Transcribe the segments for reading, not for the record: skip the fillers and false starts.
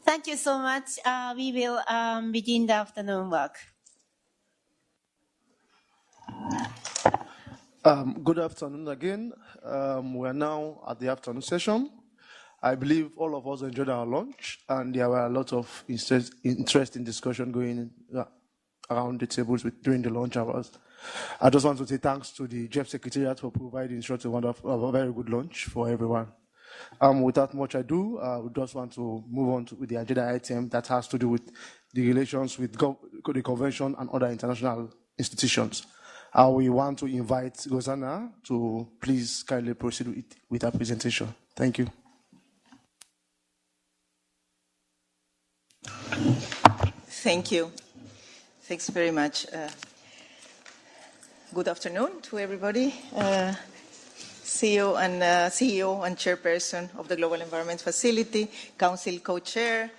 Thank you so much. We will begin the afternoon work. Good afternoon again. We are now at the afternoon session. I believe all of us enjoyed our lunch, and there were a lot of interesting discussion going around the tables during the lunch hours. I just want to say thanks to the GEF Secretariat for providing such a very good lunch for everyone. Without much ado, we just want to move on with the agenda item that has to do with the relations with the Convention and other international institutions. We want to invite Gozana to please kindly proceed with her presentation. Thank you. Thank you. Thanks very much. Good afternoon to everybody. CEO and Chairperson of the Global Environment Facility, Council Co-Chair,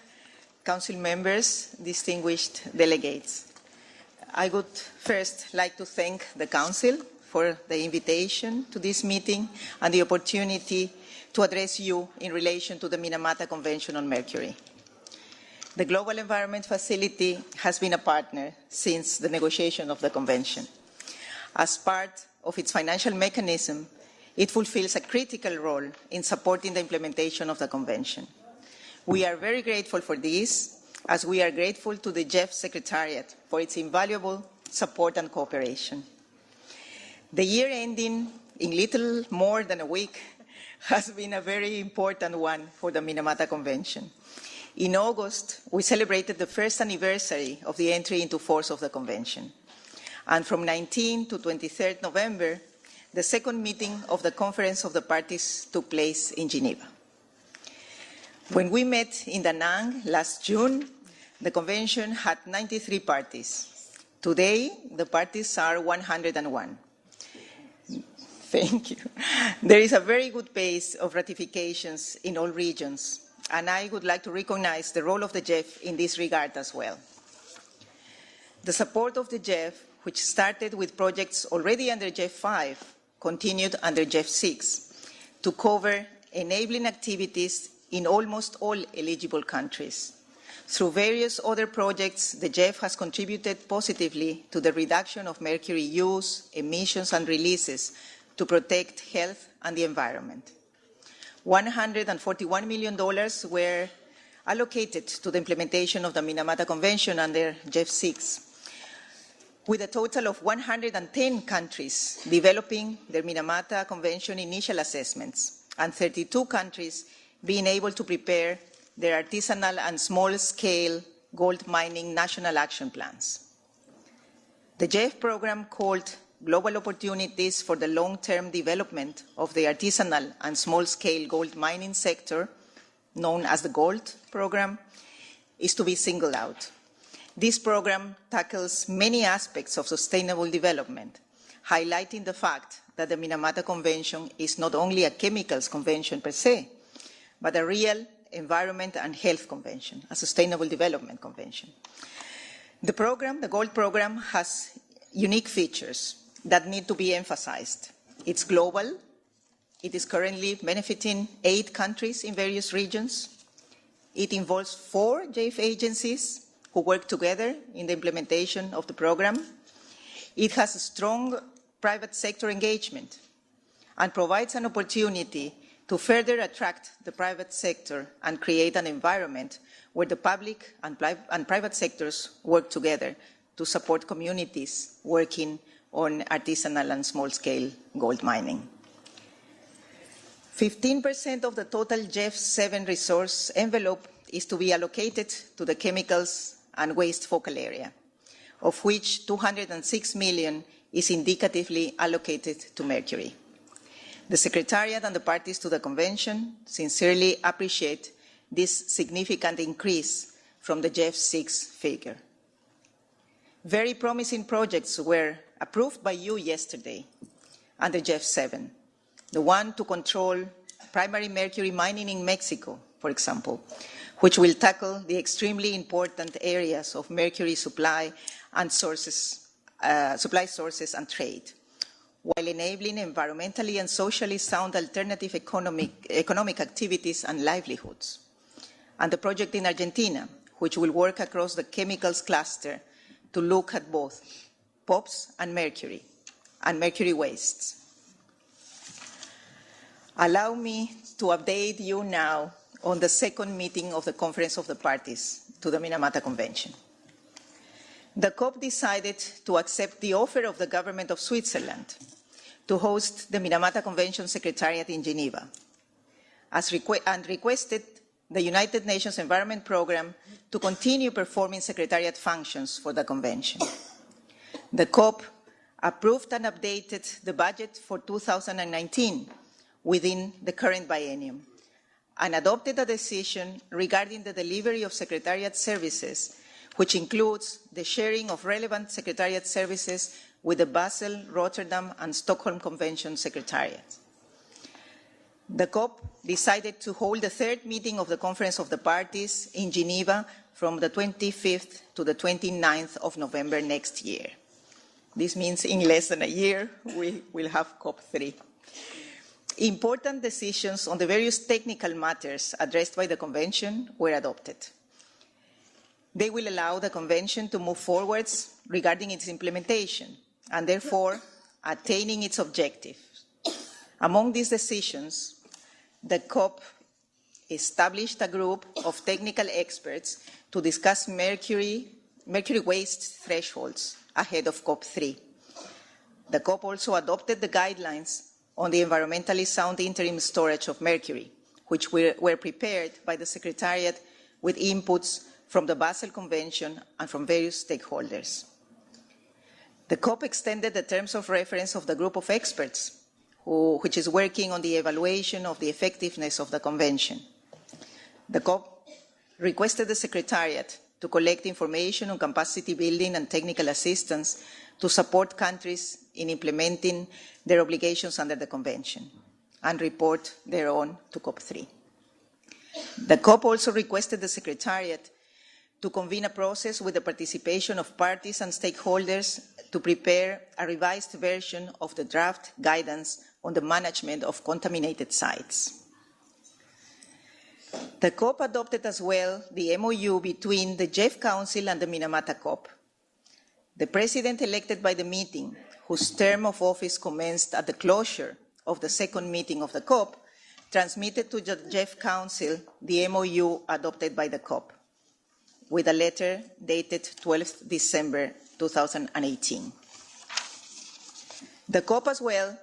Council members, distinguished delegates. I would first like to thank the Council for the invitation to this meeting and the opportunity to address you in relation to the Minamata Convention on Mercury. The Global Environment Facility has been a partner since the negotiation of the Convention. As part of its financial mechanism, it fulfills a critical role in supporting the implementation of the Convention. We are very grateful for this, as we are grateful to the GEF Secretariat for its invaluable support and cooperation. The year ending in little more than a week has been a very important one for the Minamata Convention. In August, we celebrated the first anniversary of the entry into force of the Convention. And from 19 to 23rd November, the second meeting of the Conference of the Parties took place in Geneva. When we met in Da Nang last June, the Convention had 93 parties. Today, the parties are 101. Thank you. There is a very good pace of ratifications in all regions, and I would like to recognize the role of the GEF in this regard as well. The support of the GEF, which started with projects already under GEF 5, continued under GEF 6 to cover enabling activities in almost all eligible countries. Through various other projects, the GEF has contributed positively to the reduction of mercury use, emissions, and releases to protect health and the environment. $141 million were allocated to the implementation of the Minamata Convention under GEF 6, with a total of 110 countries developing their Minamata Convention initial assessments and 32 countries being able to prepare their artisanal and small-scale gold mining national action plans. The GEF program, called Global Opportunities for the Long-Term Development of the Artisanal and Small-Scale Gold Mining Sector, known as the GOLD program, is to be singled out. This program tackles many aspects of sustainable development, highlighting the fact that the Minamata Convention is not only a chemicals convention per se, but a real environment and health convention, a sustainable development convention. The program, the GOLD program, has unique features that need to be emphasized. It's global. It is currently benefiting 8 countries in various regions. It involves 4 GEF agencies who work together in the implementation of the program. It has a strong private sector engagement and provides an opportunity to further attract the private sector and create an environment where the public and private sectors work together to support communities working on artisanal and small-scale gold mining. 15% of the total GEF 7 resource envelope is to be allocated to the chemicals and waste focal area, of which 206 million is indicatively allocated to mercury. The Secretariat and the parties to the Convention sincerely appreciate this significant increase from the GEF 6 figure. Very promising projects were approved by you yesterday under GEF 7. The one to control primary mercury mining in Mexico, for example, which will tackle the extremely important areas of mercury supply and supply sources and trade, while enabling environmentally and socially sound alternative economic activities and livelihoods. and the project in Argentina, which will work across the chemicals cluster to look at both POPs and mercury wastes. Allow me to update you now on the second meeting of the Conference of the Parties to the Minamata Convention. The COP decided to accept the offer of the government of Switzerland to host the Minamata Convention Secretariat in Geneva, and requested the United Nations Environment Programme to continue performing secretariat functions for the convention. The COP approved and updated the budget for 2019 within the current biennium, and adopted a decision regarding the delivery of secretariat services, which includes the sharing of relevant secretariat services with the Basel, Rotterdam, and Stockholm Convention Secretariat. The COP decided to hold the third meeting of the Conference of the Parties in Geneva from the 25th to the 29th of November next year. This means in less than a year, we will have COP3. Important decisions on the various technical matters addressed by the Convention were adopted. They will allow the Convention to move forwards regarding its implementation and therefore attaining its objectives. Among these decisions, the COP established a group of technical experts to discuss mercury waste thresholds ahead of COP3. The COP also adopted the guidelines on the environmentally sound interim storage of mercury, which were prepared by the Secretariat with inputs from the Basel Convention and from various stakeholders. The COP extended the terms of reference of the group of experts, which is working on the evaluation of the effectiveness of the Convention. The COP requested the Secretariat to collect information on capacity building and technical assistance to support countries in implementing their obligations under the Convention, and report thereon to COP3. The COP also requested the Secretariat to convene a process with the participation of parties and stakeholders to prepare a revised version of the draft guidance on the management of contaminated sites. The COP adopted as well the MOU between the GEF Council and the Minamata COP. The president elected by the meeting, whose term of office commenced at the closure of the second meeting of the COP, transmitted to the GEF Council the MOU adopted by the COP, with a letter dated 12th December 2018. The COP as well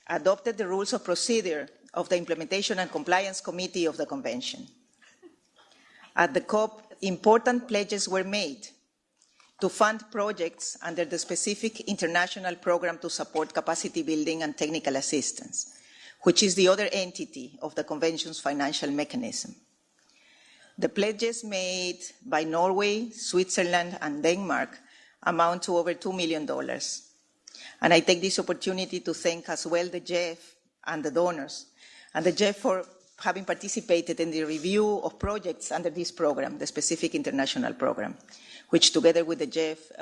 adopted the rules of procedure of the Implementation and Compliance Committee of the Convention. At the COP, important pledges were made to fund projects under the specific international program to support capacity building and technical assistance, which is the other entity of the Convention's financial mechanism. The pledges made by Norway, Switzerland, and Denmark amount to over $2 million. And I take this opportunity to thank as well the GEF and the donors, and the GEF for having participated in the review of projects under this program, the specific international program, which together with the GEF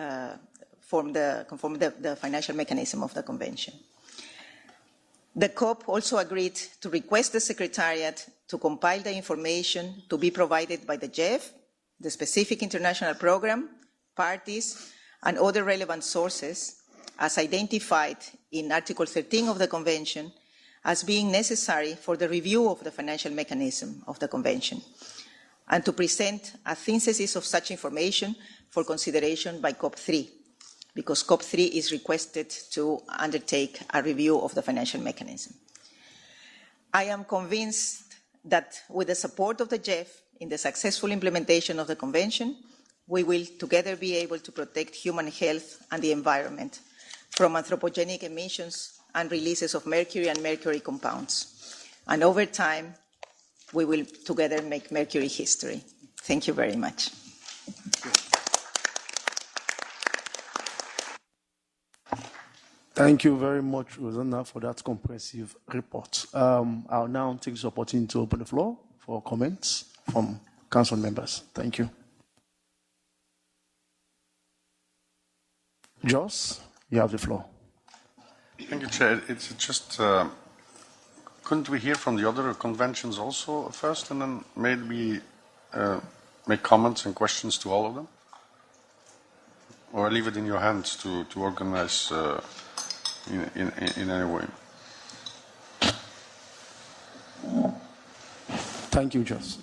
form the financial mechanism of the Convention. The COP also agreed to request the Secretariat to compile the information to be provided by the GEF, the specific international program, parties, and other relevant sources, as identified in Article 13 of the Convention, as being necessary for the review of the financial mechanism of the Convention, and to present a synthesis of such information for consideration by COP3, because COP3 is requested to undertake a review of the financial mechanism. I am convinced that with the support of the GEF in the successful implementation of the Convention, we will together be able to protect human health and the environment from anthropogenic emissions and releases of mercury and mercury compounds. And over time, we will together make mercury history. Thank you very much. Thank you very much, Rosanna, for that comprehensive report. I'll now take this opportunity to open the floor for comments from council members. Thank you. Jos, you have the floor. Thank you, Chair. It's just, couldn't we hear from the other conventions also first, and then maybe make comments and questions to all of them? Or I leave it in your hands to organize in any way. Thank you, Jos.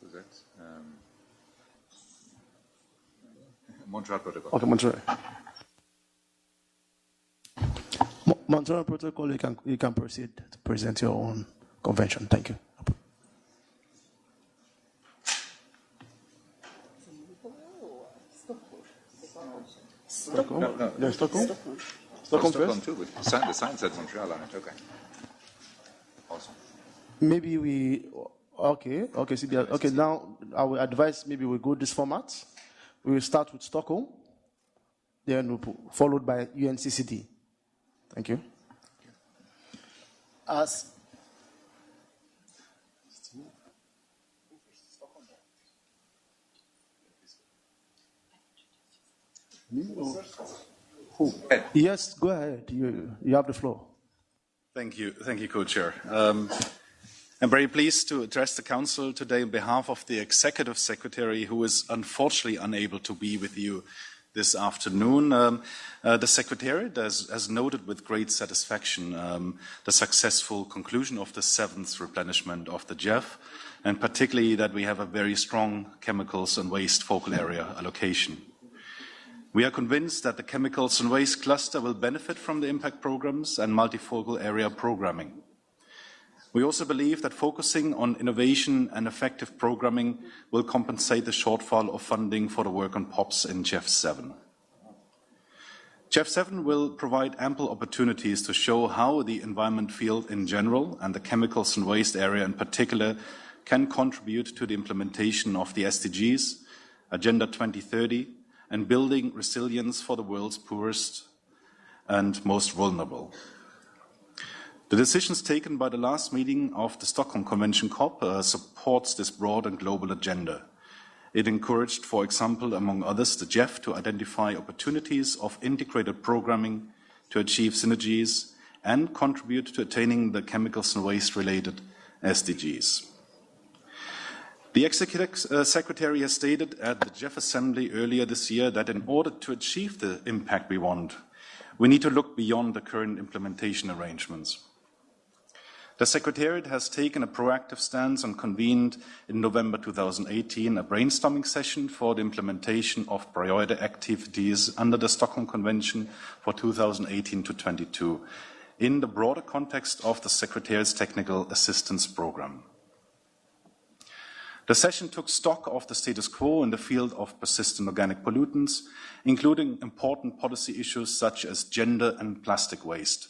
Who's that? Montreal Protocol. Okay, Montreal. Montreal Protocol, you can proceed to present your own convention. Thank you. Stockholm? No. Yeah, Stockholm? Stockholm Stockholm too, but the sign said Montreal on it. Okay. Awesome. Maybe we, okay, CBR. Okay, now I will advise maybe we go this format. We will start with Stockholm, then followed by UNCCD. Thank you. As who? Yes, go ahead. You have the floor. Thank you, Co-Chair. I'm very pleased to address the Council today on behalf of the Executive Secretary, who is unfortunately unable to be with you this afternoon. The Secretariat has noted with great satisfaction the successful conclusion of the 7th replenishment of the GEF, and particularly that we have a very strong chemicals and waste focal area allocation. We are convinced that the chemicals and waste cluster will benefit from the impact programs and multifocal area programming. We also believe that focusing on innovation and effective programming will compensate the shortfall of funding for the work on POPs in GEF 7. GEF 7 will provide ample opportunities to show how the environment field in general and the chemicals and waste area in particular can contribute to the implementation of the SDGs, Agenda 2030, and building resilience for the world's poorest and most vulnerable. The decisions taken by the last meeting of the Stockholm Convention COP supports this broad and global agenda. It encouraged, for example, among others, the GEF to identify opportunities of integrated programming to achieve synergies and contribute to attaining the chemicals and waste-related SDGs. The Executive Secretary has stated at the GEF Assembly earlier this year that in order to achieve the impact we want, we need to look beyond the current implementation arrangements. The Secretariat has taken a proactive stance and convened in November 2018 a brainstorming session for the implementation of priority activities under the Stockholm Convention for 2018 to 22 in the broader context of the Secretariat's Technical Assistance Programme. The session took stock of the status quo in the field of persistent organic pollutants, including important policy issues such as gender and plastic waste.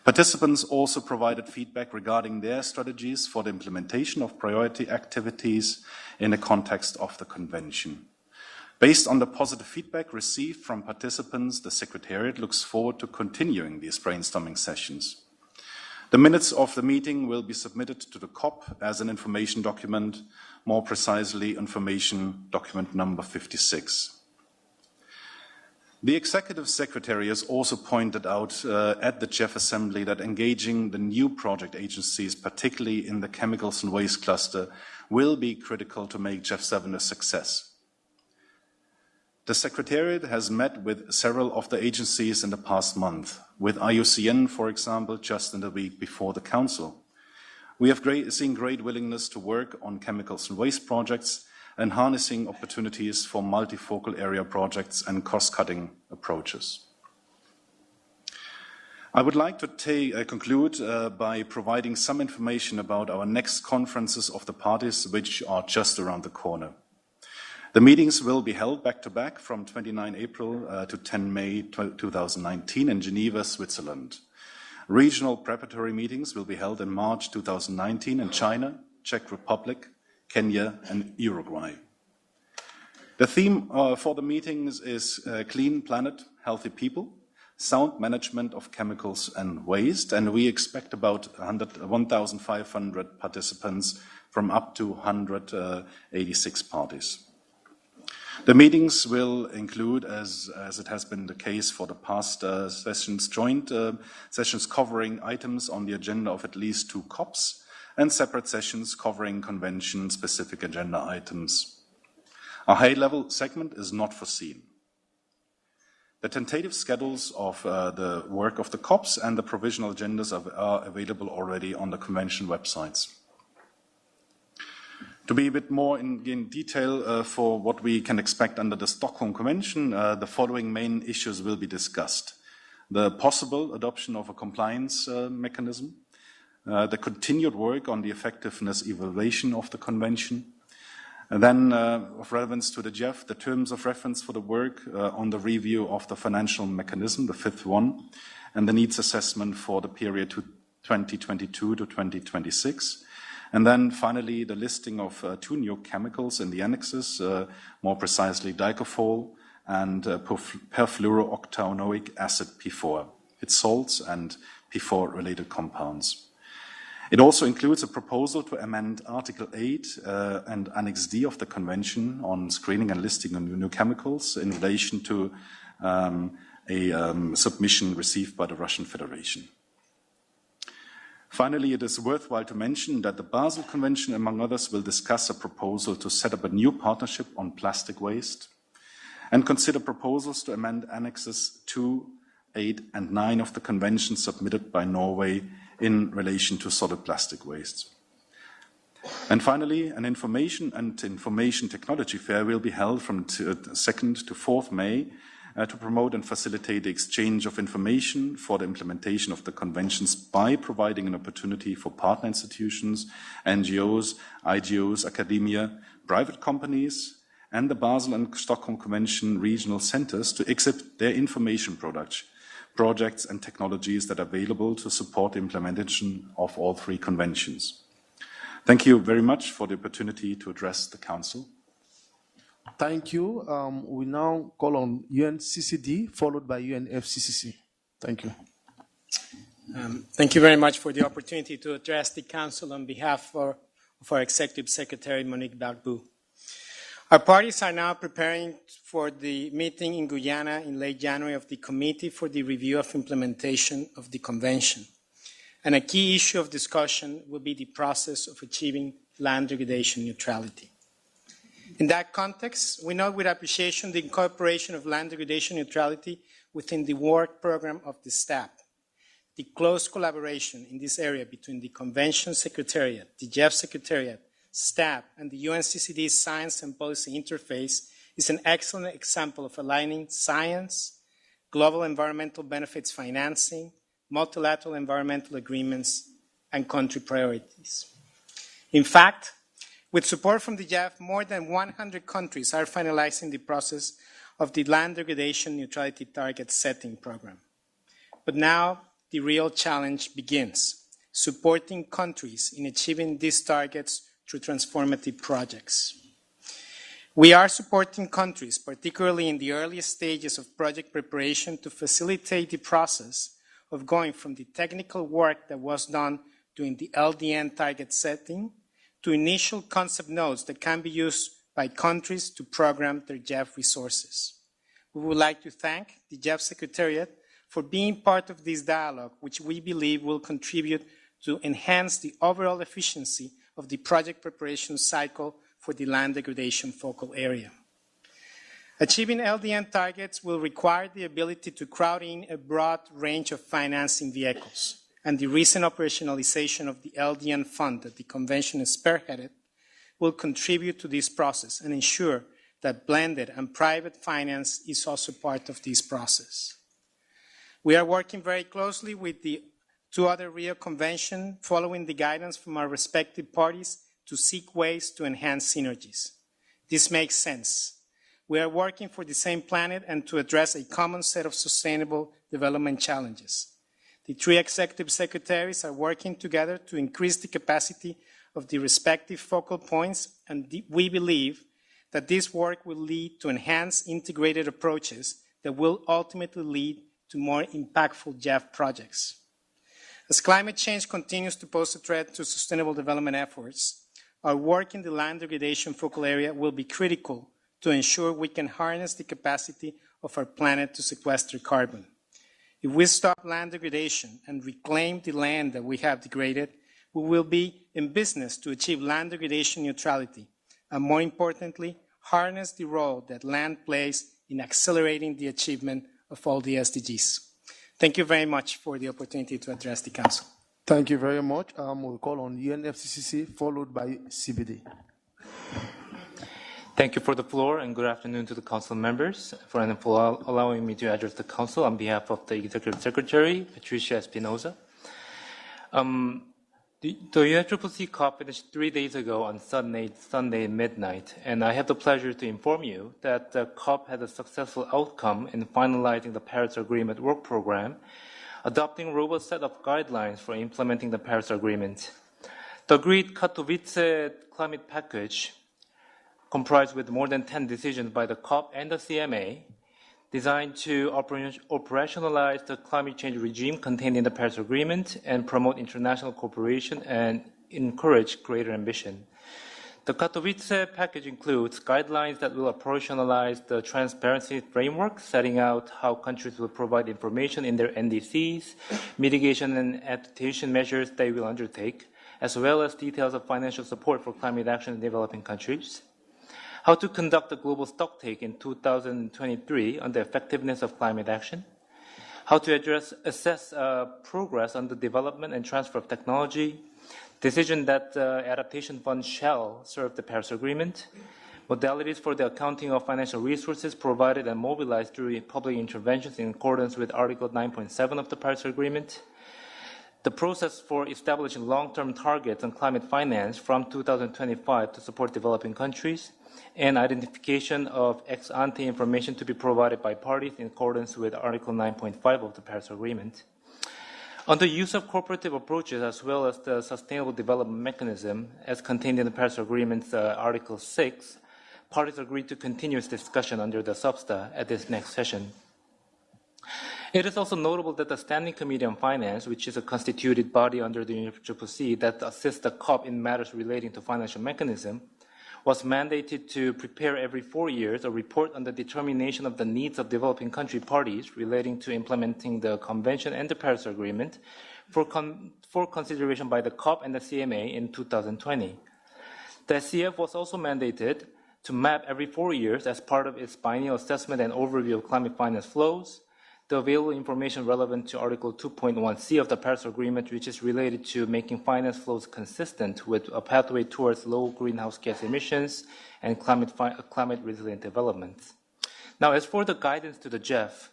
Participants also provided feedback regarding their strategies for the implementation of priority activities in the context of the Convention. Based on the positive feedback received from participants, the Secretariat looks forward to continuing these brainstorming sessions. The minutes of the meeting will be submitted to the COP as an information document, more precisely information document number 56. The Executive Secretary has also pointed out at the GEF Assembly that engaging the new project agencies, particularly in the chemicals and waste cluster, will be critical to make GEF 7 a success. The Secretariat has met with several of the agencies in the past month, with IUCN, for example, just in the week before the Council. We have seen great willingness to work on chemicals and waste projects and harnessing opportunities for multifocal area projects and cost-cutting approaches. I would like to conclude by providing some information about our next conferences of the parties, which are just around the corner. The meetings will be held back-to-back from 29 April to 10 May 2019 in Geneva, Switzerland. Regional preparatory meetings will be held in March 2019 in China, Czech Republic, Kenya, and Uruguay. The theme for the meetings is Clean Planet, Healthy People, Sound Management of Chemicals and Waste, and we expect about 1,500 participants from up to 186 parties. The meetings will include, as it has been the case for the past sessions, joint sessions covering items on the agenda of at least 2 COPs, and separate sessions covering convention-specific agenda items. A high-level segment is not foreseen. The tentative schedules of the work of the COPs and the provisional agendas are available already on the convention websites. To be a bit more in detail for what we can expect under the Stockholm Convention, the following main issues will be discussed. The possible adoption of a compliance mechanism, the continued work on the effectiveness evaluation of the Convention, and then of relevance to the GEF, the terms of reference for the work on the review of the financial mechanism, the 5th one, and the needs assessment for the period to 2022 to 2026. And then finally, the listing of 2 new chemicals in the annexes, more precisely dicofol and perfluorooctanoic acid P4, its salts and P4-related compounds. It also includes a proposal to amend Article 8 and Annex D of the Convention on screening and listing of new chemicals in relation to a submission received by the Russian Federation. Finally, it is worthwhile to mention that the Basel Convention, among others, will discuss a proposal to set up a new partnership on plastic waste and consider proposals to amend Annexes 2, 8, and 9 of the Convention submitted by Norway in relation to solid plastic waste. And finally, an information technology fair will be held from 2nd to 4th May to promote and facilitate the exchange of information for the implementation of the conventions by providing an opportunity for partner institutions, NGOs, IGOs, academia, private companies, and the Basel and Stockholm Convention regional centers to exhibit their information projects and technologies that are available to support the implementation of all 3 conventions. Thank you very much for the opportunity to address the Council. Thank you. We now call on UNCCD, followed by UNFCCC. Thank you. Thank you very much for the opportunity to address the Council on behalf of our Executive Secretary, Monique Barbu. Our parties are now preparing for the meeting in Guyana in late January of the Committee for the Review of Implementation of the Convention. And a key issue of discussion will be the process of achieving land degradation neutrality. In that context, we note with appreciation the incorporation of land degradation neutrality within the work program of the staff. The close collaboration in this area between the Convention Secretariat, the GEF Secretariat, staff, and the UNCCD Science and Policy Interface is an excellent example of aligning science, global environmental benefits financing, multilateral environmental agreements, and country priorities. In fact, with support from the GEF, more than 100 countries are finalizing the process of the land degradation neutrality target setting program. But now the real challenge begins, supporting countries in achieving these targets through transformative projects. We are supporting countries, particularly in the earliest stages of project preparation, to facilitate the process of going from the technical work that was done during the LDN target setting to initial concept notes that can be used by countries to program their GEF resources. We would like to thank the GEF Secretariat for being part of this dialogue, which we believe will contribute to enhance the overall efficiency of the project preparation cycle for the land degradation focal area. Achieving LDN targets will require the ability to crowd in a broad range of financing vehicles, and the recent operationalization of the LDN fund that the Convention has spearheaded will contribute to this process and ensure that blended and private finance is also part of this process. We are working very closely with the 2 other Rio Convention, following the guidance from our respective parties to seek ways to enhance synergies. This makes sense. We are working for the same planet and to address a common set of sustainable development challenges. The 3 executive secretaries are working together to increase the capacity of the respective focal points, and we believe that this work will lead to enhanced integrated approaches that will ultimately lead to more impactful GEF projects. As climate change continues to pose a threat to sustainable development efforts, our work in the land degradation focal area will be critical to ensure we can harness the capacity of our planet to sequester carbon. If we stop land degradation and reclaim the land that we have degraded, we will be in business to achieve land degradation neutrality, and more importantly, harness the role that land plays in accelerating the achievement of all the SDGs. Thank you very much for the opportunity to address the Council. Thank you very much. We'll call on UNFCCC, followed by CBD. Thank you for the floor, and good afternoon to the Council members for allowing me to address the Council on behalf of the Executive Secretary, Patricia Espinosa. The UNFCCC COP finished 3 days ago on Sunday midnight, and I have the pleasure to inform you that the COP had a successful outcome in finalizing the Paris Agreement work program, adopting a robust set of guidelines for implementing the Paris Agreement. The agreed Katowice climate package, comprised with more than 10 decisions by the COP and the CMA, designed to operationalize the climate change regime contained in the Paris Agreement and promote international cooperation and encourage greater ambition. The Katowice package includes guidelines that will operationalize the transparency framework, setting out how countries will provide information in their NDCs, mitigation and adaptation measures they will undertake, as well as details of financial support for climate action in developing countries. How to conduct a global stocktake in 2023 on the effectiveness of climate action, how to assess progress on the development and transfer of technology, decision that the adaptation fund shall serve the Paris Agreement, modalities for the accounting of financial resources provided and mobilized through public interventions in accordance with Article 9.7 of the Paris Agreement, the process for establishing long-term targets on climate finance from 2025 to support developing countries, and identification of ex-ante information to be provided by parties in accordance with Article 9.5 of the Paris Agreement. On the use of cooperative approaches as well as the Sustainable Development Mechanism, as contained in the Paris Agreement's Article 6, parties agreed to continuous discussion under the SUBSTA at this next session. It is also notable that the Standing Committee on Finance, which is a constituted body under the UNFCCC that assists the COP in matters relating to financial mechanism, was mandated to prepare every 4 years a report on the determination of the needs of developing country parties relating to implementing the Convention and the Paris Agreement for consideration by the COP and the CMA in 2020. The SCF was also mandated to map every 4 years as part of its biennial assessment and overview of climate finance flows, the available information relevant to Article 2.1c of the Paris Agreement, which is related to making finance flows consistent with a pathway towards low greenhouse gas emissions and climate-resilient development. Now, as for the guidance to the GEF,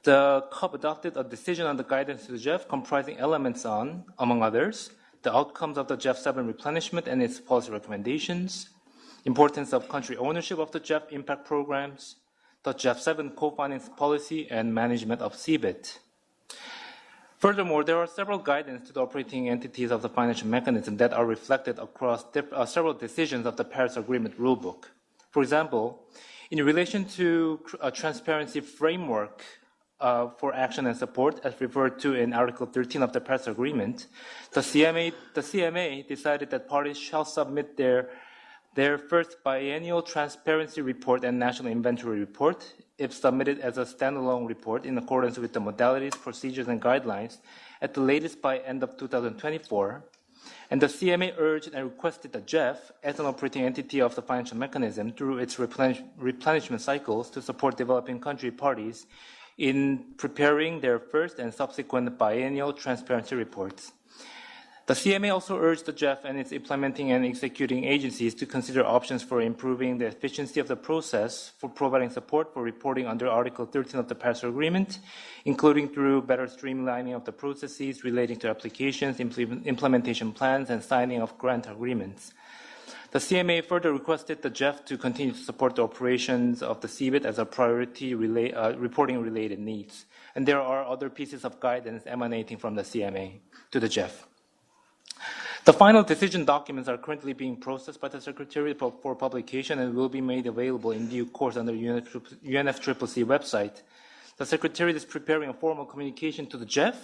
the COP adopted a decision on the guidance to the GEF comprising elements on, among others, the outcomes of the GEF 7 replenishment and its policy recommendations, importance of country ownership of the GEF impact programs, the GEF 7 co-finance policy and management of CBIT. Furthermore, there are several guidance to the operating entities of the financial mechanism that are reflected across several decisions of the Paris Agreement rulebook. For example, in relation to a transparency framework for action and support, as referred to in Article 13 of the Paris Agreement, the CMA decided that parties shall submit their first biennial transparency report and national inventory report, if submitted as a standalone report in accordance with the modalities, procedures, and guidelines, at the latest by end of 2024. And the CMA urged and requested the GEF, as an operating entity of the financial mechanism, through its replenishment cycles to support developing country parties in preparing their first and subsequent biennial transparency reports. The CMA also urged the GEF and its implementing and executing agencies to consider options for improving the efficiency of the process for providing support for reporting under Article 13 of the Paris Agreement, including through better streamlining of the processes relating to applications, implementation plans, and signing of grant agreements. The CMA further requested the GEF to continue to support the operations of the CBIT as a priority reporting-related needs. And there are other pieces of guidance emanating from the CMA to the GEF. The final decision documents are currently being processed by the Secretariat for publication and will be made available in due course on the UNFCCC website. The Secretariat is preparing a formal communication to the GEF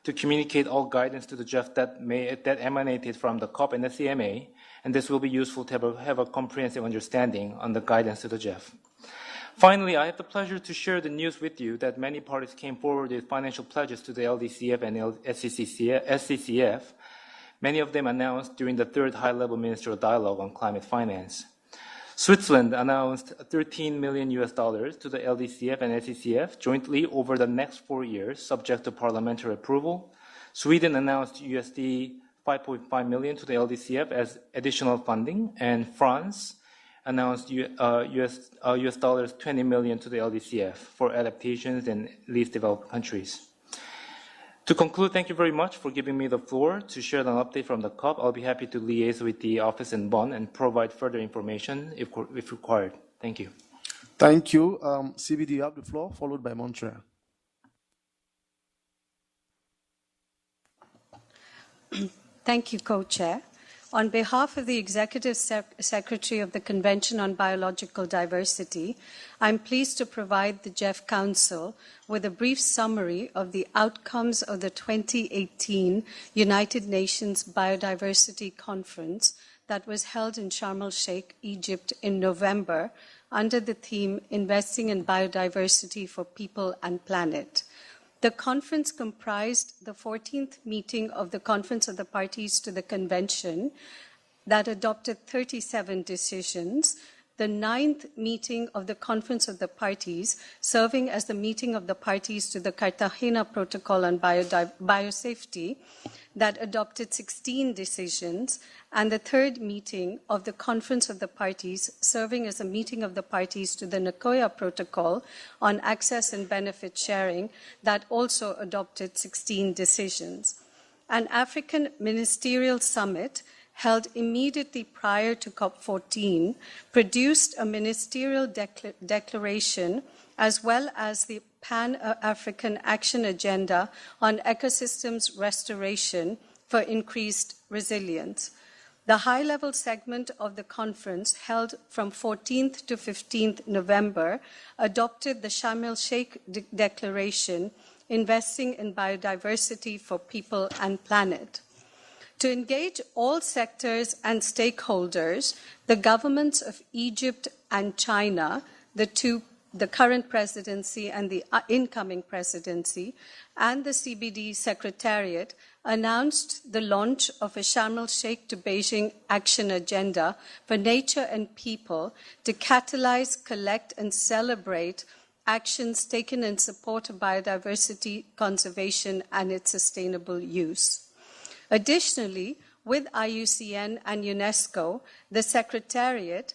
to communicate all guidance to the GEF that emanated from the COP and the CMA, and this will be useful to have a comprehensive understanding on the guidance to the GEF. Finally, I have the pleasure to share the news with you that many parties came forward with financial pledges to the LDCF and SCCF, many of them announced during the third high-level ministerial dialogue on climate finance. Switzerland announced $13 million to the LDCF and SCCF jointly over the next 4 years, subject to parliamentary approval. Sweden announced USD 5.5 million to the LDCF as additional funding, and France announced US dollars 20 million to the LDCF for adaptations in least developed countries. To conclude, thank you very much for giving me the floor to share an update from the COP. I'll be happy to liaise with the office in Bonn and provide further information if required. Thank you. Thank you. CBD, you have the floor, followed by Montreal. Thank you, Co-Chair. On behalf of the Executive Secretary of the Convention on Biological Diversity, I'm pleased to provide the GEF Council with a brief summary of the outcomes of the 2018 United Nations Biodiversity Conference that was held in Sharm el-Sheikh, Egypt in November under the theme Investing in Biodiversity for People and Planet. The conference comprised the 14th meeting of the Conference of the Parties to the Convention that adopted 37 decisions, the 9th meeting of the Conference of the Parties, serving as the meeting of the parties to the Cartagena Protocol on Biosafety, that adopted 16 decisions, and the 3rd meeting of the Conference of the Parties, serving as a meeting of the parties to the Nagoya Protocol on Access and Benefit Sharing, that also adopted 16 decisions. An African Ministerial Summit held immediately prior to COP14 produced a ministerial declaration as well as the Pan-African Action Agenda on Ecosystems Restoration for Increased Resilience. The high-level segment of the conference, held from 14th to 15th November, adopted the Sharm el-Sheikh Declaration, Investing in Biodiversity for People and Planet. To engage all sectors and stakeholders, the governments of Egypt and China, the current presidency and the incoming presidency, and the CBD Secretariat announced the launch of a Sharm el-Sheikh to Beijing Action Agenda for Nature and People to catalyze, collect, and celebrate actions taken in support of biodiversity conservation and its sustainable use. Additionally, with IUCN and UNESCO, the Secretariat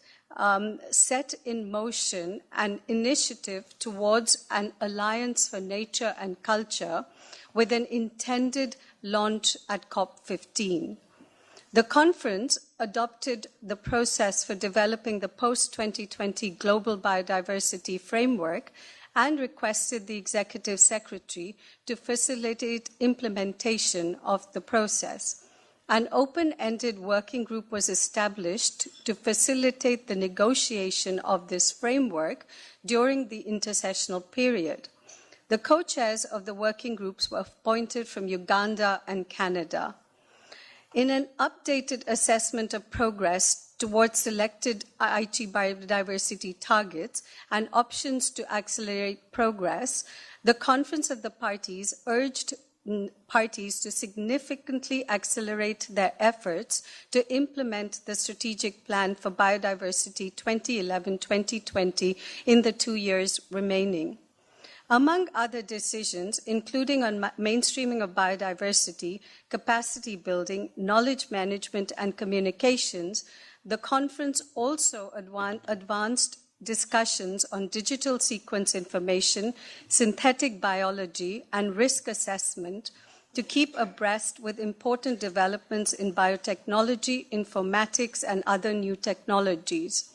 set in motion an initiative towards an alliance for nature and culture with an intended launch at COP15. The conference adopted the process for developing the post-2020 Global Biodiversity Framework and requested the Executive Secretary to facilitate implementation of the process. An open-ended working group was established to facilitate the negotiation of this framework during the intersessional period. The co-chairs of the working groups were appointed from Uganda and Canada. In an updated assessment of progress towards selected Aichi biodiversity targets and options to accelerate progress, the Conference of the Parties urged parties to significantly accelerate their efforts to implement the strategic plan for biodiversity 2011-2020 in the 2 years remaining. Among other decisions, including on mainstreaming of biodiversity, capacity building, knowledge management, and communications, the conference also advanced discussions on digital sequence information, synthetic biology, and risk assessment to keep abreast with important developments in biotechnology, informatics, and other new technologies.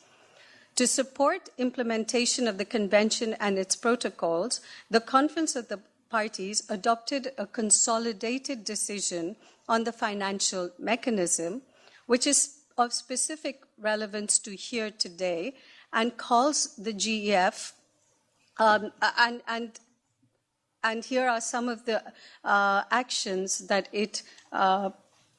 To support implementation of the Convention and its protocols, the Conference of the Parties adopted a consolidated decision on the financial mechanism, which is of specific relevance to here today, and calls the GEF and And here are some of the actions that it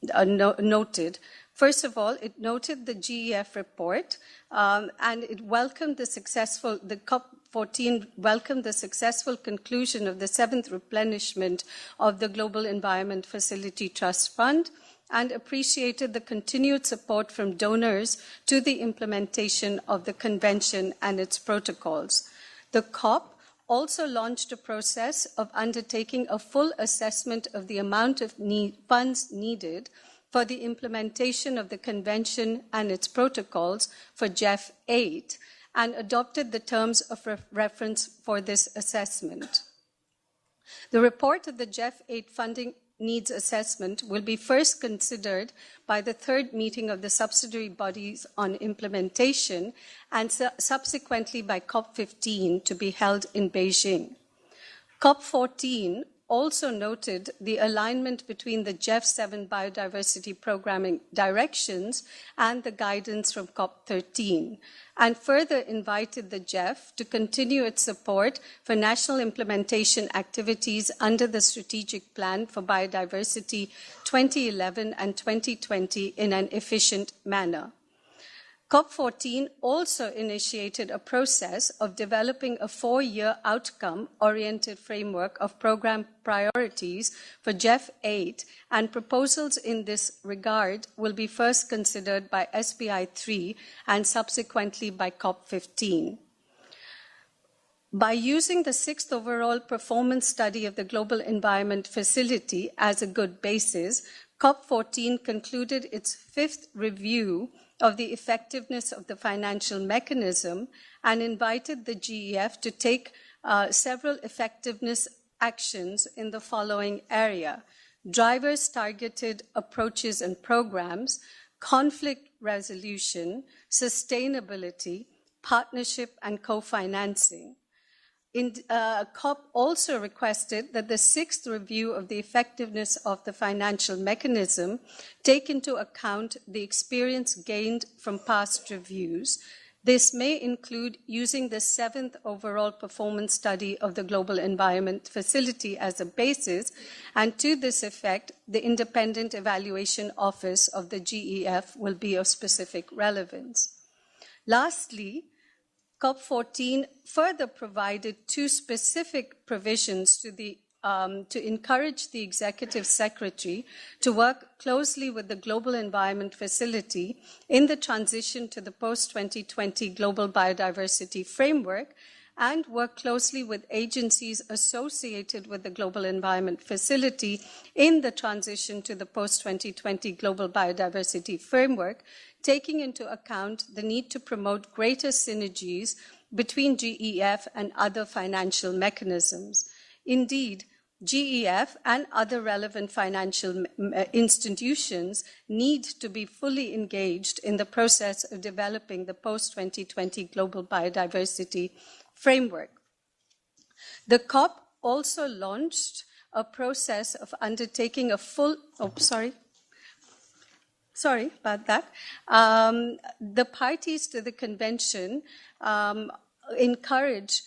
noted. First of all, it noted the GEF report, and it welcomed the COP14 welcomed the successful conclusion of the 7th replenishment of the Global Environment Facility Trust Fund, and appreciated the continued support from donors to the implementation of the convention and its protocols. The COP also launched a process of undertaking a full assessment of the amount of funds needed for the implementation of the convention and its protocols for GEF 8, and adopted the terms of reference for this assessment. The report of the GEF 8 funding needs assessment will be first considered by the 3rd meeting of the subsidiary bodies on implementation, and subsequently by COP15 to be held in Beijing. COP14 also noted the alignment between the GEF 7 biodiversity programming directions and the guidance from COP13, and further invited the GEF to continue its support for national implementation activities under the Strategic Plan for Biodiversity 2011 and 2020 in an efficient manner. COP14 also initiated a process of developing a 4-year outcome-oriented framework of program priorities for GEF 8, and proposals in this regard will be first considered by SBI 3 and subsequently by COP15. By using the 6th overall performance study of the Global Environment Facility as a good basis, COP14 concluded its 5th review of the effectiveness of the financial mechanism and invited the GEF to take several effectiveness actions in the following area: drivers targeted approaches and programs, conflict resolution, sustainability, partnership and co-financing. COP also requested that the 6th review of the effectiveness of the financial mechanism take into account the experience gained from past reviews. This may include using the 7th overall performance study of the Global Environment Facility as a basis, and to this effect, the Independent Evaluation Office of the GEF will be of specific relevance. Lastly, COP14 further provided 2 specific provisions to encourage the Executive Secretary to work closely with the Global Environment Facility in the transition to the post-2020 Global Biodiversity Framework, and work closely with agencies associated with the Global Environment Facility in the transition to the post-2020 Global Biodiversity Framework, taking into account the need to promote greater synergies between GEF and other financial mechanisms. Indeed, GEF and other relevant financial institutions need to be fully engaged in the process of developing the post-2020 Global Biodiversity Framework. The COP also launched a process of undertaking a full, Sorry about that. The parties to the convention encourage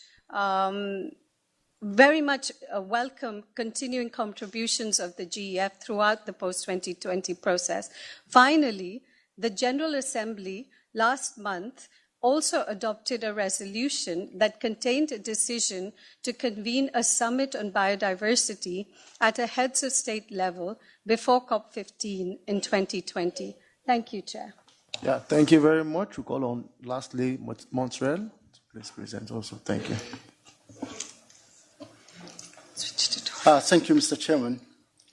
very much welcome continuing contributions of the GEF throughout the post-2020 process. Finally, the General Assembly last month also adopted a resolution that contained a decision to convene a summit on biodiversity at a heads of state level before COP15 in 2020. Thank you, Chair. Yeah, thank you very much. We call on lastly Montreal to please present also. Thank you. Thank you, Mr. Chairman.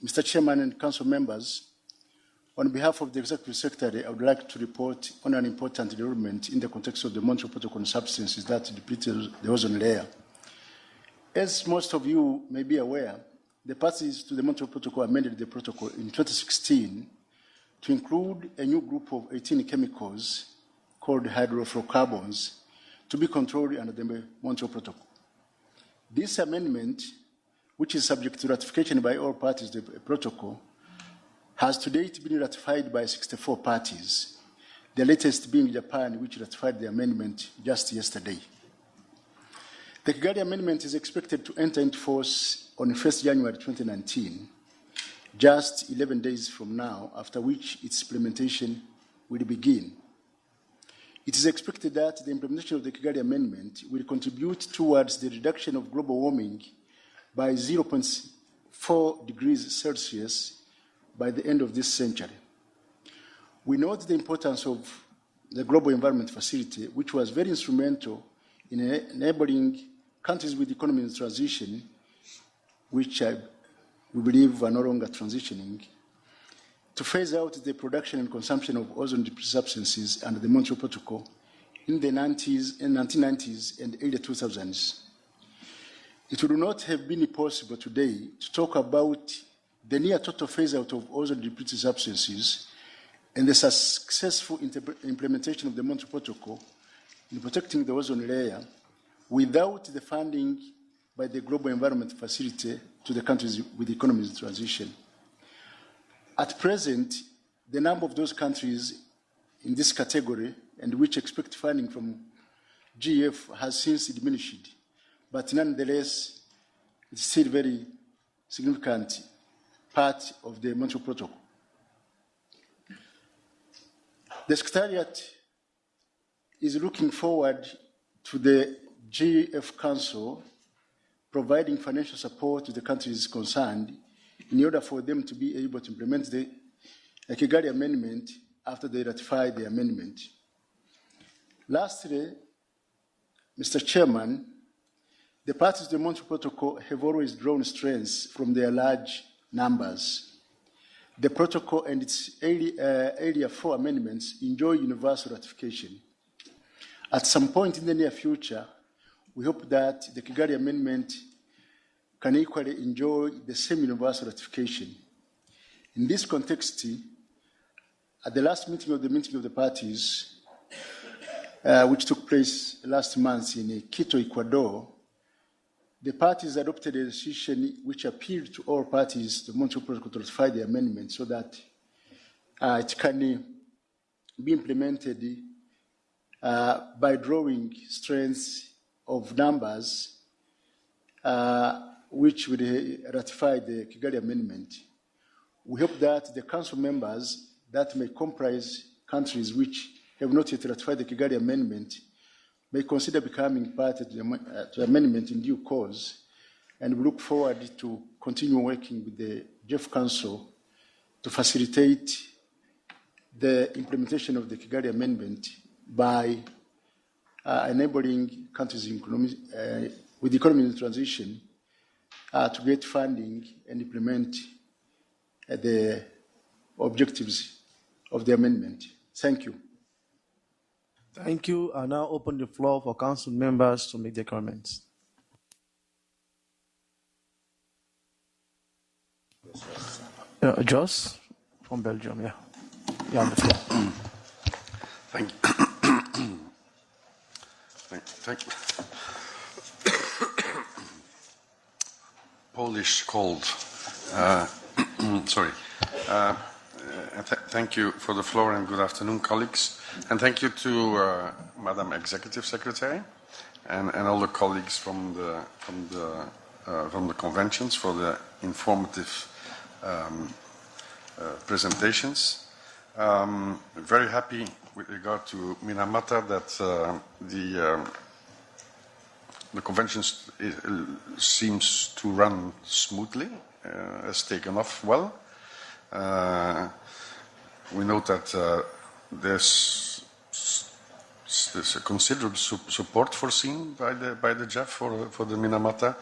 Mr. Chairman and Council members, on behalf of the Executive Secretary, I would like to report on an important development in the context of the Montreal Protocol on substances that depleted the ozone layer. As most of you may be aware, the parties to the Montreal Protocol amended the protocol in 2016 to include a new group of 18 chemicals called hydrofluorocarbons to be controlled under the Montreal Protocol. This amendment, which is subject to ratification by all parties to the protocol, has to date been ratified by 64 parties, the latest being Japan, which ratified the amendment just yesterday. The Kigali Amendment is expected to enter into force on 1st January 2019, just 11 days from now, after which its implementation will begin. It is expected that the implementation of the Kigali Amendment will contribute towards the reduction of global warming by 0.4 degrees Celsius by the end of this century. We note the importance of the Global Environment Facility, which was very instrumental in enabling countries with economy in transition, which we believe are no longer transitioning, to phase out the production and consumption of ozone-depleting substances under the Montreal Protocol in the 1990s and early 2000s. It would not have been possible today to talk about the near total phase-out of ozone-depleting substances and the successful implementation of the Montreal Protocol in protecting the ozone layer without the funding by the Global Environment Facility to the countries with economies in transition. At present, the number of those countries in this category and which expect funding from GEF has since diminished, but nonetheless, it's still a very significant part of the Montreal Protocol. The Secretariat is looking forward to the GEF Council providing financial support to the countries concerned in order for them to be able to implement the Kigali Amendment after they ratify the amendment. Lastly, Mr. Chairman, the parties to the Montreal Protocol have always drawn strength from their large numbers. The protocol and its earlier 4 amendments enjoy universal ratification. At some point in the near future, we hope that the Kigali Amendment can equally enjoy the same universal ratification. In this context, at the last meeting of the parties, which took place last month in Quito, Ecuador, the parties adopted a decision which appealed to all parties to Montreal Protocol to ratify the amendment so that it can be implemented by drawing strengths of numbers which would ratify the Kigali Amendment. We hope that the Council members that may comprise countries which have not yet ratified the Kigali Amendment may consider becoming part of the amendment in due course, and we look forward to continue working with the GEF Council to facilitate the implementation of the Kigali Amendment by enabling countries with economy in transition to get funding and implement the objectives of the amendment. Thank you. Thank you. I now open the floor for council members to make their comments. Jos from Belgium, yeah. You have the floor. Thank you. Thank you. Polish cold. Sorry. Thank you for the floor and good afternoon, colleagues. And thank you to Madam Executive Secretary and all the colleagues from the conventions for the informative presentations. Very happy with regard to Minamata that the convention seems to run smoothly, has taken off well. We note that there's a considerable support foreseen by the GEF for the Minamata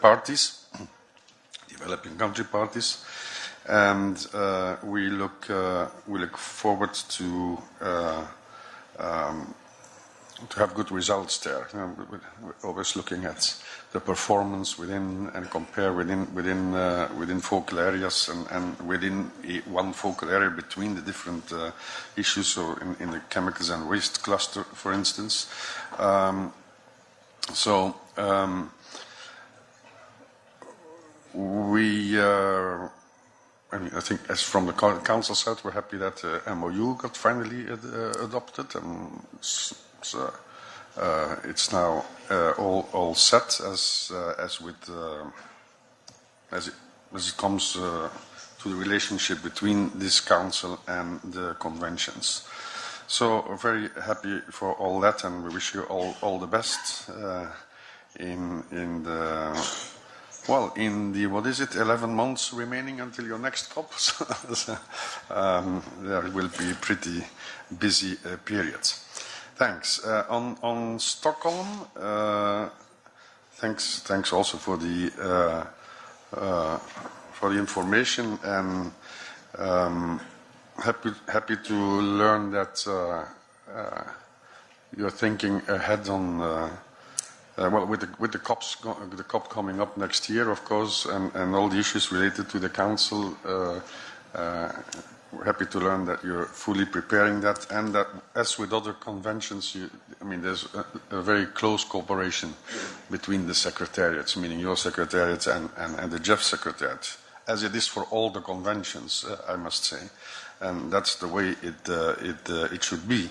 parties, developing country parties, and we look forward to have good results there. We're always looking at the performance within and compare within focal areas and within one focal area between the different issues. So in the chemicals and waste cluster, for instance. I think, as from the council side, we're happy that MOU got finally adopted, and it's now all set as it comes to the relationship between this council and the conventions. So we're very happy for all that, and we wish you all the best in the what is it, 11 months remaining until your next COP. There will be pretty busy periods. Thanks. On Stockholm, thanks also for the information, and happy to learn that you're thinking ahead on with the COP coming up next year, of course, and all the issues related to the council. We're happy to learn that you're fully preparing that, and that, as with other conventions, there's a very close cooperation between the secretariats, meaning your secretariat and the GEF secretariat, as it is for all the conventions, I must say, and that's the way it should be.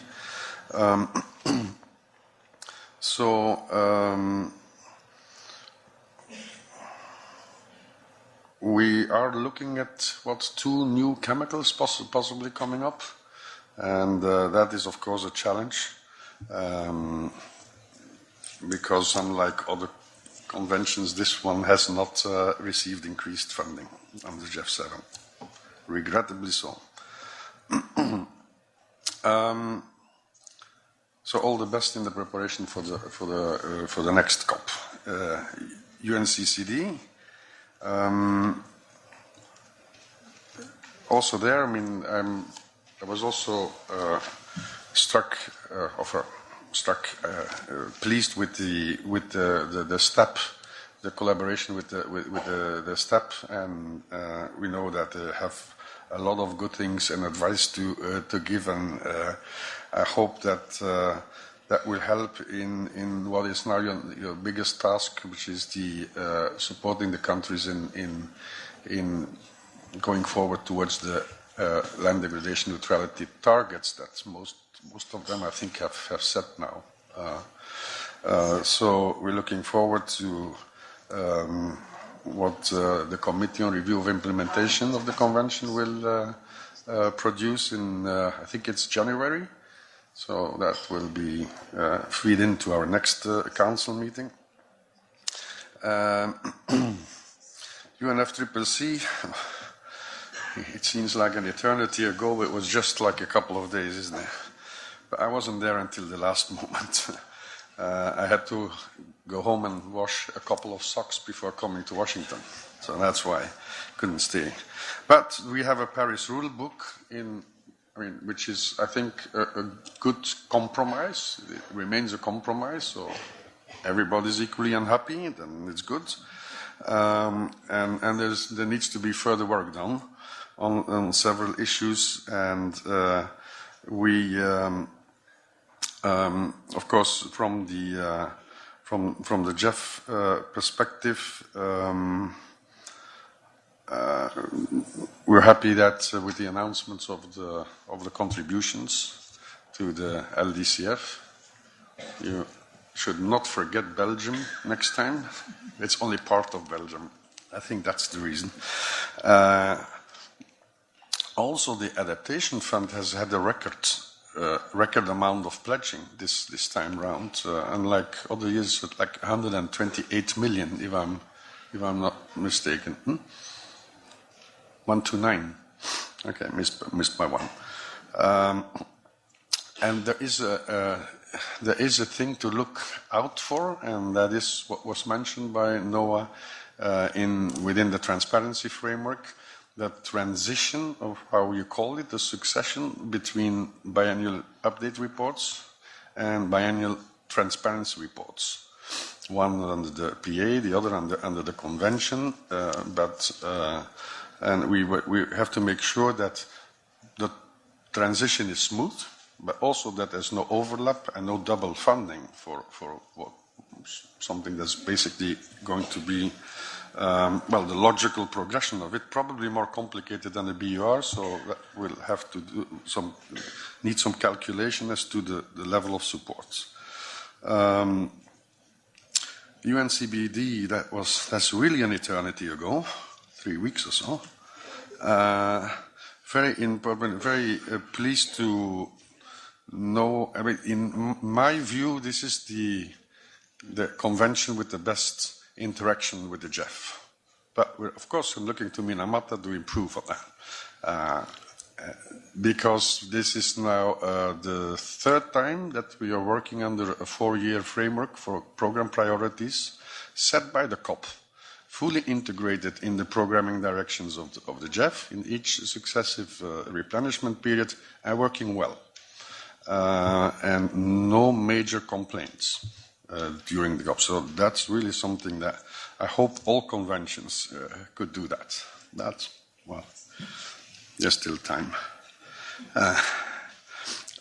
We are looking at 2 new chemicals possibly coming up, and that is of course a challenge, because unlike other conventions, this one has not received increased funding under GEF 7, regrettably so. So all the best in the preparation for the next COP. UNCCD. Also there, I was also pleased with the STEP, the collaboration with the STEP, and we know that they have a lot of good things and advice to give, and I hope that that will help in what is now your biggest task, which is the supporting the countries in going forward towards the land degradation neutrality targets that most of them, I think, have set now. So we're looking forward to what the Committee on Review of Implementation of the Convention will produce in, I think it's January. So that will be feed into our next council meeting. UNFCCC, it seems like an eternity ago, it was just like a couple of days, isn't it? But I wasn't there until the last moment. I had to go home and wash a couple of socks before coming to Washington. So that's why I couldn't stay. But we have a Paris rule book which is, I think, a good compromise. It remains a compromise, so everybody's equally unhappy, then it's good. And there needs to be further work done on several issues, and we, of course, from the GEF perspective, we're happy that with the announcements of the contributions to the LDCF, you should not forget Belgium next time. It's only part of Belgium. I think that's the reason. Also, the Adaptation Fund has had a record amount of pledging this time round, unlike other years, with like 128 million, if I'm not mistaken. 129. Okay, missed by one. And there is a thing to look out for, and that is what was mentioned by Noah within the transparency framework, the transition of, how you call it, the succession between biannual update reports and biannual transparency reports. One under the PA, the other under the convention, and we have to make sure that the transition is smooth, but also that there's no overlap and no double funding for something that's basically going to be, the logical progression of it, probably more complicated than the BUR, so that we'll have to need some calculation as to the level of support. UNCBD, that's really an eternity ago, 3 weeks or so. Very important, very pleased to know. I mean, in my view, this is the convention with the best interaction with the GEF. But we're, of course, looking to Minamata to improve on that. Because this is now the third time that we are working under a 4-year framework for program priorities set by the COP, fully integrated in the programming directions of the GEF in each successive replenishment period, and working well. And no major complaints during the COP. So that's really something that I hope all conventions could do that. That's, well, there's still time.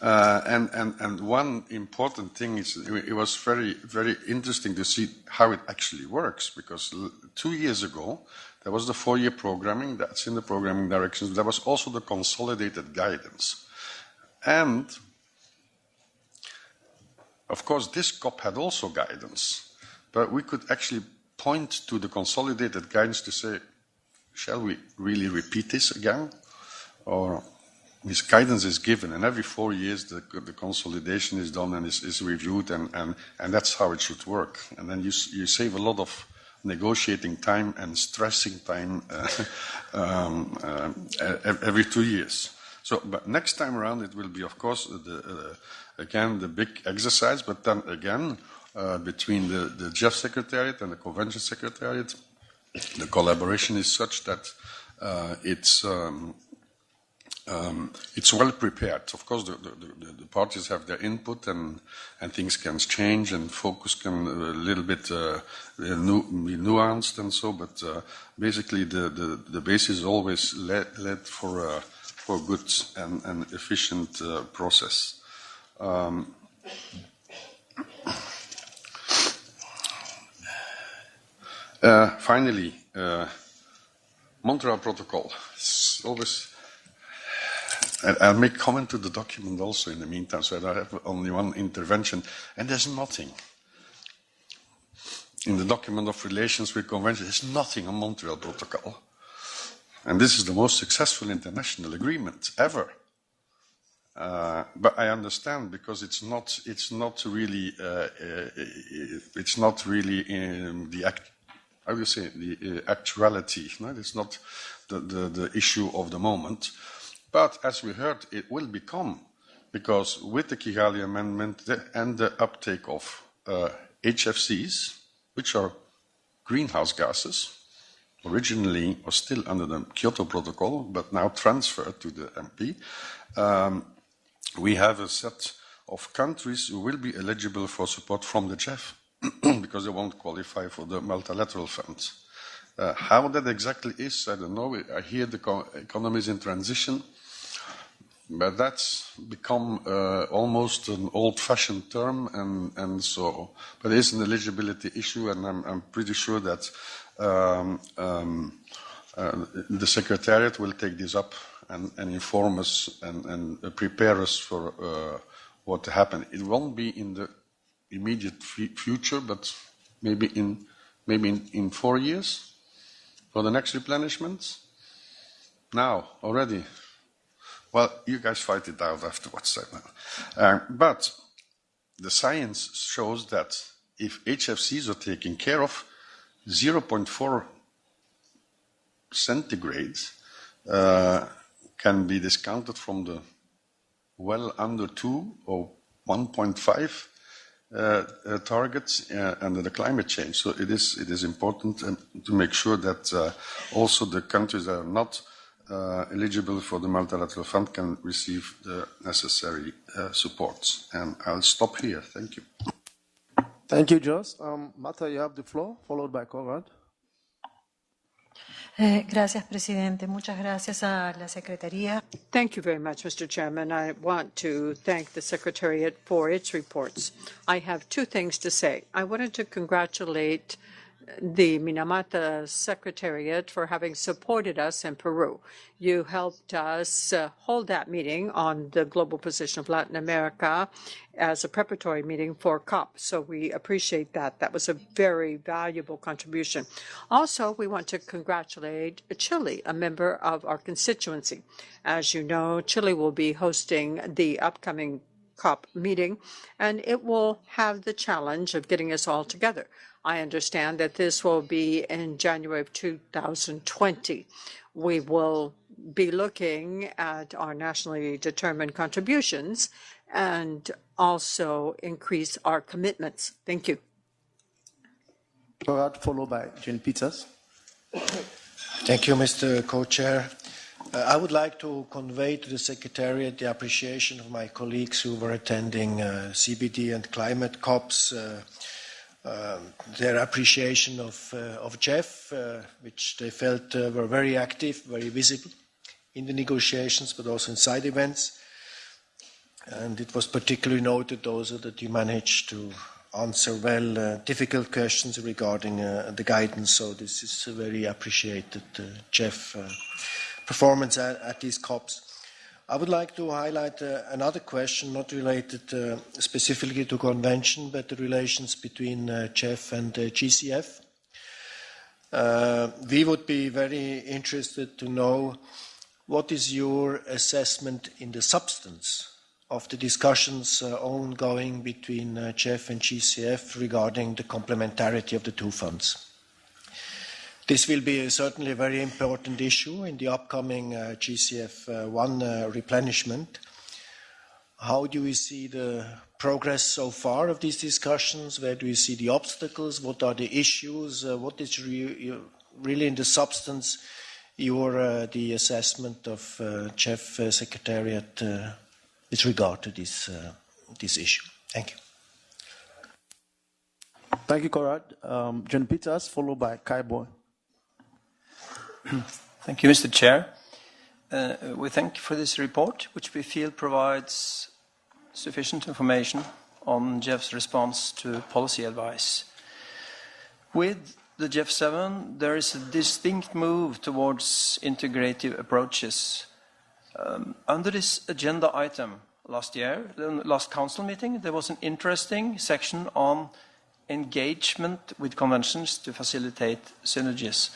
And one important thing is it was very, very interesting to see how it actually works, because 2 years ago there was the 4-year programming, that's in the programming directions, there was also the consolidated guidance. And of course this COP had also guidance, but we could actually point to the consolidated guidance to say, shall we really repeat this again? Or this guidance is given, and every 4 years the consolidation is done and is reviewed, and that's how it should work. And then you save a lot of negotiating time and stressing time every 2 years. So, but next time around it will be, of course, again the big exercise, but then again between the GEF Secretariat and the Convention Secretariat, the collaboration is such that it's well prepared. Of course, the parties have their input, and things can change, and focus can a little bit be nuanced and so. But basically, the base is always led for a good and efficient process. Finally, Montreal Protocol. It's always. I'll make comment to the document also in the meantime, so I have only one intervention. And there's nothing in the document of relations with convention. There's nothing on Montreal Protocol. And this is the most successful international agreement ever. But I understand, because it's not really in the actuality. No? It's not the issue of the moment. But as we heard, it will become, because with the Kigali Amendment and the uptake of HFCs, which are greenhouse gases, originally or still under the Kyoto Protocol, but now transferred to the MP, we have a set of countries who will be eligible for support from the GEF because they won't qualify for the multilateral funds. How that exactly is, I don't know. I hear the economies in transition, but that's become almost an old-fashioned term, and so. But it is an eligibility issue, and I'm pretty sure that the Secretariat will take this up and inform us and prepare us for what to happen. It won't be in the immediate future, but maybe in 4 years for the next replenishment. Now already. Well, you guys fight it out afterwards. But the science shows that if HFCs are taken care of, 0.4 centigrade can be discounted from the well under 2 or 1.5 targets under the climate change. So it is important to make sure that also the countries that are not eligible for the multilateral fund can receive the necessary supports. And I'll stop here. Thank you. Thank you, Jos. Marta, you have the floor, followed by Conrad. Gracias, Presidente. Muchas gracias a la Secretaría. Thank you very much, Mr. Chairman. I want to thank the Secretariat for its reports. I have 2 things to say. I wanted to congratulate the Minamata Secretariat for having supported us in Peru. You helped us hold that meeting on the global position of Latin America as a preparatory meeting for COP. So we appreciate that. That was a very valuable contribution. Also, we want to congratulate Chile, a member of our constituency. As you know, Chile will be hosting the upcoming COP meeting, and it will have the challenge of getting us all together. I understand that this will be in January of 2020. We will be looking at our nationally determined contributions and also increase our commitments. Thank you. Followed by Jane Peters. Thank you, Mr. Co-Chair. I would like to convey to the Secretariat the appreciation of my colleagues who were attending CBD and climate COPs, their appreciation of GEF, which they felt were very active, very visible in the negotiations, but also in side events. And it was particularly noted also that you managed to answer well difficult questions regarding the guidance. So this is a very appreciated GEF performance at these COPs. I would like to highlight another question, not related specifically to convention, but the relations between GEF and GCF. We would be very interested to know what is your assessment in the substance of the discussions ongoing between GEF and GCF regarding the complementarity of the two funds. This will be certainly a very important issue in the upcoming GCF1 replenishment. How do we see the progress so far of these discussions? Where do you see the obstacles? What are the issues? What is really in the substance the assessment of GEF Secretariat with regard to this issue? Thank you. Thank you, Conrad. John Peters, followed by Kai Boy. Thank you, Mr. Chair. We thank you for this report, which we feel provides sufficient information on GEF's response to policy advice. With the GEF 7, there is a distinct move towards integrative approaches. Under this agenda item last year, the last council meeting, there was an interesting section on engagement with conventions to facilitate synergies.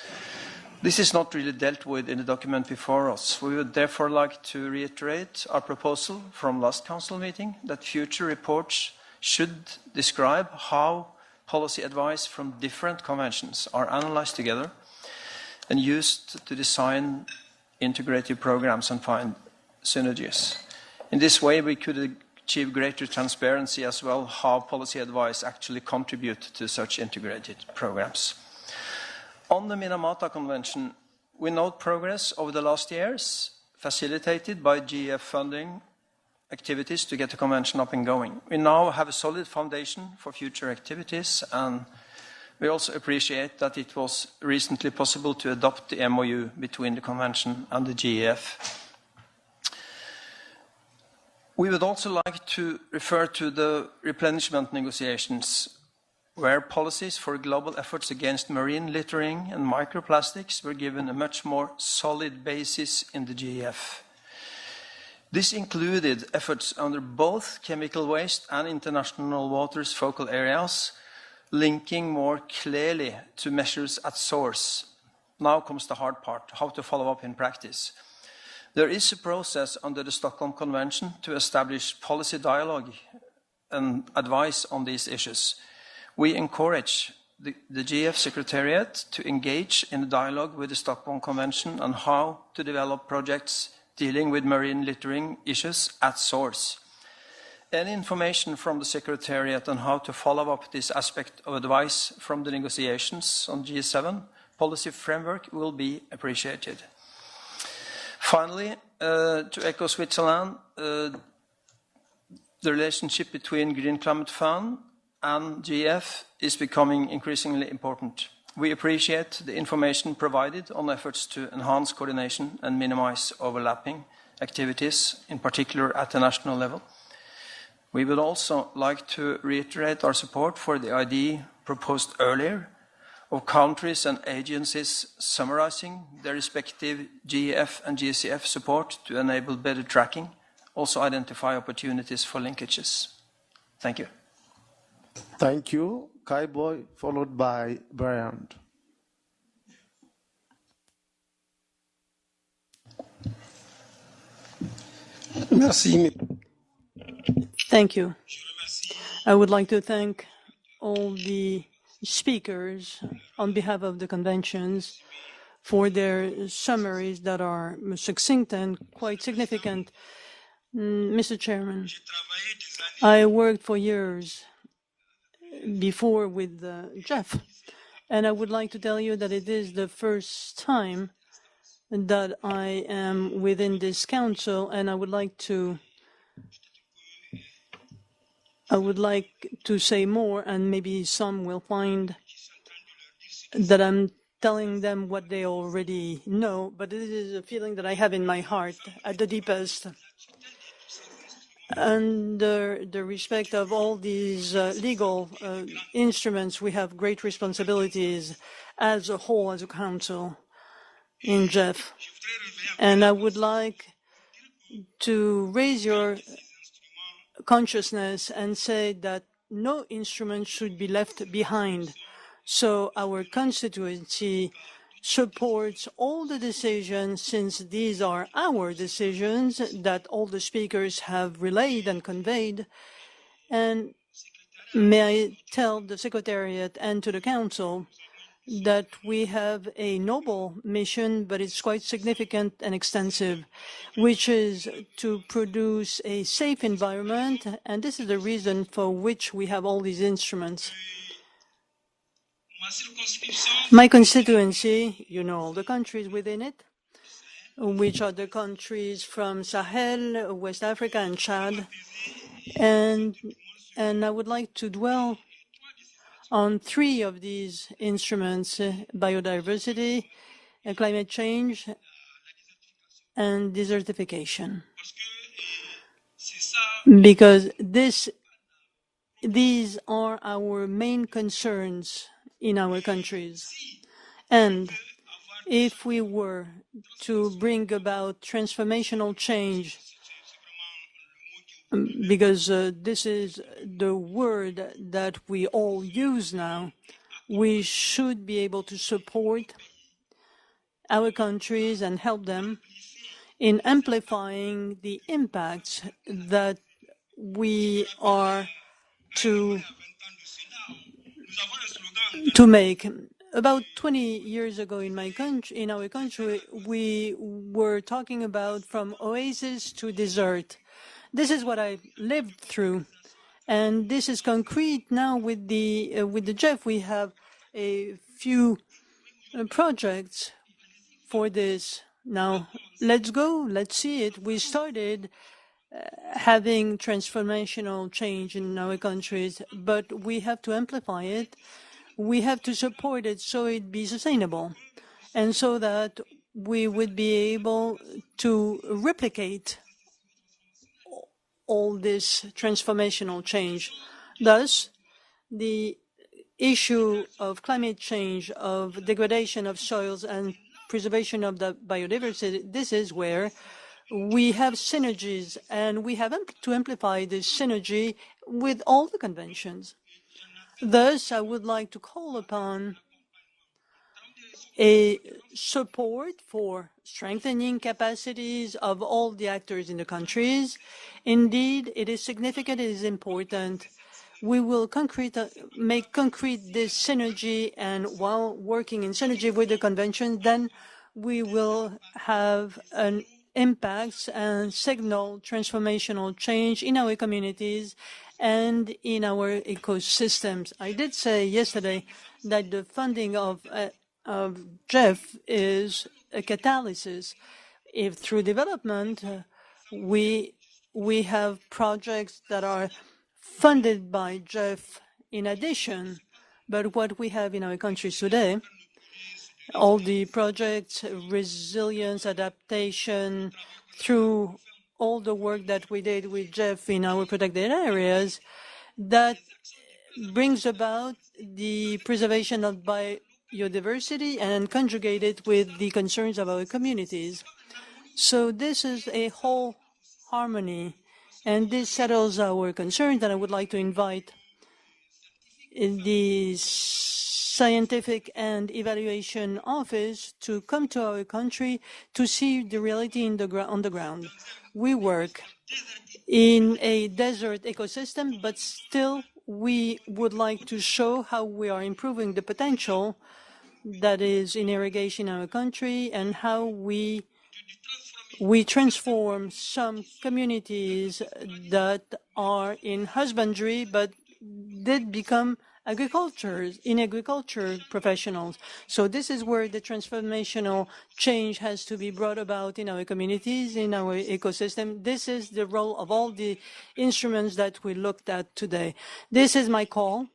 This is not really dealt with in the document before us. We would therefore like to reiterate our proposal from last council meeting that future reports should describe how policy advice from different conventions are analyzed together and used to design integrative programs and find synergies. In this way, we could achieve greater transparency as well how policy advice actually contribute to such integrated programs. On the Minamata Convention, we note progress over the last years, facilitated by GEF funding activities to get the convention up and going. We now have a solid foundation for future activities, and we also appreciate that it was recently possible to adopt the MOU between the convention and the GEF. We would also like to refer to the replenishment negotiations, where policies for global efforts against marine littering and microplastics were given a much more solid basis in the GEF. This included efforts under both chemical waste and international waters focal areas, linking more clearly to measures at source. Now comes the hard part, how to follow up in practice. There is a process under the Stockholm Convention to establish policy dialogue and advice on these issues. We encourage the GEF Secretariat to engage in a dialogue with the Stockholm Convention on how to develop projects dealing with marine littering issues at source. Any information from the Secretariat on how to follow up this aspect of advice from the negotiations on G7 policy framework will be appreciated. Finally, to echo Switzerland, the relationship between Green Climate Fund and GEF is becoming increasingly important. We appreciate the information provided on efforts to enhance coordination and minimize overlapping activities, in particular at the national level. We would also like to reiterate our support for the idea proposed earlier of countries and agencies summarizing their respective GEF and GCF support to enable better tracking, also identify opportunities for linkages. Thank you. Thank you. Kaiboy, followed by Brian. Merci. Thank you. I would like to thank all the speakers on behalf of the conventions for their summaries that are succinct and quite significant. Mr. Chairman, I worked for years before with GEF, and I would like to tell you that it is the first time that I am within this council, and I would like to say more, and maybe some will find that I'm telling them what they already know, but it is a feeling that I have in my heart at the deepest. Under the respect of all these legal instruments, we have great responsibilities as a whole, as a council in GEF. And I would like to raise your consciousness and say that no instrument should be left behind. So our constituency supports all the decisions, since these are our decisions that all the speakers have relayed and conveyed. And may I tell the Secretariat and to the Council that we have a noble mission, but it's quite significant and extensive, which is to produce a safe environment, and this is the reason for which we have all these instruments. My constituency, you know all the countries within it, which are the countries from Sahel, West Africa, and Chad, and I would like to dwell on three of these instruments: biodiversity, climate change, and desertification. Because these are our main concerns in our countries. And if we were to bring about transformational change, because this is the word that we all use now, we should be able to support our countries and help them in amplifying the impacts that we are to make. About 20 years ago in our country, we were talking about from oasis to desert. This is what I lived through, and this is concrete now with the GEF. We have a few projects for this. Now, let's go, let's see it. We started having transformational change in our countries, but we have to amplify it. We have to support it so it be sustainable, and so that we would be able to replicate all this transformational change. Thus, the issue of climate change, of degradation of soils and preservation of the biodiversity, this is where we have synergies, and we have to amplify this synergy with all the conventions. Thus, I would like to call upon a support for strengthening capacities of all the actors in the countries. Indeed, it is significant, it is important. We will make concrete this synergy, and while working in synergy with the convention, then we will have an impacts and signal transformational change in our communities and in our ecosystems. I did say yesterday that the funding of GEF is a catalysis. If through development we have projects that are funded by GEF in addition, but what we have in our countries today, all the projects, resilience, adaptation, through all the work that we did with GEF in our protected areas, that brings about the preservation of biodiversity and conjugate it with the concerns of our communities. So this is a whole harmony, and this settles our concerns, and I would like to invite the Scientific and Evaluation Office to come to our country to see the reality on the ground. We work in a desert ecosystem, but still we would like to show how we are improving the potential that is in irrigation in our country and how we transform some communities that are in husbandry but did become agriculture professionals. So this is where the transformational change has to be brought about in our communities, in our ecosystem. This is the role of all the instruments that we looked at today. This is my call.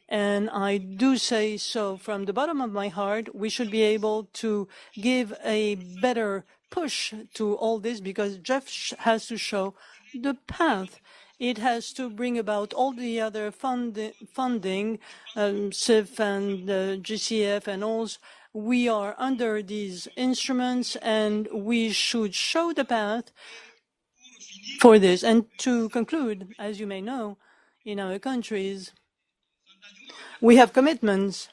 And I do say so from the bottom of my heart, we should be able to give a better push to all this because GEF has to show the path. It has to bring about all the other funding, CIF and GCF and all. We are under these instruments and we should show the path for this. And to conclude, as you may know, in our countries, we have commitments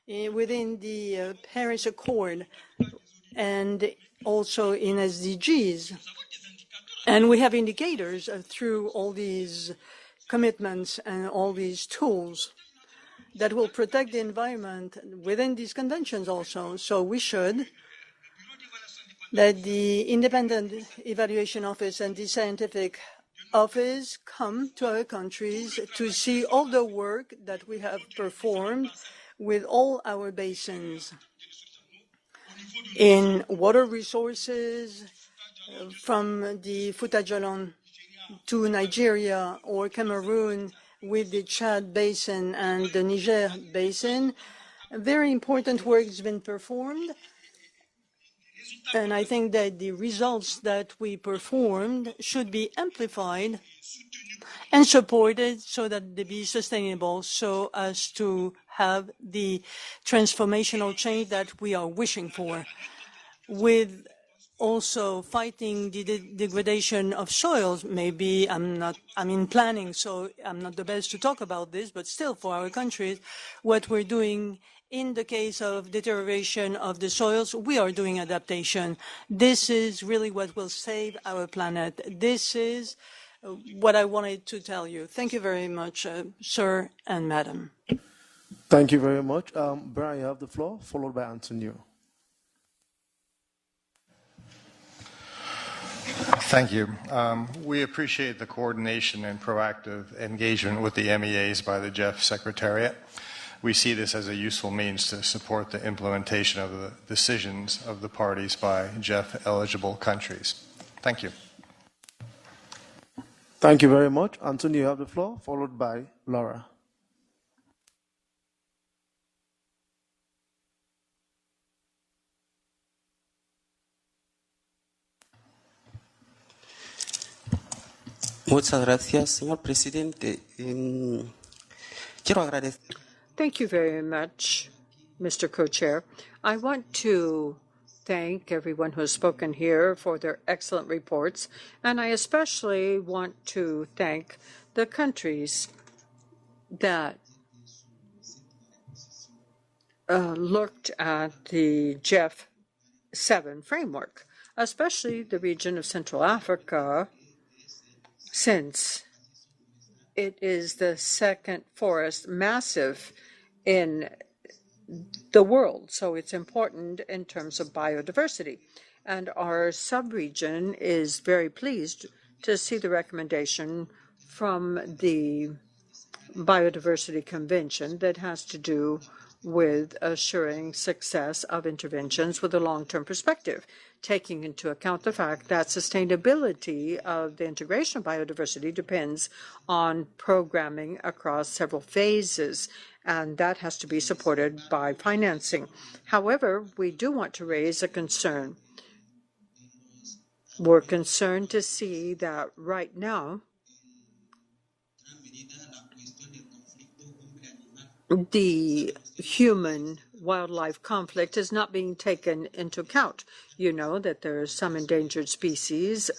within the Paris Accord and also in SDGs. And we have indicators through all these commitments and all these tools that will protect the environment within these conventions also. So we should, that the Independent Evaluation Office and the Scientific Office come to our countries to see all the work that we have performed with all our basins in water resources, from the Futajalon to Nigeria or Cameroon with the Chad Basin and the Niger Basin. Very important work has been performed. And I think that the results that we performed should be amplified and supported so that they be sustainable, so as to have the transformational change that we are wishing for, with also fighting the degradation of soils. Maybe I'm in planning, so I'm not the best to talk about this, but still for our countries, what we're doing in the case of deterioration of the soils, we are doing adaptation. This is really what will save our planet. This is what I wanted to tell you. Thank you very much, sir and madam. Thank you very much. Brian, you have the floor, followed by Antonio. Thank you. We appreciate the coordination and proactive engagement with the MEAs by the GEF Secretariat. We see this as a useful means to support the implementation of the decisions of the parties by GEF-eligible countries. Thank you. Thank you very much. Antonio, you have the floor, followed by Laura. Muchas gracias, señor presidente. Quiero agradecer. Thank you very much, Mr. Co-Chair. I want to thank everyone who has spoken here for their excellent reports, and I especially want to thank the countries that looked at the GEF 7 framework, especially the region of Central Africa, since it is the second forest massive in the world, so it's important in terms of biodiversity. And our sub-region is very pleased to see the recommendation from the Biodiversity Convention that has to do with assuring success of interventions with a long-term perspective, taking into account the fact that sustainability of the integration of biodiversity depends on programming across several phases, and that has to be supported by financing. However, we do want to raise a concern. We're concerned to see that right now the human-wildlife conflict is not being taken into account. You know that there are some endangered species.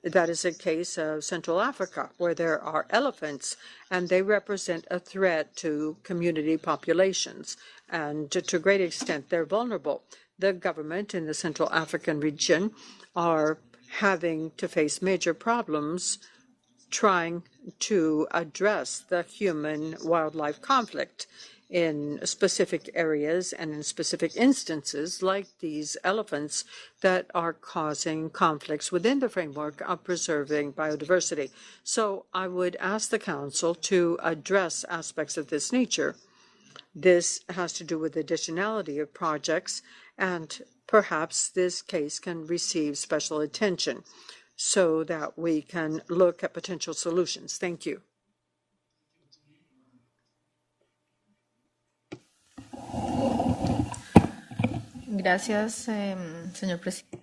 That is a case of Central Africa, where there are elephants, and they represent a threat to community populations, and to a great extent, they're vulnerable. The government in the Central African region are having to face major problems trying to address the human-wildlife conflict in specific areas and in specific instances like these elephants that are causing conflicts within the framework of preserving biodiversity. So I would ask the Council to address aspects of this nature. This has to do with additionality of projects, and perhaps this case can receive special attention so that we can look at potential solutions. Thank you. Gracias, señor presidente.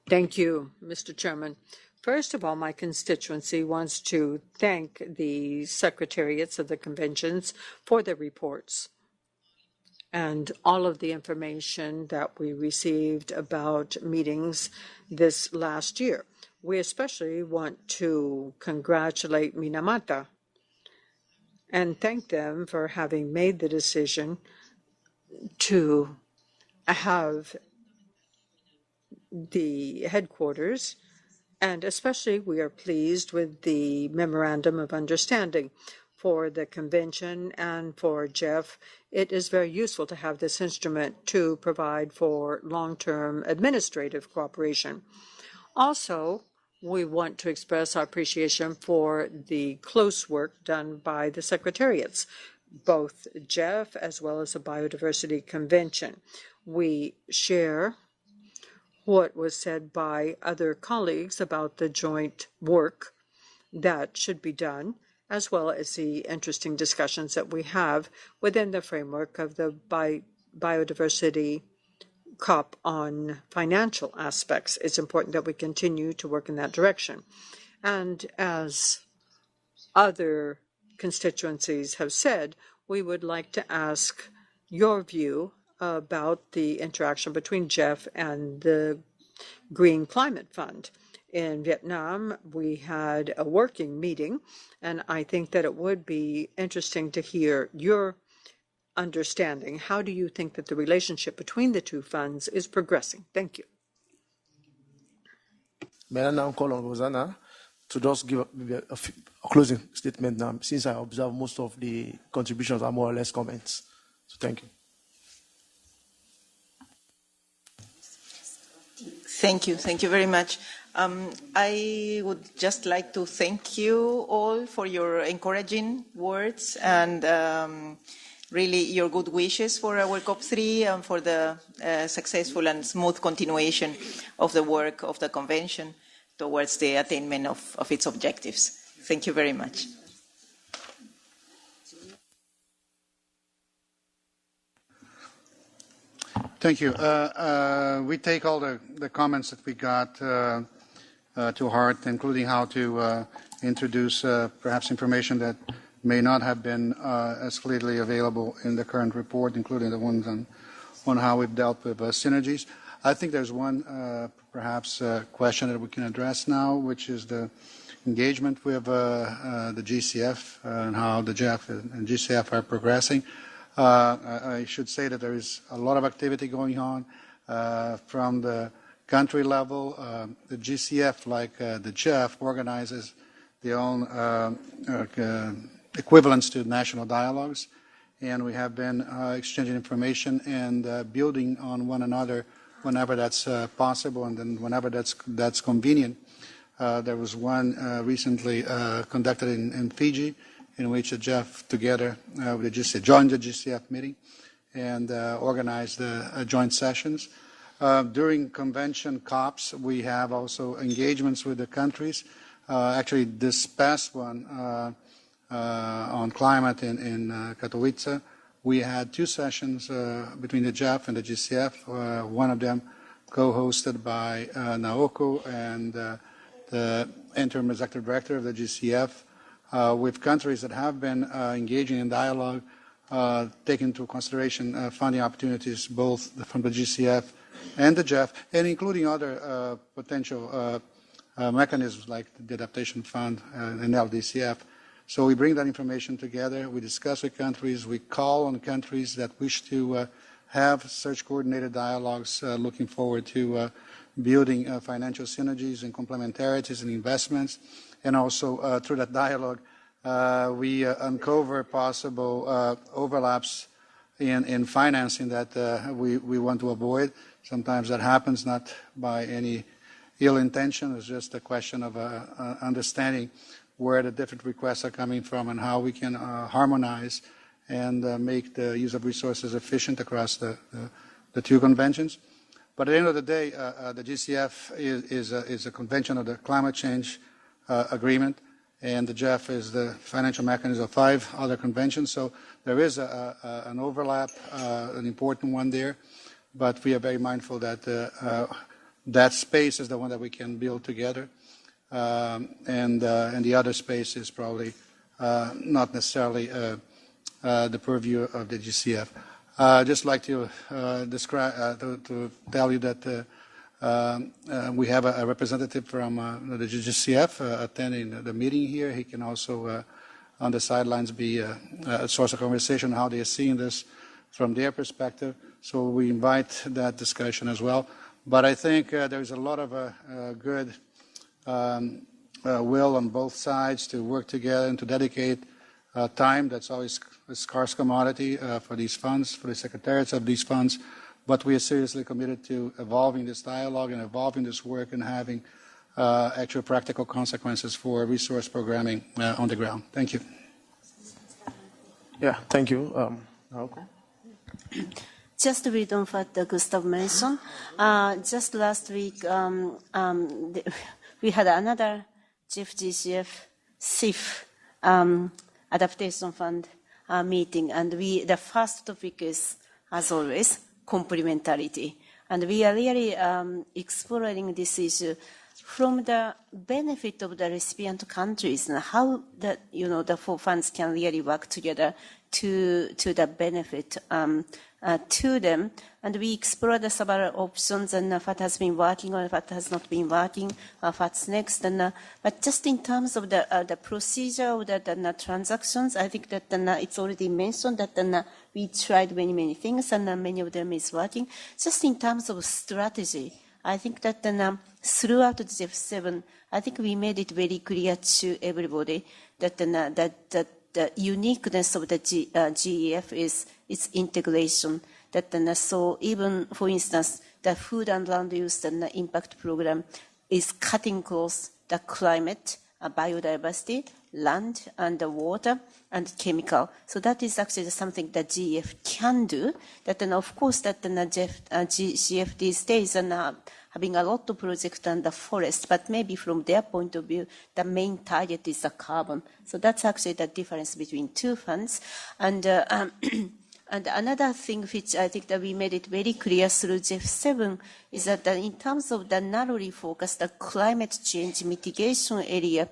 Thank you, Mr. Chairman. First of all, my constituency wants to thank the secretariats of the conventions for their reports and all of the information that we received about meetings this last year. We especially want to congratulate Minamata and thank them for having made the decision to have the headquarters, and especially we are pleased with the memorandum of understanding for the convention and for GEF. It is very useful to have this instrument to provide for long-term administrative cooperation. Also, we want to express our appreciation for the close work done by the secretariats, both GEF as well as the Biodiversity Convention. We share what was said by other colleagues about the joint work that should be done, as well as the interesting discussions that we have within the framework of the Biodiversity COP on financial aspects. It's important that we continue to work in that direction. And as other constituencies have said, we would like to ask your view about the interaction between GEF and the Green Climate Fund. In Vietnam, we had a working meeting, and I think that it would be interesting to hear your understanding. How do you think that the relationship between the two funds is progressing? Thank you. May I now call on Rosanna to just give a closing statement now, since I observe most of the contributions are more or less comments. So thank you. Thank you. Thank you very much. I would just like to thank you all for your encouraging words and really your good wishes for our COP3 and for the successful and smooth continuation of the work of the convention towards the attainment of its objectives. Thank you very much. Thank you. We take all the comments that we got to heart, including how to introduce perhaps information that may not have been as clearly available in the current report, including the ones on how we've dealt with synergies. I think there's one perhaps question that we can address now, which is the engagement with the GCF and how the GEF and GCF are progressing. I should say that there is a lot of activity going on from the country level. The GCF, like the GEF, organizes their own equivalents to national dialogues, and we have been exchanging information and building on one another whenever that's possible, and then whenever that's convenient. There was one recently conducted in Fiji, in which the GEF together with the GCF joined the GCF meeting and organized joint sessions. During convention COPs, we have also engagements with the countries. Actually, this past one on climate in Katowice, we had two sessions between the GEF and the GCF, one of them co-hosted by Naoko and the interim executive director of the GCF, with countries that have been engaging in dialogue take into consideration funding opportunities both from the GCF and the GEF, and including other potential mechanisms like the Adaptation Fund and LDCF. So we bring that information together, we discuss with countries, we call on countries that wish to have such coordinated dialogues, looking forward to building financial synergies and complementarities and investments. And also through that dialogue, we uncover possible overlaps in financing that we want to avoid. Sometimes that happens not by any ill intention, it's just a question of understanding where the different requests are coming from and how we can harmonize and make the use of resources efficient across the two conventions. But at the end of the day, the GCF is a convention of the climate change agreement, and the GEF is the financial mechanism of 5 other conventions. So there is an overlap, an important one there, but we are very mindful that that space is the one that we can build together. And the other space is probably not necessarily the purview of the GCF. I'd just like to describe, to tell you that we have a representative from the GCF attending the meeting here. He can also, on the sidelines, be a source of conversation, how they are seeing this from their perspective. So we invite that discussion as well. But I think there's a lot of good will on both sides to work together and to dedicate time. That's always a scarce commodity for these funds, for the secretariats of these funds. But we are seriously committed to evolving this dialogue and evolving this work and having actual practical consequences for resource programming on the ground. Thank you. Yeah, thank you. Okay. Just to build on what Gustav mentioned, just last week we had another GEF GCF SIF Adaptation Fund meeting, and the first topic is, as always, complementarity. And we are really exploring this issue from the benefit of the recipient countries and how the 4 funds can really work together to the benefit to them. And we explored several options and what has been working or what has not been working, what's next. And but just in terms of the procedure of the transactions, I think that it's already mentioned that we tried many things and many of them is working. Just in terms of strategy, I think that throughout the GEF7, I think we made it very clear to everybody that the uniqueness of the GEF is its integration. So even, for instance, the food and land use and the impact program is cutting across the climate, biodiversity, land and the water and chemical. So that is actually something that GEF can do. That of course that GCF these days and having a lot of projects on the forest, but maybe from their point of view, the main target is the carbon. So that's actually the difference between 2 funds. And and another thing which I think that we made it very clear through GEF7 is that in terms of the narrowly focused the climate change mitigation area,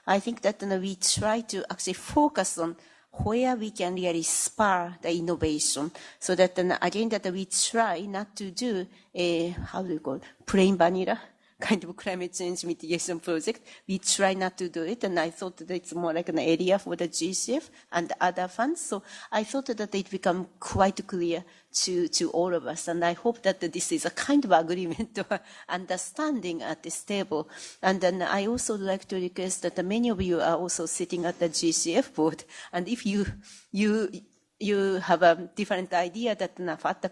I think that we try to actually focus on where we can really spur the innovation, so that again that we try not to do a, how do you call it, plain vanilla kind of climate change mitigation project. We try not to do it, and I thought that it's more like an area for the GCF and other funds. So I thought that it became quite clear to all of us, and I hope that this is a kind of agreement or understanding at this table. And then I also like to request that many of you are also sitting at the GCF board, and if you have a different idea that what the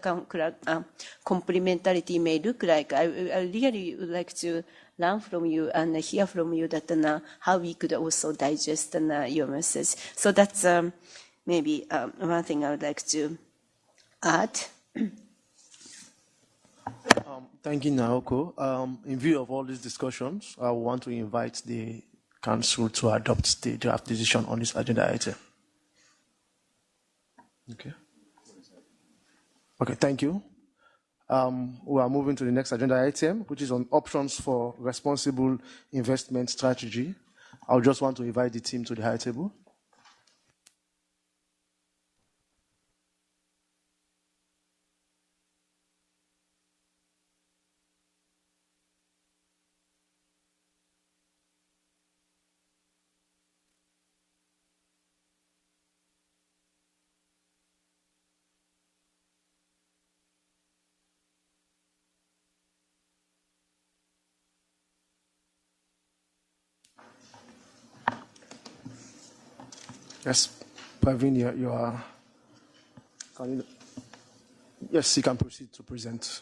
complementarity may look like, I really would like to learn from you and hear from you that how we could also digest your message. So that's maybe one thing I would like to add. Thank you, Naoko. In view of all these discussions, I want to invite the Council to adopt the draft decision on this agenda item. Okay, thank you. We are moving to the next agenda item, which is on options for responsible investment strategy. I just want to invite the team to the high table. Yes, Praveen, you are. Yes, you can proceed to present.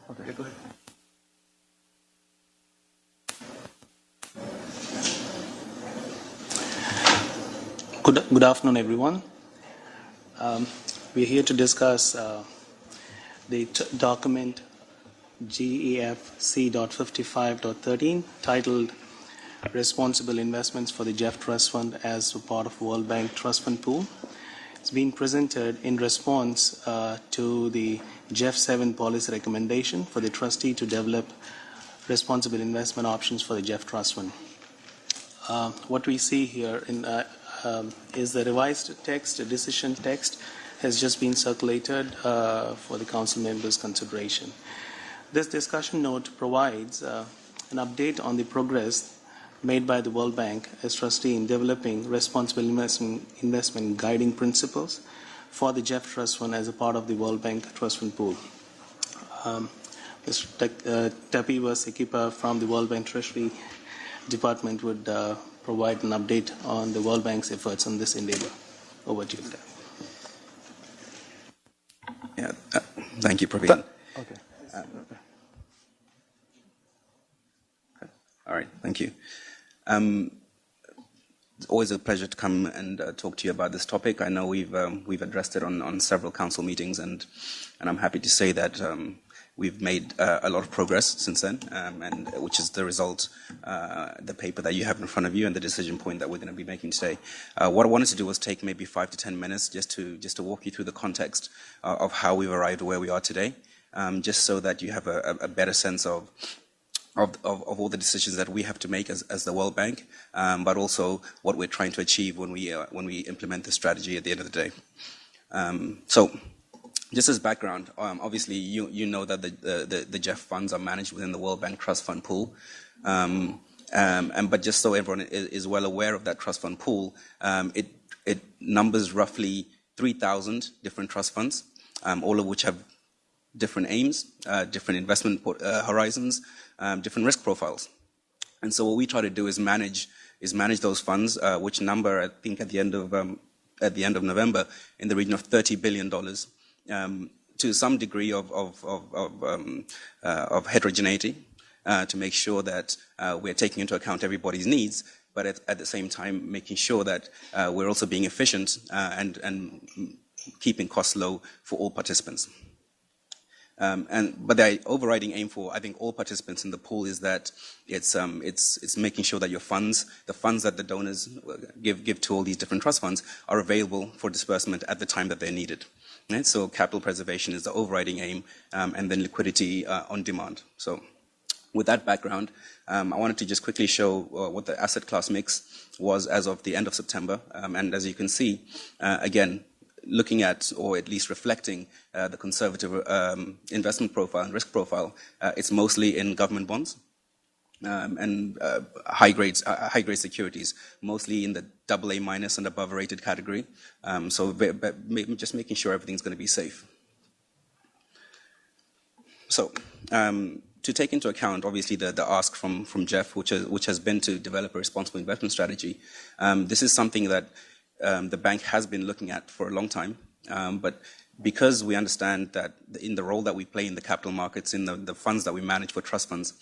Okay, go ahead. Good afternoon, everyone. We're here to discuss the document GEF C.55.13 titled Responsible Investments for the GEF Trust Fund as a part of World Bank Trust Fund Pool. It's been presented in response to the GEF 7 policy recommendation for the trustee to develop responsible investment options for the GEF Trust Fund. What we see here is the revised text, the decision text has just been circulated for the council members' consideration. This discussion note provides an update on the progress made by the World Bank as trustee in developing responsible investment guiding principles for the GEF Trust Fund as a part of the World Bank Trust Fund Pool. Mr. Tapiwa Sekipa from the World Bank Treasury Department would provide an update on the World Bank's efforts on this endeavor. Over to you. Yeah, thank you, Praveen. Okay. All right, thank you. It's always a pleasure to come and talk to you about this topic. I know we've addressed it on several council meetings, and I'm happy to say that we've made a lot of progress since then, and which is the result, the paper that you have in front of you, and the decision point that we're going to be making today. What I wanted to do was take maybe 5 to 10 minutes just to walk you through the context of how we've arrived where we are today, just so that you have a better sense of all the decisions that we have to make as the World Bank, but also what we're trying to achieve when we implement the strategy at the end of the day. So, just as background, obviously you know that the GEF funds are managed within the World Bank Trust Fund pool, but just so everyone is well aware of that trust fund pool, it numbers roughly 3,000 different trust funds, all of which have different aims, different investment horizons, different risk profiles. And so what we try to do is manage those funds, which number, I think, at the end of November, in the region of $30 billion, to some degree of heterogeneity, to make sure that we're taking into account everybody's needs, but at the same time making sure that we're also being efficient and keeping costs low for all participants. But the overriding aim for, I think, all participants in the pool is that it's making sure that your funds, the funds that the donors give to all these different trust funds, are available for disbursement at the time that they're needed. Right? So capital preservation is the overriding aim, and then liquidity on demand. So with that background, I wanted to just quickly show what the asset class mix was as of the end of September. And as you can see, again, looking at, or at least reflecting, the conservative investment profile and risk profile, it's mostly in government bonds and high-grade securities, mostly in the AA- and above rated category. So just making sure everything's going to be safe. So to take into account, obviously, the ask from GEF, which has been to develop a responsible investment strategy, this is something that the bank has been looking at for a long time, but because we understand that in the role that we play in the capital markets, in the funds that we manage for trust funds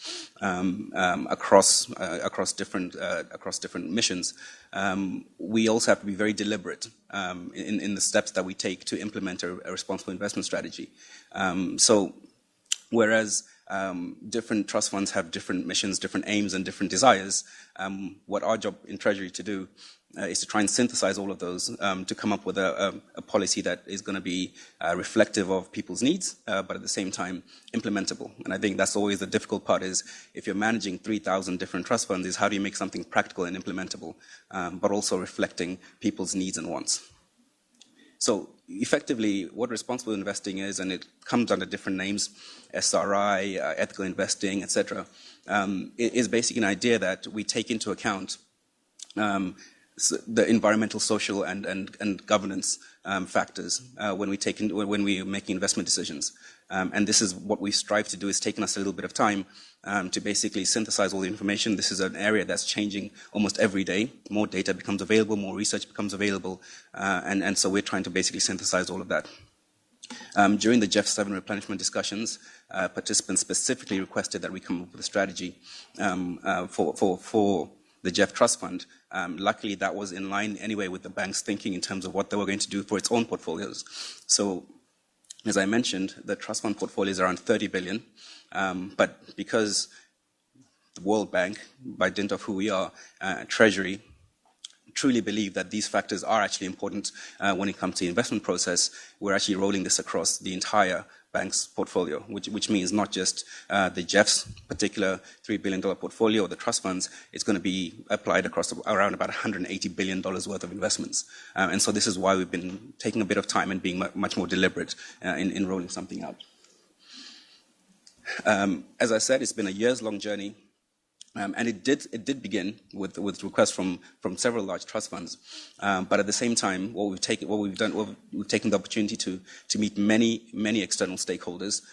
across different missions, we also have to be very deliberate in the steps that we take to implement a responsible investment strategy. So, whereas different trust funds have different missions, different aims, and different desires, what our job in Treasury to do is to try and synthesize all of those to come up with a policy that is going to be reflective of people's needs, but at the same time implementable. And I think that's always the difficult part, is if you're managing 3,000 different trust funds, is how do you make something practical and implementable, but also reflecting people's needs and wants. So effectively, what responsible investing is, and it comes under different names, SRI, ethical investing, etc., is basically an idea that we take into account the environmental, social, and governance factors when we're making investment decisions. And this is what we strive to do. It's taken us a little bit of time to basically synthesize all the information. This is an area that's changing almost every day. More data becomes available, more research becomes available, and so we're trying to basically synthesize all of that. During the GEF 7 replenishment discussions, participants specifically requested that we come up with a strategy for the GEF Trust Fund. Luckily, that was in line anyway with the bank's thinking in terms of what they were going to do for its own portfolios. So, as I mentioned, the trust fund portfolio is around 30 billion, but because the World Bank, by dint of who we are, Treasury, truly believe that these factors are actually important when it comes to the investment process, we're actually rolling this across the entire bank's portfolio, which means not just the GEF's particular $3 billion portfolio or the trust funds. It's going to be applied across around about $180 billion worth of investments. And so this is why we've been taking a bit of time and being much more deliberate in rolling something out. As I said, it's been a years-long journey. And it did begin with requests from several large trust funds, but at the same time, we've taken the opportunity to meet many external stakeholders.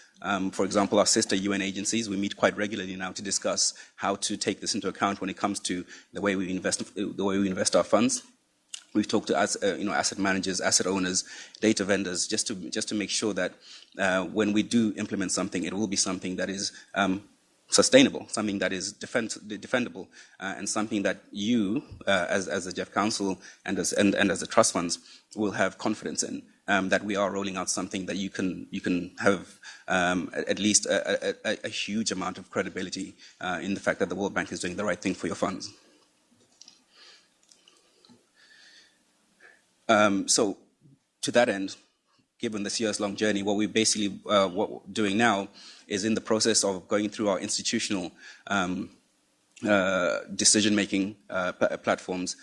For example, our sister UN agencies, we meet quite regularly now to discuss how to take this into account when it comes to the way we invest our funds. We've talked to asset managers, asset owners, data vendors, just to make sure that when we do implement something, it will be something that is sustainable, something that is defendable, and something that you, as the GEF Council and as the trust funds, will have confidence in. That we are rolling out something that you can have at least a huge amount of credibility in the fact that the World Bank is doing the right thing for your funds. So to that end, given this years-long journey, what we're basically what we're doing now is in the process of going through our institutional decision-making platforms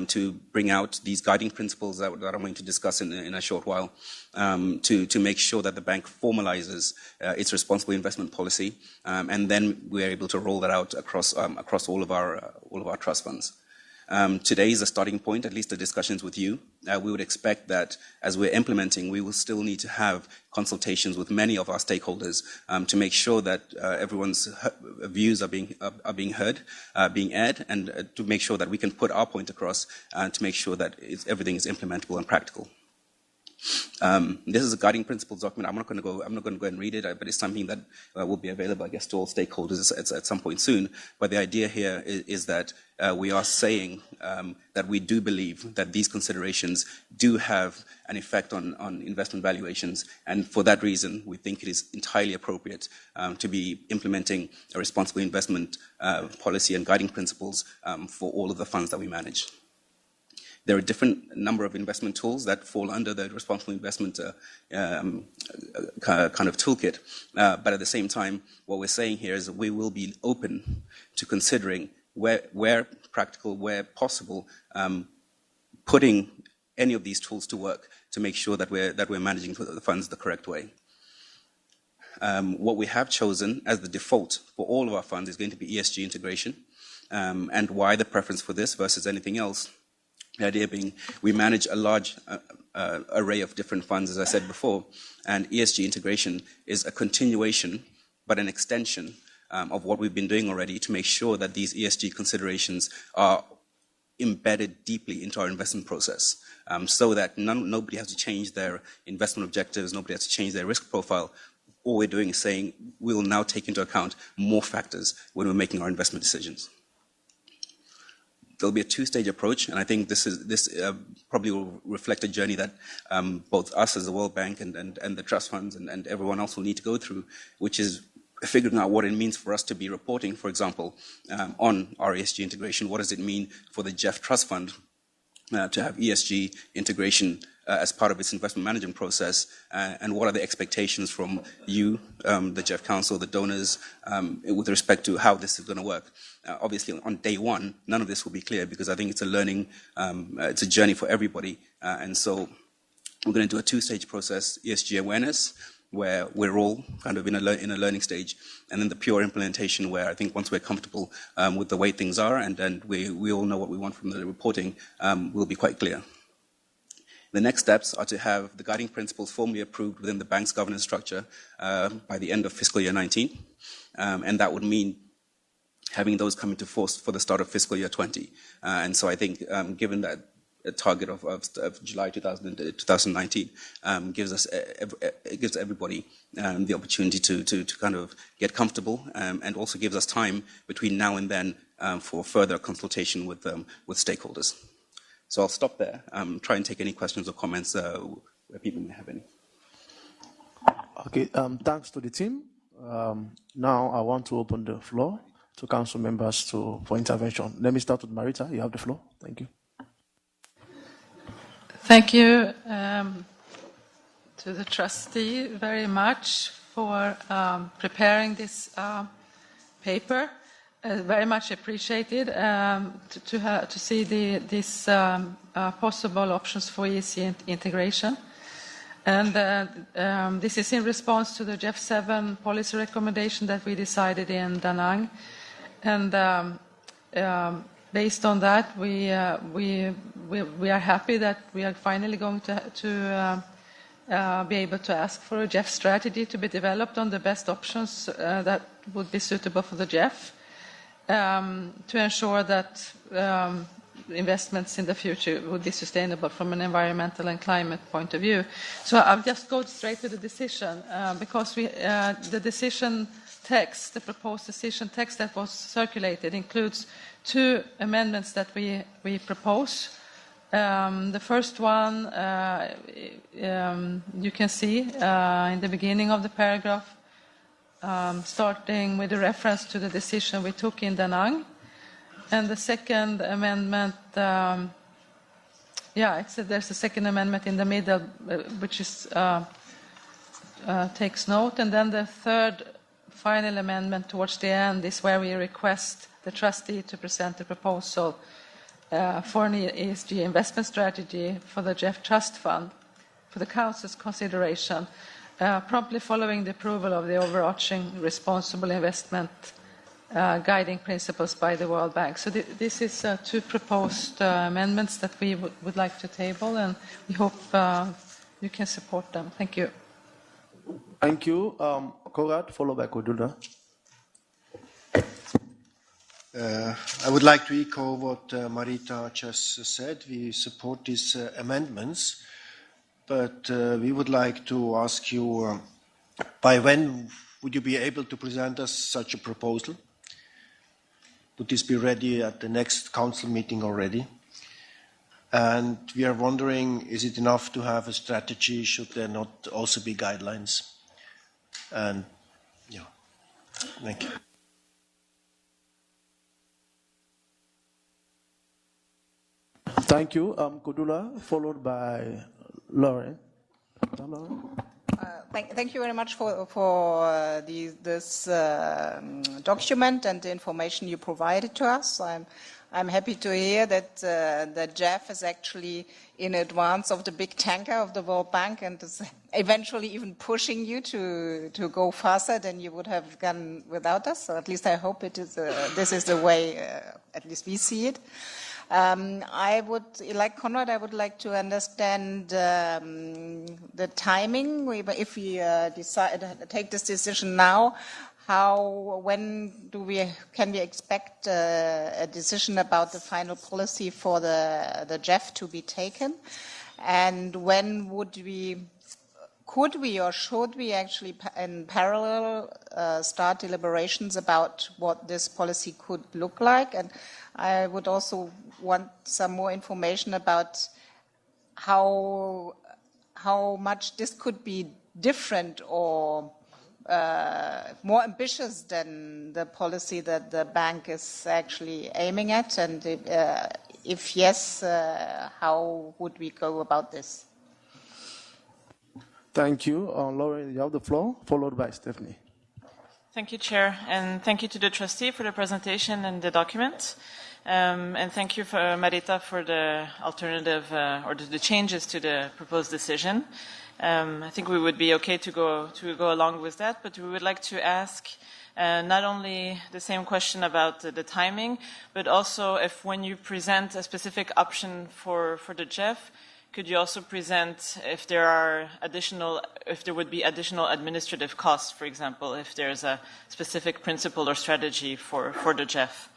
to bring out these guiding principles that I'm going to discuss in a short while, to make sure that the bank formalizes its responsible investment policy, and then we're able to roll that out across all of our trust funds. Today is a starting point, at least the discussions with you. We would expect that as we're implementing, we will still need to have consultations with many of our stakeholders to make sure that everyone's views are being heard, being aired, and to make sure that we can put our point across to make sure that everything is implementable and practical. This is a guiding principles document. I'm not going to go and read it, but it's something that will be available, I guess, to all stakeholders at some point soon. But the idea here is that we are saying that we do believe that these considerations do have an effect on investment valuations, and for that reason, we think it is entirely appropriate to be implementing a responsible investment policy and guiding principles for all of the funds that we manage. There are a different number of investment tools that fall under the responsible investment kind of toolkit. But at the same time, what we're saying here is that we will be open to considering where practical, where possible, putting any of these tools to work to make sure that we're managing the funds the correct way. What we have chosen as the default for all of our funds is going to be ESG integration. And why the preference for this versus anything else? The idea being we manage a large array of different funds, as I said before, and ESG integration is a continuation, but an extension of what we've been doing already to make sure that these ESG considerations are embedded deeply into our investment process, so that nobody has to change their investment objectives, nobody has to change their risk profile. All we're doing is saying we will now take into account more factors when we're making our investment decisions. There'll be a two-stage approach, and I think this probably will reflect a journey that both us as the World Bank and the trust funds and everyone else will need to go through, which is figuring out what it means for us to be reporting, for example, on our ESG integration. What does it mean for the GEF Trust Fund to have ESG integration as part of its investment management process, and what are the expectations from you, the GEF Council, the donors, with respect to how this is going to work. Obviously, on day one, none of this will be clear because I think it's a learning, it's a journey for everybody. And so we're going to do a two-stage process, ESG awareness, where we're all kind of in a learning stage, and then the pure implementation where I think once we're comfortable with the way things are and we all know what we want from the reporting, will be quite clear. The next steps are to have the guiding principles formally approved within the bank's governance structure by the end of fiscal year 19. And that would mean having those come into force for the start of fiscal year 20. And so I think given that a target of July 2019 gives everybody the opportunity to kind of get comfortable, and also gives us time between now and then for further consultation with stakeholders. So I'll stop there. Try and take any questions or comments where people may have any. Okay, thanks to the team. Now I want to open the floor to council members for intervention. Let me start with Marita. You have the floor. Thank you. Thank you to the trustee very much for preparing this paper. Very much appreciated to see these possible options for ESG integration. And this is in response to the GEF 7 policy recommendation that we decided in Da Nang. And based on that, we are happy that we are finally going to be able to ask for a GEF strategy to be developed on the best options that would be suitable for the GEF. To ensure that investments in the future would be sustainable from an environmental and climate point of view. So I'll just go straight to the decision because the decision text, the proposed decision text that was circulated includes 2 amendments that we propose. The first one you can see in the beginning of the paragraph, starting with a reference to the decision we took in Da Nang. And the second amendment, there's a second amendment in the middle, which is takes note. And then the third final amendment towards the end is where we request the trustee to present a proposal for an ESG investment strategy for the GEF Trust Fund for the Council's consideration, promptly following the approval of the overarching responsible investment guiding principles by the World Bank. So this is 2 proposed amendments that we would like to table, and we hope you can support them. Thank you. Thank you. Konrad, followed by Kodula. I would like to echo what Marita just said. We support these amendments, but we would like to ask you, by when would you be able to present us such a proposal? Would this be ready at the next council meeting already? And we are wondering, is it enough to have a strategy? Should there not also be guidelines? And yeah, thank you. Thank you. Kodula, followed by Lauren. Thank you very much for this document and the information you provided to us. I'm happy to hear that the GEF is actually in advance of the big tanker of the World Bank and is eventually even pushing you to go faster than you would have gone without us. So at least I hope it is. This is the way, at least we see it. I would, like Konrad, I would like to understand the timing. If we take this decision now, when can we expect a decision about the final policy for the GEF to be taken? And when could we or should we actually in parallel start deliberations about what this policy could look like? And I would also want some more information about how much this could be different or more ambitious than the policy that the bank is actually aiming at, and if yes, how would we go about this? Thank you. Lauren, you have the floor, followed by Stephanie. Thank you, Chair, and thank you to the trustee for the presentation and the document. And thank you, Marita, for the alternative or the changes to the proposed decision. I think we would be okay to go along with that, but we would like to ask not only the same question about the timing, but also if when you present a specific option for the GEF, could you also present if there would be additional administrative costs, for example, if there's a specific principle or strategy for the GEF?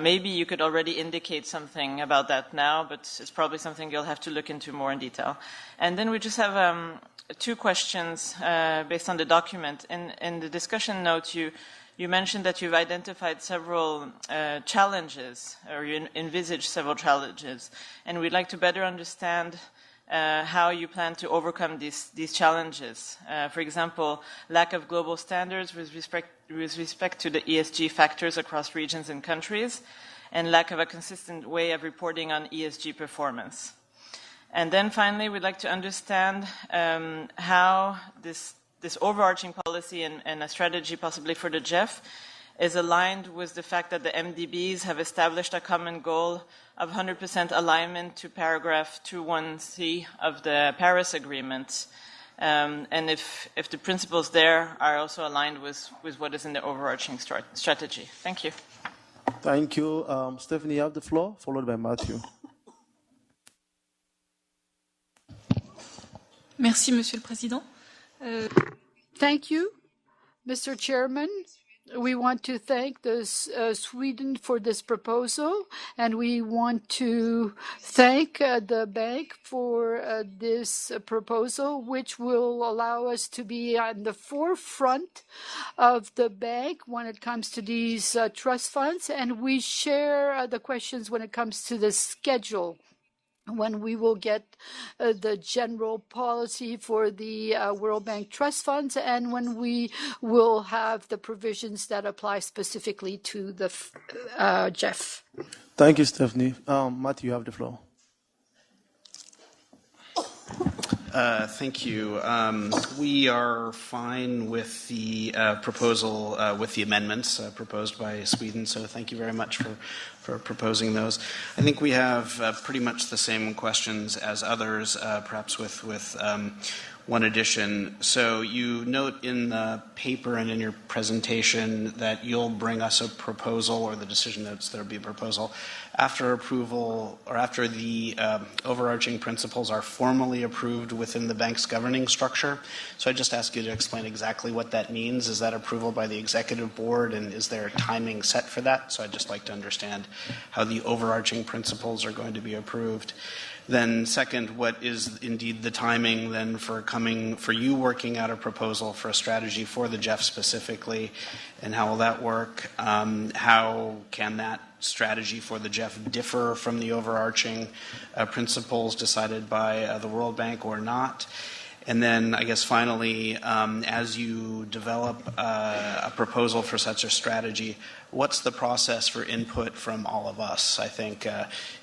Maybe you could already indicate something about that now, but it's probably something you'll have to look into more in detail. And then we just have 2 questions based on the document. In the discussion note, you mentioned that you've identified several challenges, or you envisage several challenges, and we'd like to better understand how you plan to overcome these challenges. For example, lack of global standards with respect to the ESG factors across regions and countries, and lack of a consistent way of reporting on ESG performance. And then finally, we'd like to understand how this overarching policy and a strategy possibly for the GEF is aligned with the fact that the MDBs have established a common goal of 100% alignment to paragraph 2.1c of the Paris Agreement, and if the principles there are also aligned with what is in the overarching strategy. Thank you. Thank you. Stephanie, you have the floor, followed by Matthew. Merci, Monsieur le Président. Thank you, Mr. Chairman. We want to thank Sweden for this proposal, and we want to thank the bank for this proposal, which will allow us to be on the forefront of the bank when it comes to these trust funds, and we share the questions when it comes to the schedule, when we will get the general policy for the World Bank trust funds, and when we will have the provisions that apply specifically to the GEF. Thank you, Stephanie. Matthew, you have the floor. Thank you. We are fine with the proposal, with the amendments proposed by Sweden, so thank you very much for proposing those. I think we have pretty much the same questions as others, perhaps with one addition. So you note in the paper and in your presentation that you'll bring us a proposal, or the decision notes there'll be a proposal, after approval or after the overarching principles are formally approved within the bank's governing structure. So I just ask you to explain exactly what that means. Is that approval by the executive board, and is there timing set for that? So I'd just like to understand how the overarching principles are going to be approved. Then second, what is indeed the timing then for you working out a proposal for a strategy for the GEF specifically, and how will that work? How can that strategy for the GEF differ from the overarching principles decided by the World Bank or not? And then, I guess finally, as you develop a proposal for such a strategy, what's the process for input from all of us? I think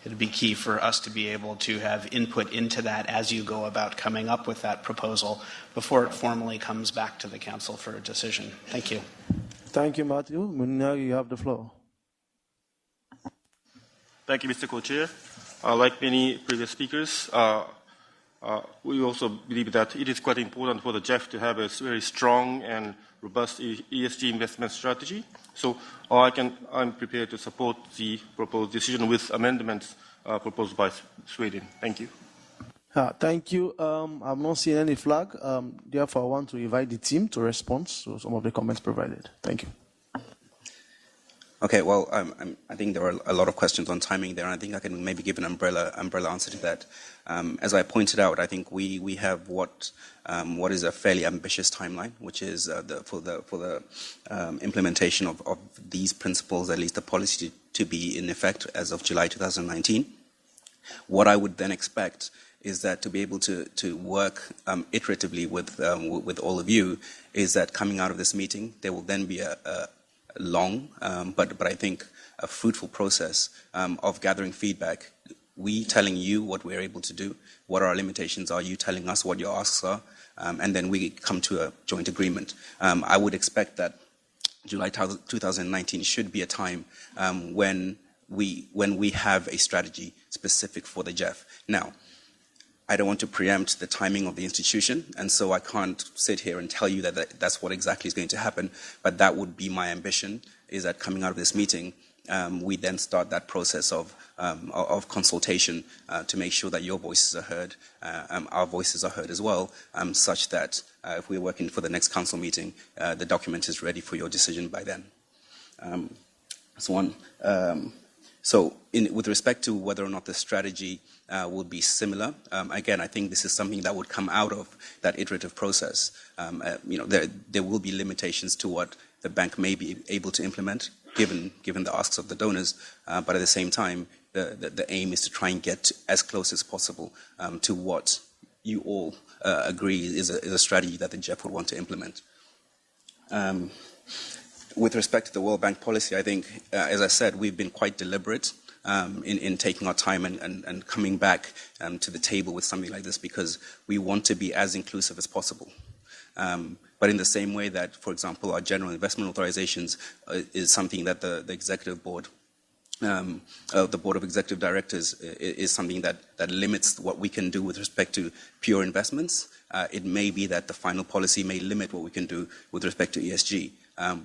it'd be key for us to be able to have input into that as you go about coming up with that proposal before it formally comes back to the Council for a decision. Thank you. Thank you, Matthew. Now you have the floor. Thank you, Mr. Co-Chair. Like many previous speakers, we also believe that it is quite important for the GEF to have a very strong and robust ESG investment strategy. So I'm prepared to support the proposed decision with amendments proposed by Sweden. Thank you. Thank you. I'm not seeing any flag. Therefore, I want to invite the team to respond to some of the comments provided. Thank you. Okay, well, I think there are a lot of questions on timing there, and I think I can maybe give an umbrella answer to that. As I pointed out, I think we have what is a fairly ambitious timeline, which is for the implementation of these principles, at least the policy to be in effect as of July 2019. What I would then expect is that to be able to work iteratively with all of you, is that coming out of this meeting, there will then be a long, but I think a fruitful process of gathering feedback. We telling you what we're able to do, what our limitations are, you telling us what your asks are, and then we come to a joint agreement. I would expect that July 2019 should be a time when we have a strategy specific for the GEF. Now, I don't want to preempt the timing of the institution, and so I can't sit here and tell you that that's what exactly is going to happen, but that would be my ambition, is that coming out of this meeting, we then start that process of consultation to make sure that your voices are heard, our voices are heard as well, such that if we're working for the next council meeting, the document is ready for your decision by then. That's one. So with respect to whether or not the strategy will be similar, again, I think this is something that would come out of that iterative process. There will be limitations to what the bank may be able to implement, given the asks of the donors, but at the same time, the aim is to try and get as close as possible to what you all agree is a strategy that the GEF would want to implement. With respect to the World Bank policy, I think, as I said, we've been quite deliberate in taking our time and coming back to the table with something like this, because we want to be as inclusive as possible. But in the same way that, for example, our general investment authorizations is something that the executive board, the board of executive directors is something that limits what we can do with respect to pure investments. It may be that the final policy may limit what we can do with respect to ESG.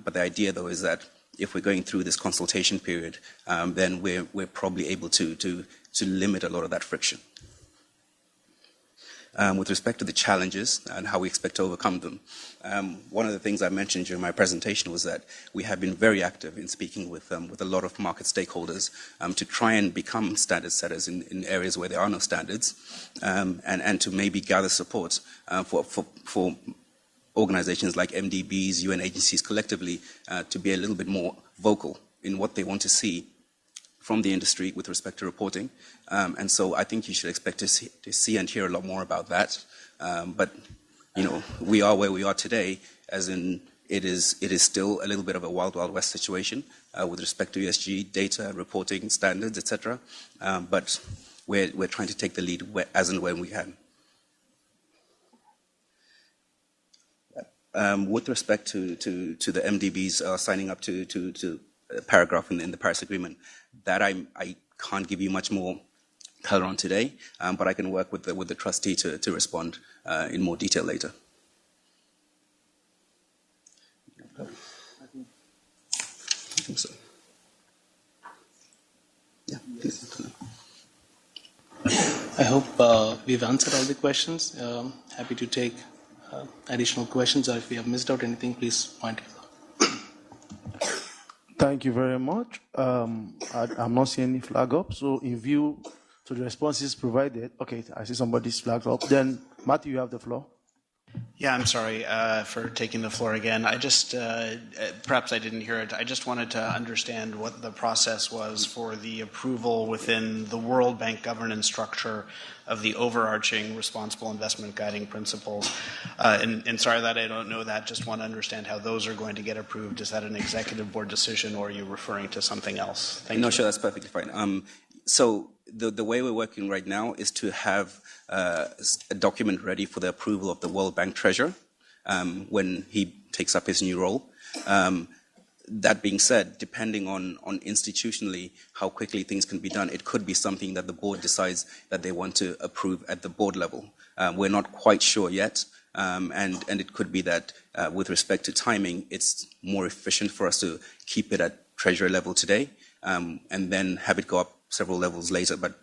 But the idea, though, is that if we're going through this consultation period, then we're probably able to limit a lot of that friction. with respect to the challenges and how we expect to overcome them. One of the things I mentioned during my presentation was that we have been very active in speaking with a lot of market stakeholders to try and become standard setters in areas where there are no standards, and to maybe gather support for organizations like MDBs, UN agencies collectively, to be a little bit more vocal in what they want to see from the industry with respect to reporting. And so I think you should expect to see and hear a lot more about that. But, you know, we are where we are today, as in it is still a little bit of a wild, wild west situation with respect to ESG data, reporting standards, etc. But we're trying to take the lead as and when we can. With respect to the MDBs signing up to a paragraph in the Paris Agreement, that I can't give you much more color on today, but I can work with the trustee to respond in more detail later. I think so. Yeah, please. I hope we've answered all the questions. Happy to take additional questions, or if we have missed out anything, please point it out. Thank you very much. I'm not seeing any flag up, so in view to the responses provided, okay, I see somebody's flag up. Then, Matthew, you have the floor. Yeah, I'm sorry for taking the floor again. I just, perhaps I didn't hear it. I just wanted to understand what the process was for the approval within the World Bank governance structure of the overarching responsible investment guiding principles. And sorry that I don't know that, just want to understand how those are going to get approved. Is that an executive board decision, or are you referring to something else? Thank you. No, sure, that's perfectly fine. So the way we're working right now is to have a document ready for the approval of the World Bank treasurer when he takes up his new role. That being said, depending on institutionally how quickly things can be done, it could be something that the board decides that they want to approve at the board level. We're not quite sure yet, and it could be that with respect to timing, it's more efficient for us to keep it at treasurer level today and then have it go up several levels later. But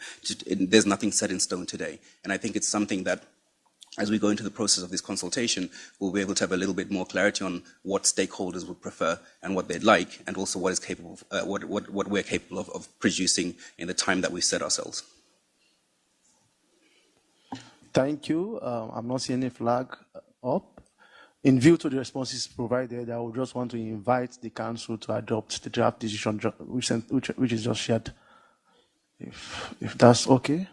there's nothing set in stone today. And I think it's something that, as we go into the process of this consultation, we'll be able to have a little bit more clarity on what stakeholders would prefer and what they'd like, and also what is capable, what we're capable of producing in the time that we set ourselves. Thank you. I'm not seeing any flag up. In view to the responses provided, I would just want to invite the council to adopt the draft decision which is just shared. If that's okay.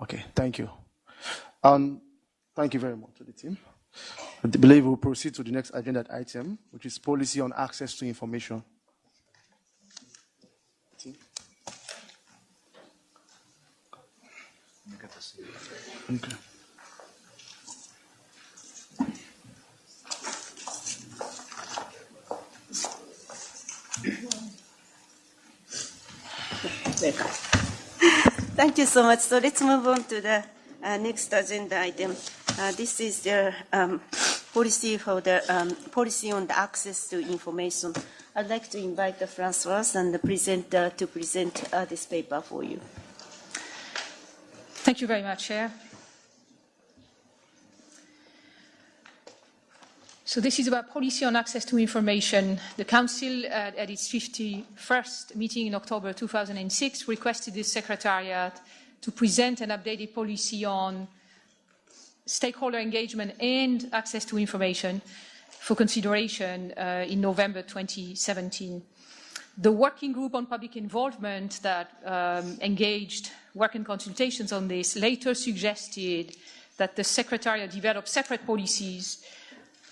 Okay, thank you. Thank you very much to the team. I believe we'll proceed to the next agenda item, which is policy on access to information. Okay. Thank you so much. So let's move on to the next agenda item. This is the policy for the policy on the access to information. I'd like to invite Francois and the presenter to present this paper for you. Thank you very much, Chair. So this is about policy on access to information. The Council, at its 51st meeting in October 2006, requested the Secretariat to present an updated policy on stakeholder engagement and access to information for consideration in November 2017. The working group on public involvement that engaged work and consultations on this later suggested that the Secretariat develop separate policies,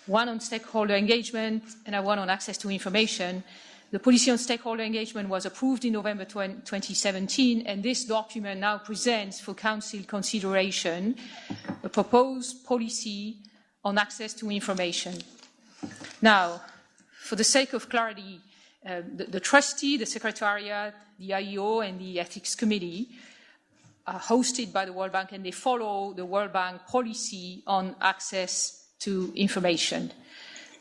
one on stakeholder engagement and one on access to information. The policy on stakeholder engagement was approved in November 2017, and this document now presents for Council consideration a proposed policy on access to information. Now, for the sake of clarity, the trustee, the Secretariat, the IEO, and the Ethics Committee are hosted by the World Bank, and they follow the World Bank policy on access to information.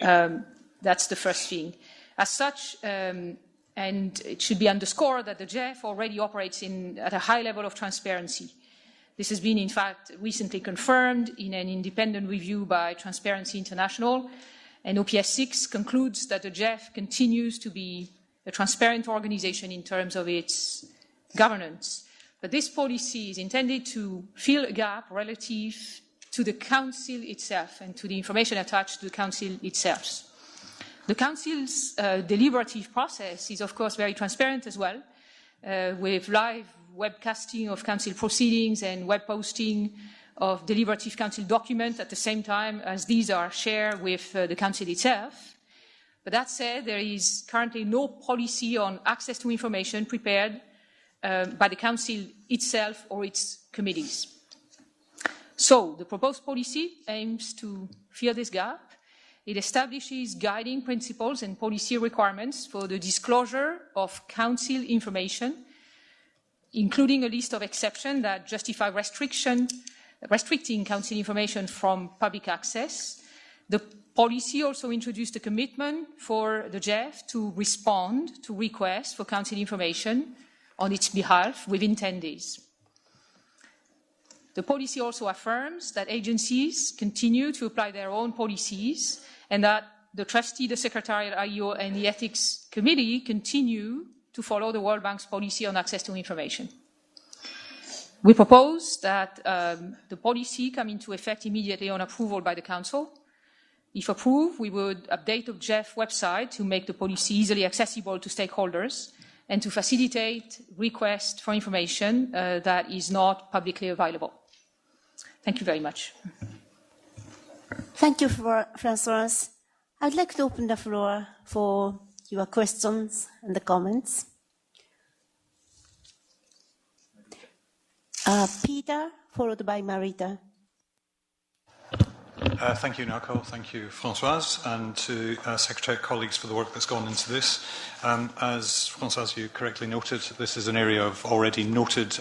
That's the first thing. As such, and it should be underscored that the GEF already operates at a high level of transparency. This has been, in fact, recently confirmed in an independent review by Transparency International, and OPS 6 concludes that the GEF continues to be a transparent organization in terms of its governance. But this policy is intended to fill a gap relative to the Council itself and to the information attached to the Council itself. The Council's deliberative process is, of course, very transparent as well, with live webcasting of Council proceedings and web posting of deliberative Council documents at the same time as these are shared with the Council itself. But that said, there is currently no policy on access to information prepared by the Council itself or its committees. So the proposed policy aims to fill this gap. It establishes guiding principles and policy requirements for the disclosure of Council information, including a list of exceptions that justify restricting Council information from public access. The policy also introduced a commitment for the GEF to respond to requests for Council information on its behalf within 10 days. The policy also affirms that agencies continue to apply their own policies and that the trustee, the Secretariat, IEO, and the Ethics Committee continue to follow the World Bank's policy on access to information. We propose that the policy come into effect immediately on approval by the Council. If approved, we would update the GEF website to make the policy easily accessible to stakeholders and to facilitate requests for information that is not publicly available. Thank you very much. Thank you, Françoise. I'd like to open the floor for your questions and the comments. Peter, followed by Marita. Thank you, Narco. Thank you, Françoise, and to Secretariat colleagues for the work that's gone into this. As Françoise, you correctly noted, this is an area of already noted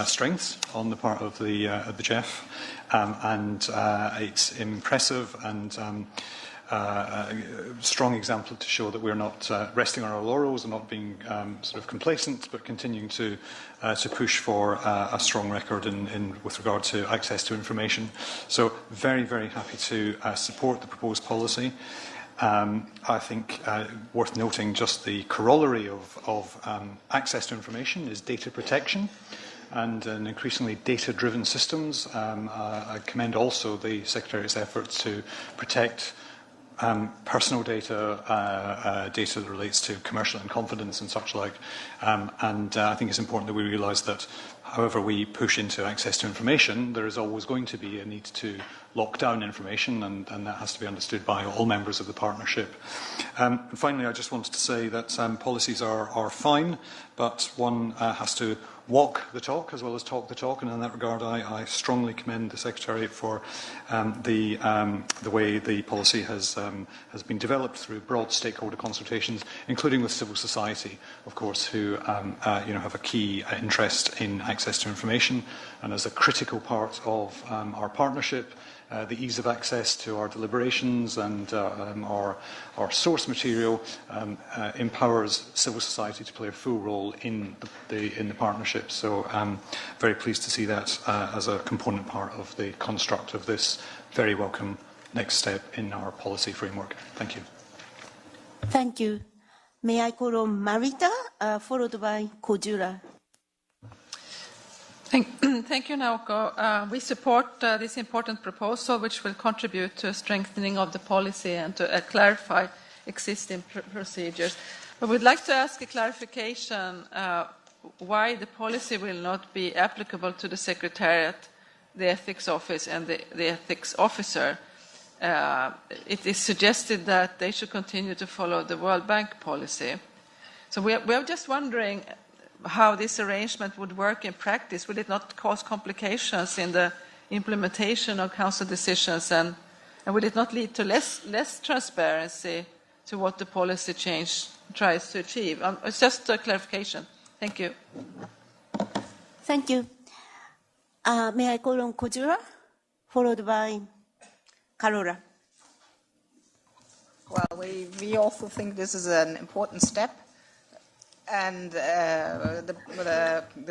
strengths on the part of the GEF, and it's impressive and a strong example to show that we're not resting on our laurels and not being sort of complacent, but continuing to push for a strong record with regard to access to information. So very, very happy to support the proposed policy. I think worth noting just the corollary of access to information is data protection and an increasingly data-driven systems. I commend also the Secretariat's efforts to protect personal data, data that relates to commercial and confidence and such like. And I think it's important that we realise that however we push into access to information, there is always going to be a need to lock down information, and that has to be understood by all members of the partnership. Finally, I just wanted to say that policies are fine, but one has to walk the talk as well as talk the talk, and in that regard I strongly commend the Secretariat for the way the policy has been developed through broad stakeholder consultations, including with civil society, of course, who have a key interest in access to information, and as a critical part of our partnership, the ease of access to our deliberations and our source material empowers civil society to play a full role in the partnership. So I'm very pleased to see that as a component part of the construct of this very welcome next step in our policy framework. Thank you. Thank you. May I call on Marita, followed by Kojura. Thank you, Naoko. We support this important proposal, which will contribute to a strengthening of the policy and to clarify existing procedures. But we'd like to ask a clarification why the policy will not be applicable to the Secretariat, the Ethics Office, and the Ethics Officer. It is suggested that they should continue to follow the World Bank policy. So we are just wondering how this arrangement would work in practice. Will it not cause complications in the implementation of Council decisions, and will it not lead to less transparency to what the policy change tries to achieve? It's just a clarification. Thank you. Thank you. May I call on Kojura, followed by Carola. Well, we also think this is an important step. And the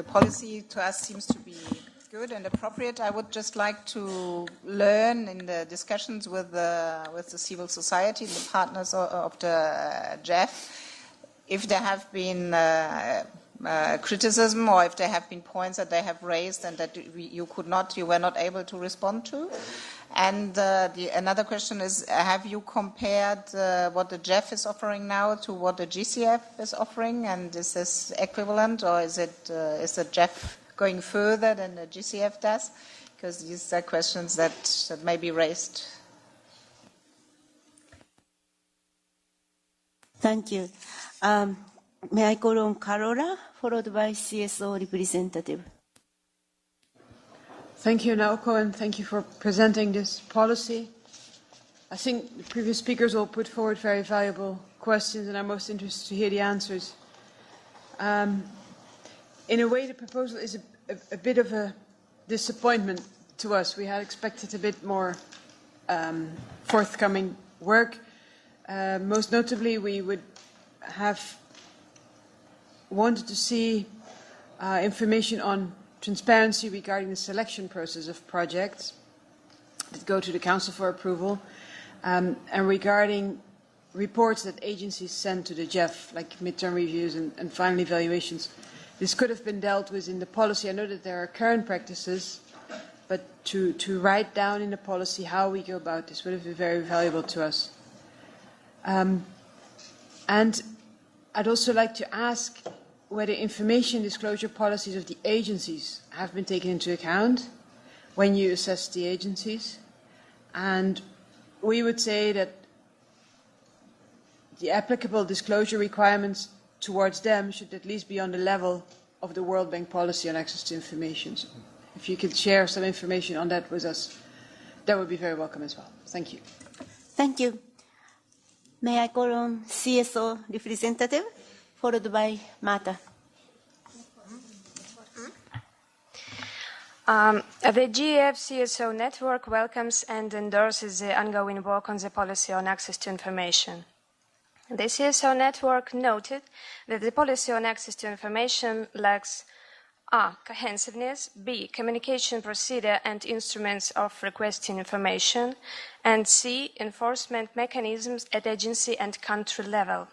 policy to us seems to be good and appropriate. I would just like to learn in the discussions with the civil society, the partners of the GEF, if there have been criticism or if there have been points that they have raised and that you were not able to respond to. And another question is, have you compared what the GEF is offering now to what the GCF is offering? And is this equivalent, or is the GEF going further than the GCF does? Because these are questions that may be raised. Thank you. May I call on Carola, followed by CSO representative. Thank you, Naoko, and thank you for presenting this policy. I think the previous speakers all put forward very valuable questions, and I'm most interested to hear the answers. In a way, the proposal is a bit of a disappointment to us. We had expected a bit more forthcoming work. Most notably, we would have wanted to see information on transparency regarding the selection process of projects that go to the Council for approval, and regarding reports that agencies send to the GEF, like midterm reviews and final evaluations. This could have been dealt with in the policy. I know that there are current practices, but to write down in the policy how we go about this would have been very valuable to us. And I'd also like to ask whether information disclosure policies of the agencies have been taken into account when you assess the agencies. And we would say that the applicable disclosure requirements towards them should at least be on the level of the World Bank policy on access to information. So if you could share some information on that with us, that would be very welcome as well. Thank you. Thank you. May I call on CSO representative, followed by Marta. The GEF CSO network welcomes and endorses the ongoing work on the policy on access to information. The CSO network noted that the policy on access to information lacks A. Cohesiveness, B. Communication procedure and instruments of requesting information, and C. Enforcement mechanisms at agency and country level.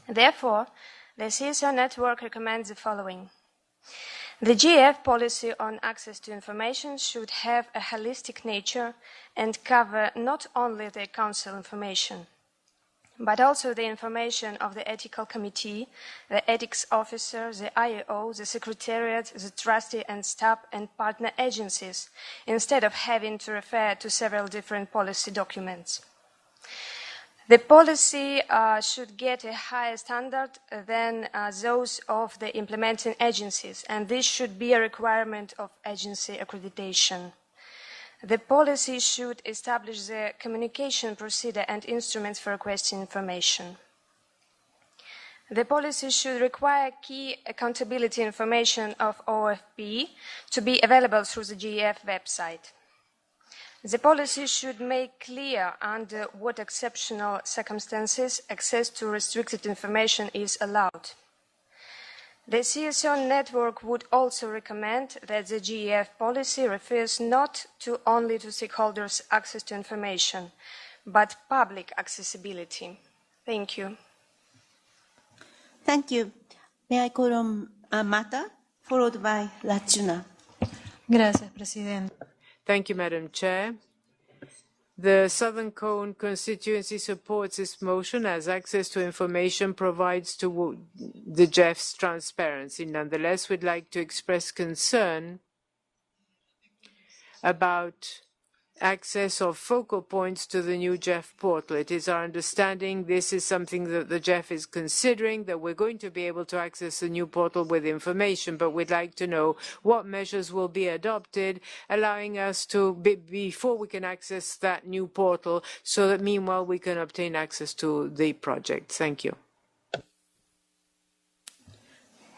Therefore, the CSO network recommends the following. The GEF policy on access to information should have a holistic nature and cover not only the Council information, but also the information of the Ethical Committee, the Ethics Officer, the IAO, the Secretariat, the Trustee and staff and partner agencies, instead of having to refer to several different policy documents. The policy should get a higher standard than those of the implementing agencies, and this should be a requirement of agency accreditation. The policy should establish the communication procedure and instruments for requesting information. The policy should require key accountability information of OFP to be available through the GEF website. The policy should make clear under what exceptional circumstances access to restricted information is allowed. The CSO network would also recommend that the GEF policy refers not only to stakeholders' access to information, but public accessibility. Thank you. Thank you. May I call on Marta, followed by Lachuna. Gracias, Presidente. Thank you, Madam Chair. The Southern Cone constituency supports this motion as access to information provides to the GEF's transparency. Nonetheless, we'd like to express concern about access of focal points to the new GEF portal. It is our understanding this is something that the GEF is considering, that we're going to be able to access the new portal with information, but we'd like to know what measures will be adopted, allowing us to, before we can access that new portal, so that meanwhile we can obtain access to the project. Thank you.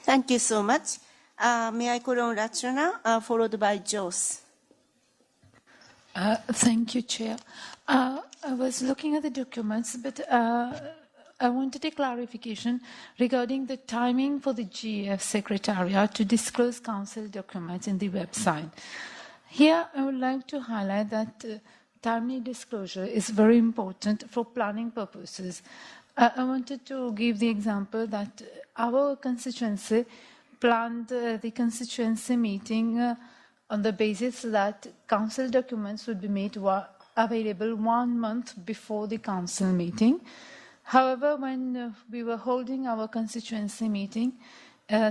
Thank you so much. May I call on Rachana, followed by Jos. Thank you, Chair. I was looking at the documents, but I wanted a clarification regarding the timing for the GEF Secretariat to disclose Council documents in the website. Here, I would like to highlight that timely disclosure is very important for planning purposes. I wanted to give the example that our constituency planned the constituency meeting on the basis that council documents would be made available 1 month before the council meeting. However, when we were holding our constituency meeting,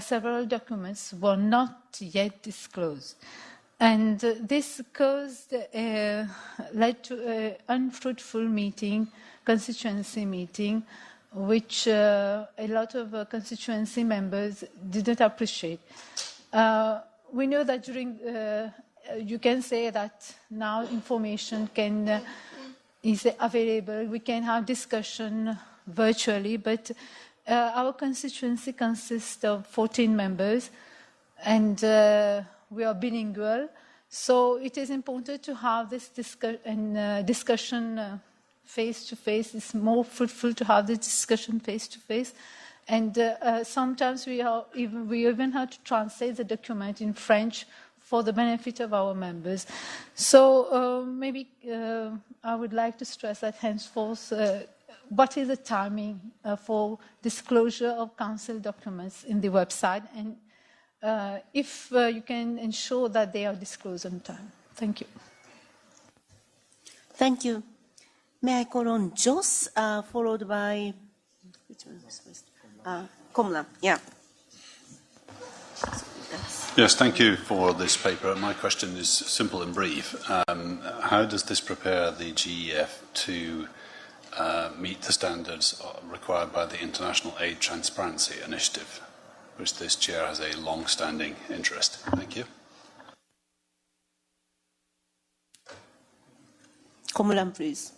several documents were not yet disclosed. And this led to an unfruitful meeting, constituency meeting, which a lot of constituency members didn't appreciate. We know that you can say that now information is available, we can have discussion virtually, but our constituency consists of 14 members, and we are bilingual, so it is important to have this discussion face-to-face. It's more fruitful to have this discussion face-to-face. And sometimes we even have to translate the document in French for the benefit of our members. So maybe I would like to stress that henceforth, what is the timing for disclosure of council documents in the website, and if you can ensure that they are disclosed on time. Thank you. Thank you. May I call on Jos, followed by, which one was first? Komla, yeah. Yes, thank you for this paper. My question is simple and brief. How does this prepare the GEF to meet the standards required by the International Aid Transparency Initiative, which this chair has a long-standing interest? Thank you. Komla, please.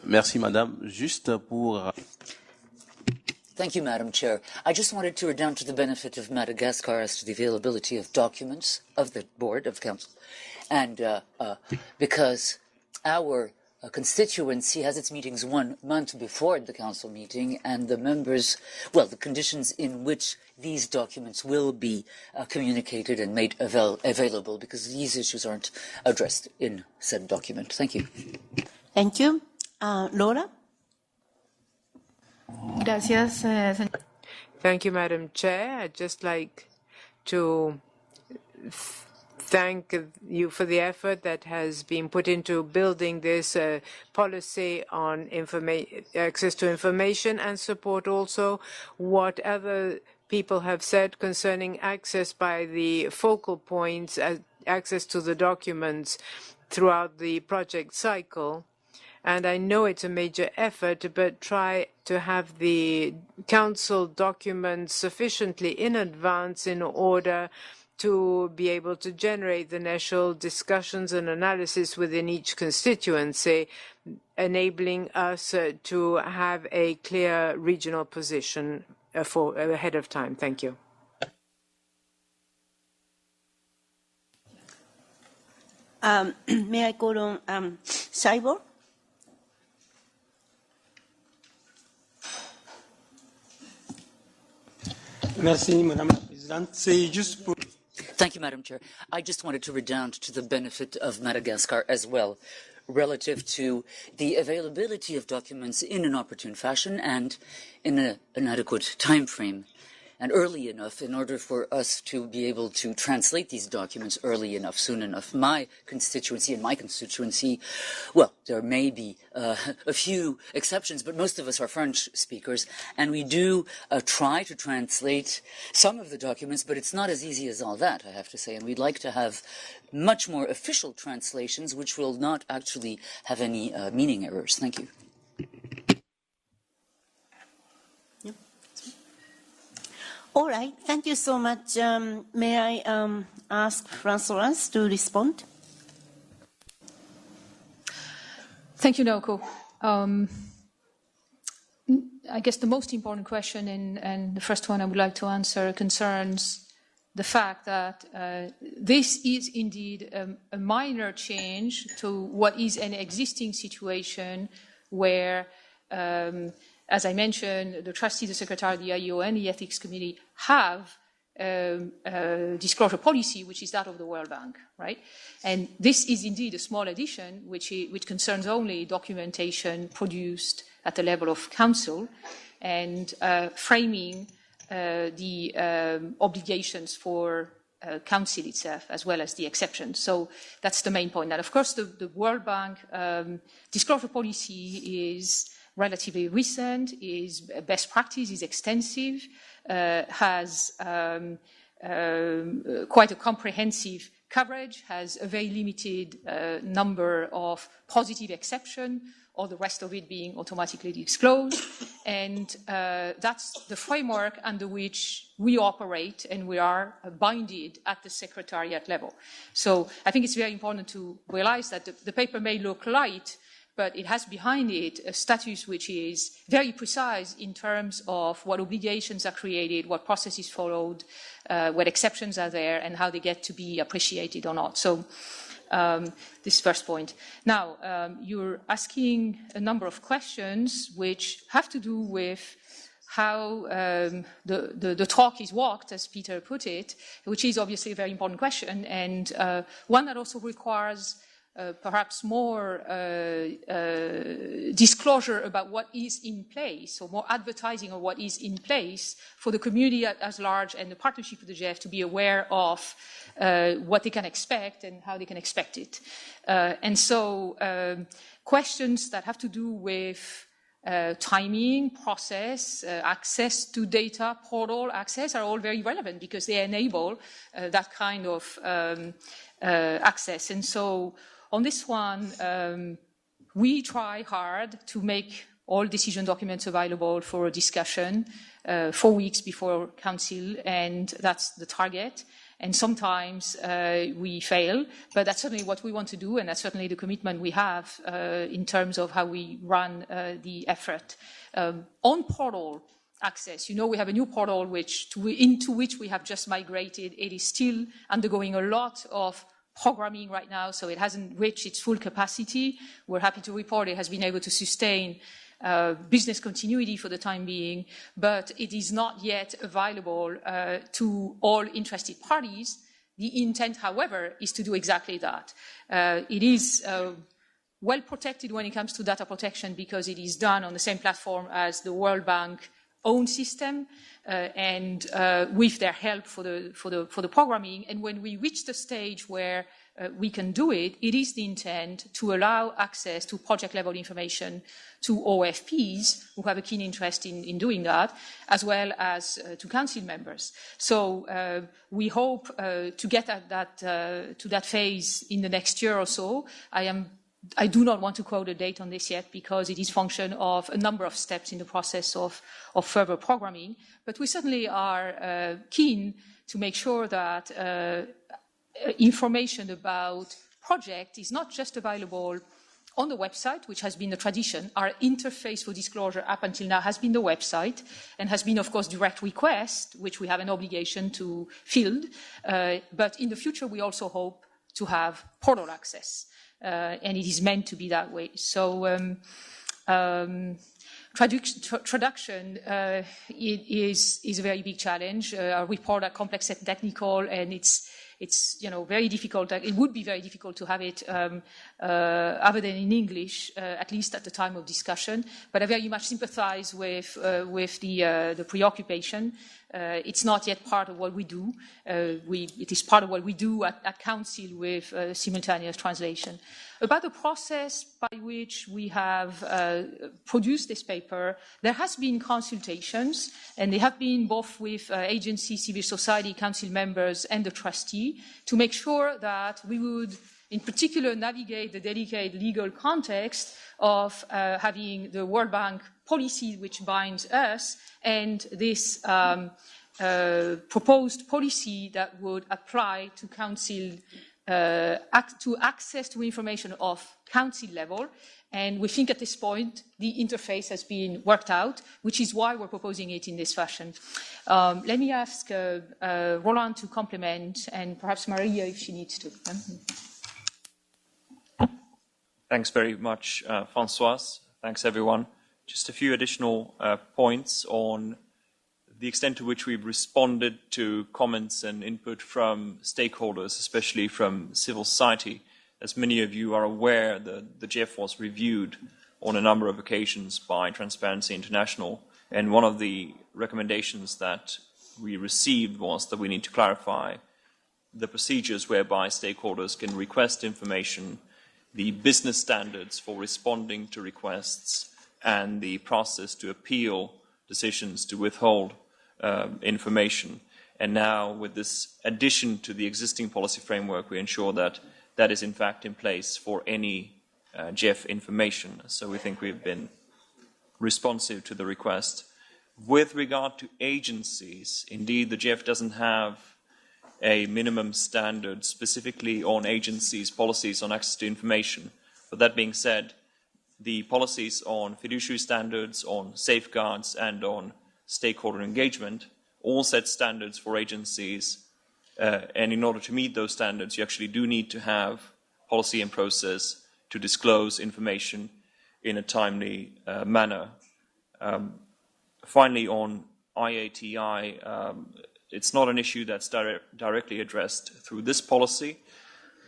Merci, Madame. Juste pour... Thank you, Madam Chair. I just wanted to redound to the benefit of Madagascar as to the availability of documents of the Board of Council. And because our constituency has its meetings 1 month before the Council meeting, and the members, well, the conditions in which these documents will be communicated and made available, because these issues aren't addressed in said document. Thank you. Thank you. Laura? Gracias, Thank you, Madam Chair. I'd just like to thank you for the effort that has been put into building this policy on access to information, and support also what other people have said concerning access by the focal points, access to the documents throughout the project cycle. And I know it's a major effort, but try to have the council documents sufficiently in advance in order to be able to generate the national discussions and analysis within each constituency, enabling us to have a clear regional position ahead of time. Thank you. May I call on Cyborg? Merci, Madame la Présidente. C'est juste pour... Thank you, Madam Chair. I just wanted to redound to the benefit of Madagascar as well, relative to the availability of documents in an opportune fashion and in an adequate time frame, and early enough in order for us to be able to translate these documents early enough, soon enough. My constituency, well, there may be a few exceptions, but most of us are French speakers, and we do try to translate some of the documents, but it's not as easy as all that, I have to say, and we'd like to have much more official translations which will not actually have any meaning errors. Thank you. All right, thank you so much. May I ask Françoise to respond? Thank you, Noko. I guess the most important question, and the first one I would like to answer, concerns the fact that this is indeed a minor change to what is an existing situation where as I mentioned, the trustee, the secretary of the IEO, and the ethics committee have disclosure policy, which is that of the World Bank, right? And this is indeed a small addition, which concerns only documentation produced at the level of Council and framing the obligations for Council itself, as well as the exceptions. So that's the main point. And of course, the World Bank disclosure policy is relatively recent, is best practice, is extensive, has quite a comprehensive coverage, has a very limited number of positive exceptions, or the rest of it being automatically disclosed. And that's the framework under which we operate, and we are binded at the Secretariat level. So I think it's very important to realize that the paper may look light, but it has behind it a status which is very precise in terms of what obligations are created, what process is followed, what exceptions are there, and how they get to be appreciated or not. So this first point. Now, you're asking a number of questions which have to do with how the talk is walked, as Peter put it, which is obviously a very important question, and one that also requires perhaps more disclosure about what is in place, or more advertising of what is in place for the community as large and the partnership with the GEF to be aware of what they can expect and how they can expect it. And so questions that have to do with timing, process, access to data, portal access are all very relevant because they enable that kind of access. And so on this one, we try hard to make all decision documents available for a discussion 4 weeks before Council, and that's the target. And sometimes we fail, but that's certainly what we want to do, and that's certainly the commitment we have in terms of how we run the effort. On portal access, you know, we have a new portal into which we have just migrated. It is still undergoing a lot of programming right now, so it hasn't reached its full capacity. We're happy to report it has been able to sustain business continuity for the time being, but it is not yet available to all interested parties. The intent, however, is to do exactly that. It is well protected when it comes to data protection because it is done on the same platform as the World Bank own system and with their help for the programming. And when we reach the stage where we can do it, it is the intent to allow access to project level information to OFPs who have a keen interest in doing that, as well as to Council members. So we hope to get at to that phase in the next year or so. I do not want to quote a date on this yet because it is function of a number of steps in the process of further programming. But we certainly are keen to make sure that information about project is not just available on the website, which has been the tradition. Our interface for disclosure up until now has been the website and has been, of course, direct request, which we have an obligation to field. But in the future, we also hope to have portal access. And it is meant to be that way. So traduction it is a very big challenge. Our report are complex and technical, and it's very difficult. It would be very difficult to have it other than in English, at least at the time of discussion. But I very much sympathize with the preoccupation. It's not yet part of what we do. It is part of what we do at Council with simultaneous translation. About the process by which we have produced this paper, there has been consultations, and they have been both with agencies, civil society, Council members, and the trustee, to make sure that we would, in particular, navigate the delicate legal context of having the World Bank policy which binds us and this proposed policy that would apply to Council, to access to information of Council level. And we think at this point the interface has been worked out, which is why we're proposing it in this fashion. Let me ask Roland to complement, and perhaps Maria if she needs to. Thanks very much, Françoise. Thanks, everyone. just a few additional points on the extent to which we've responded to comments and input from stakeholders, especially from civil society. As many of you are aware, the GEF was reviewed on a number of occasions by Transparency International, and one of the recommendations that we received was that we need to clarify the procedures whereby stakeholders can request information, the business standards for responding to requests, and the process to appeal decisions to withhold information. And now, with this addition to the existing policy framework, we ensure that that is in fact in place for any GEF information. So we think we've been responsive to the request. With regard to agencies, indeed the GEF doesn't have a minimum standard specifically on agencies' policies on access to information. But that being said, the policies on fiduciary standards, on safeguards, and on stakeholder engagement all set standards for agencies, and in order to meet those standards, you actually do need to have policy and process to disclose information in a timely manner. Finally, on IATI, it's not an issue that's directly addressed through this policy.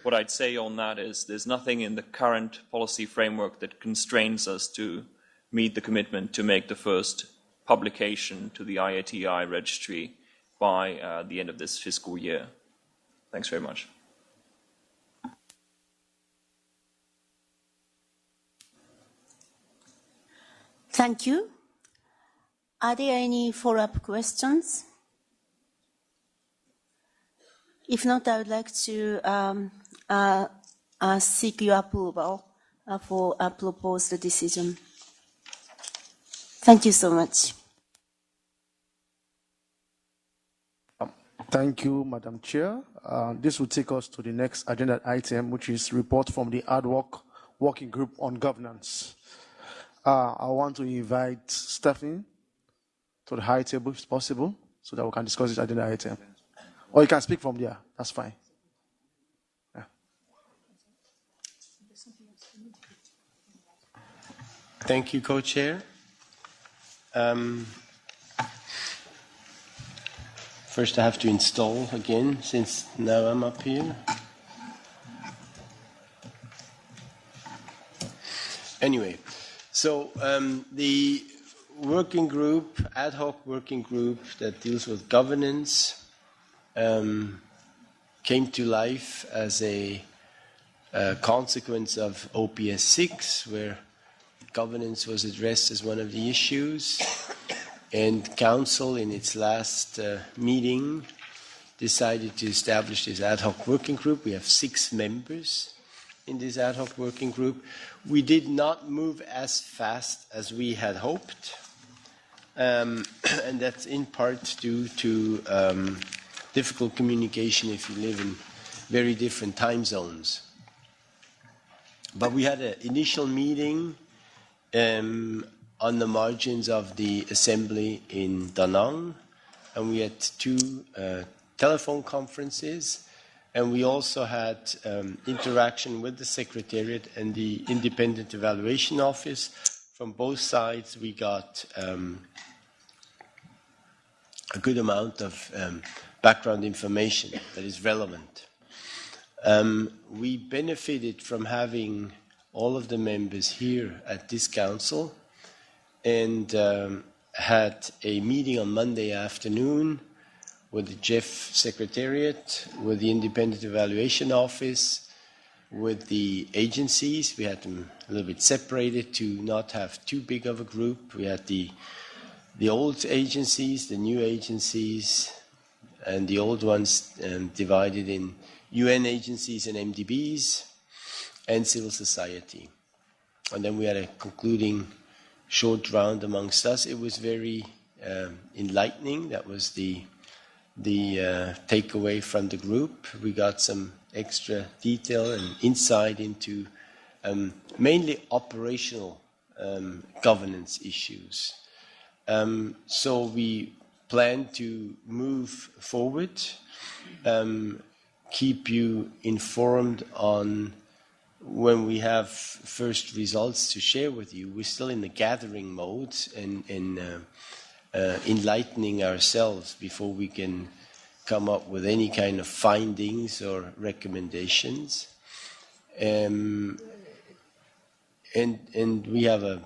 What I'd say on that is there's nothing in the current policy framework that constrains us to meet the commitment to make the first publication to the IATI registry by the end of this fiscal year. Thanks very much. Thank you. Are there any follow-up questions? If not, I would like to seek your approval for a proposed decision. Thank you so much. Thank you, Madam Chair. This will take us to the next agenda item, which is report from the Ad Hoc Working Group on Governance. I want to invite Stephanie to the high table, if possible, so that we can discuss this agenda item. Or you can speak from there. That's fine. Yeah. Thank you, Co-Chair. First, I have to install again, since now I'm up here. Anyway, so the working group, ad hoc working group that deals with governance, came to life as a consequence of OPS 6, where governance was addressed as one of the issues. And Council, in its last meeting, decided to establish this ad hoc working group. We have 6 members in this ad hoc working group. We did not move as fast as we had hoped, and that's in part due to difficult communication if you live in very different time zones. But we had an initial meeting on the margins of the assembly in Da Nang, and we had 2 telephone conferences, and we also had interaction with the Secretariat and the Independent Evaluation Office. From both sides, we got a good amount of background information that is relevant. We benefited from having all of the members here at this council, and had a meeting on Monday afternoon with the GEF Secretariat, with the Independent Evaluation Office, with the agencies. We had them a little bit separated to not have too big of a group. We had the old agencies, the new agencies, and the old ones divided in UN agencies and MDBs, and civil society. And then we had a concluding short round amongst us. It was very enlightening. That was the takeaway from the group. We got some extra detail and insight into mainly operational governance issues. So we plan to move forward, keep you informed on when we have first results to share with you. We're still in the gathering mode and enlightening ourselves before we can come up with any kind of findings or recommendations. And we have a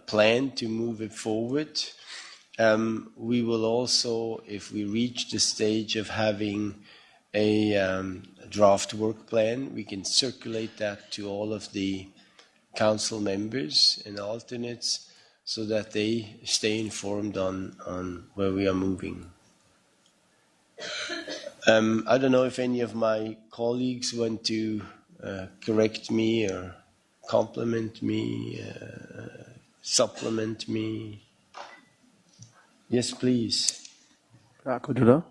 plan to move it forward. We will also, if we reach the stage of having a draft work plan, we can circulate that to all of the council members and alternates so that they stay informed on where we are moving. I don't know if any of my colleagues want to correct me or compliment me, supplement me. Yes, please. Kodula,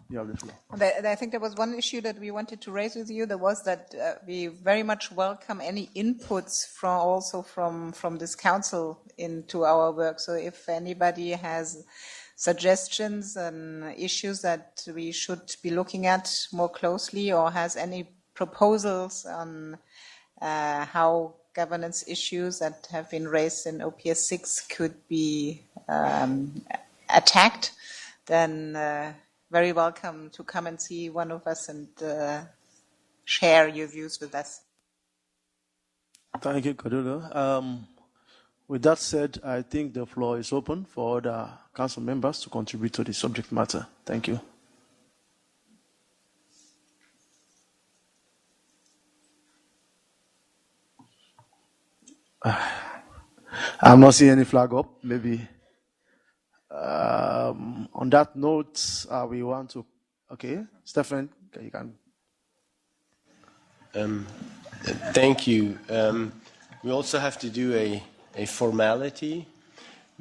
you have the floor. I think there was one issue that we wanted to raise with you. There was that we very much welcome any inputs from this council into our work. So if anybody has suggestions and issues that we should be looking at more closely, or has any proposals on how governance issues that have been raised in OPS 6 could be attacked, then very welcome to come and see one of us and share your views with us. Thank you, Kodula. With that said, I think the floor is open for other council members to contribute to the subject matter. Thank you. I'm not seeing any flag up. Maybe on that note, we want to. Okay, Stephen, you can. Thank you. We also have to do a formality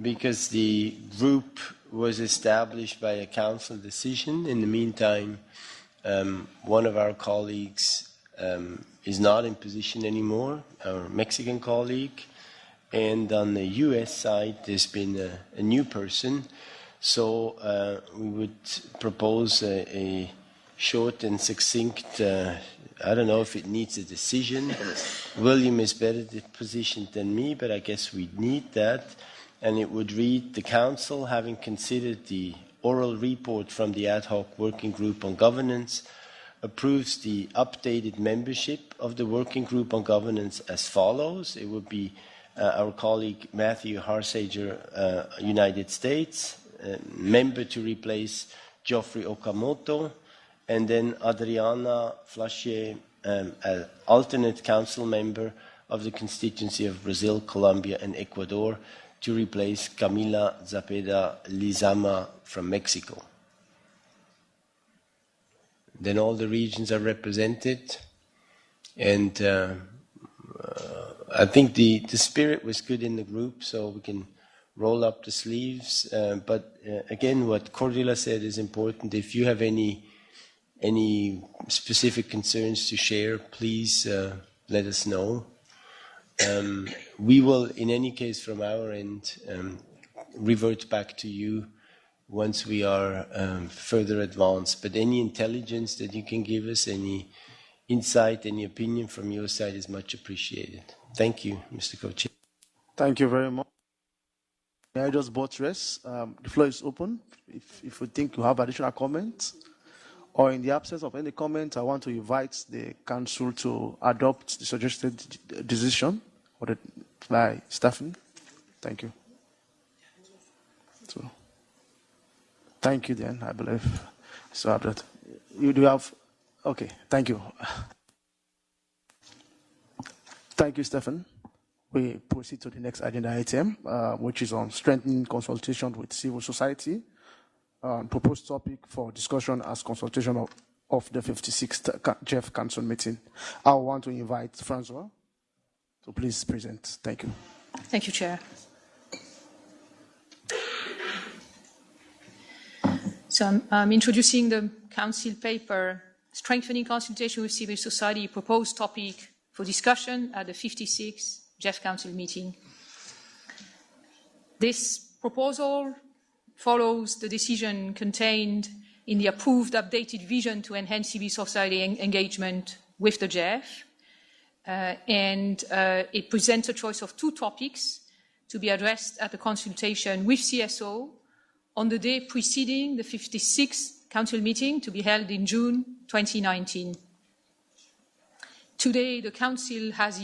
because the group was established by a council decision. In the meantime, one of our colleagues is not in position anymore, our Mexican colleague. And on the US side, there's been a new person. So we would propose a short and succinct, I don't know if it needs a decision. William is better positioned than me, but I guess we need that. And it would read, the Council, having considered the oral report from the ad hoc working group on governance, approves the updated membership of the working group on governance as follows. It would be our colleague Matthew Harsager, United States, member to replace Geoffrey Okamoto, and then Adriana Flachier, alternate council member of the constituency of Brazil, Colombia, and Ecuador, to replace Camila Zapeda Lizama from Mexico. Then all the regions are represented, and I think the spirit was good in the group, so we can roll up the sleeves. But again, what Cordula said is important. If you have any specific concerns to share, please let us know. We will, in any case, from our end, revert back to you once we are further advanced. But any intelligence that you can give us, any insight, any opinion from your side is much appreciated. Thank you, Mr. Co-Chair. Thank you very much. May I just buttress? The floor is open. If you think you have additional comments, or in the absence of any comment, I want to invite the council to adopt the suggested decision by Stephanie. Thank you. So, thank you then, I believe. So that you do have. Okay, thank you. Thank you, Stephen. We proceed to the next agenda item, which is on strengthening consultation with civil society. Proposed topic for discussion as consultation of the 56th GEF Council meeting. I want to invite Francois to please present. Thank you. Thank you, Chair. So I'm introducing the Council paper, Strengthening Consultation with Civil Society, proposed topic for discussion at the 56th GEF Council meeting. This proposal follows the decision contained in the approved updated vision to enhance civil society engagement with the GEF. and it presents a choice of 2 topics to be addressed at the consultation with CSO on the day preceding the 56th Council meeting to be held in June 2019. Today, the Council has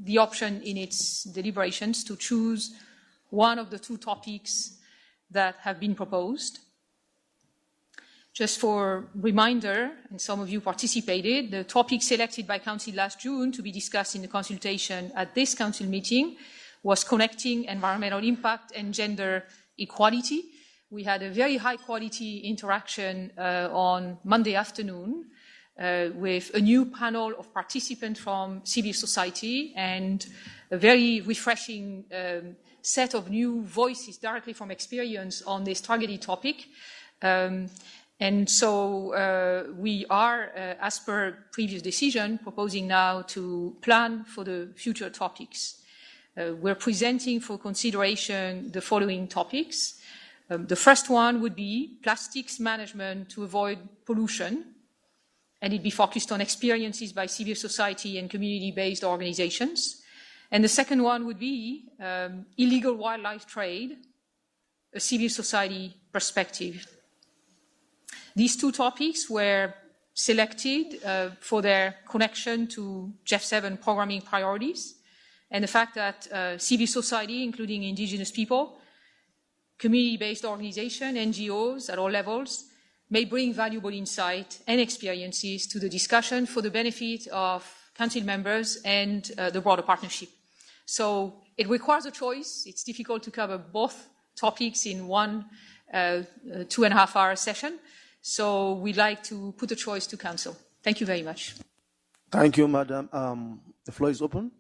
the option in its deliberations to choose one of the 2 topics that have been proposed. Just for reminder, and some of you participated, the topic selected by Council last June to be discussed in the consultation at this Council meeting was connecting environmental impact and gender equality. We had a very high-quality interaction on Monday afternoon with a new panel of participants from civil society and a very refreshing set of new voices directly from experience on this targeted topic. And so we are, as per previous decision, proposing now to plan for the future topics. We're presenting for consideration the following topics. The first one would be plastics management to avoid pollution, and it'd be focused on experiences by civil society and community-based organizations. And the second one would be illegal wildlife trade, a civil society perspective. These 2 topics were selected for their connection to GEF 7 programming priorities and the fact that civil society, including indigenous people, community-based organizations, NGOs at all levels, may bring valuable insight and experiences to the discussion for the benefit of Council members and the broader partnership. So it requires a choice. It's difficult to cover both topics in one 2.5-hour session. So we'd like to put a choice to Council. Thank you very much. Thank you, Madam. The floor is open.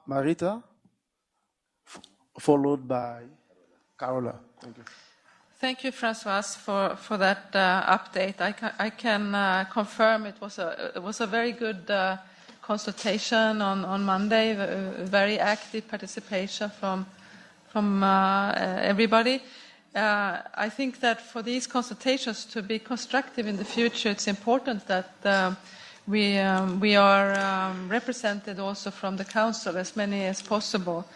Marita, followed by Carola. Thank you. Thank you, Françoise, for that update. I can confirm it was a very good consultation on Monday, very active participation from everybody. I think that for these consultations to be constructive in the future, it's important that we are represented also from the Council, as many as possible.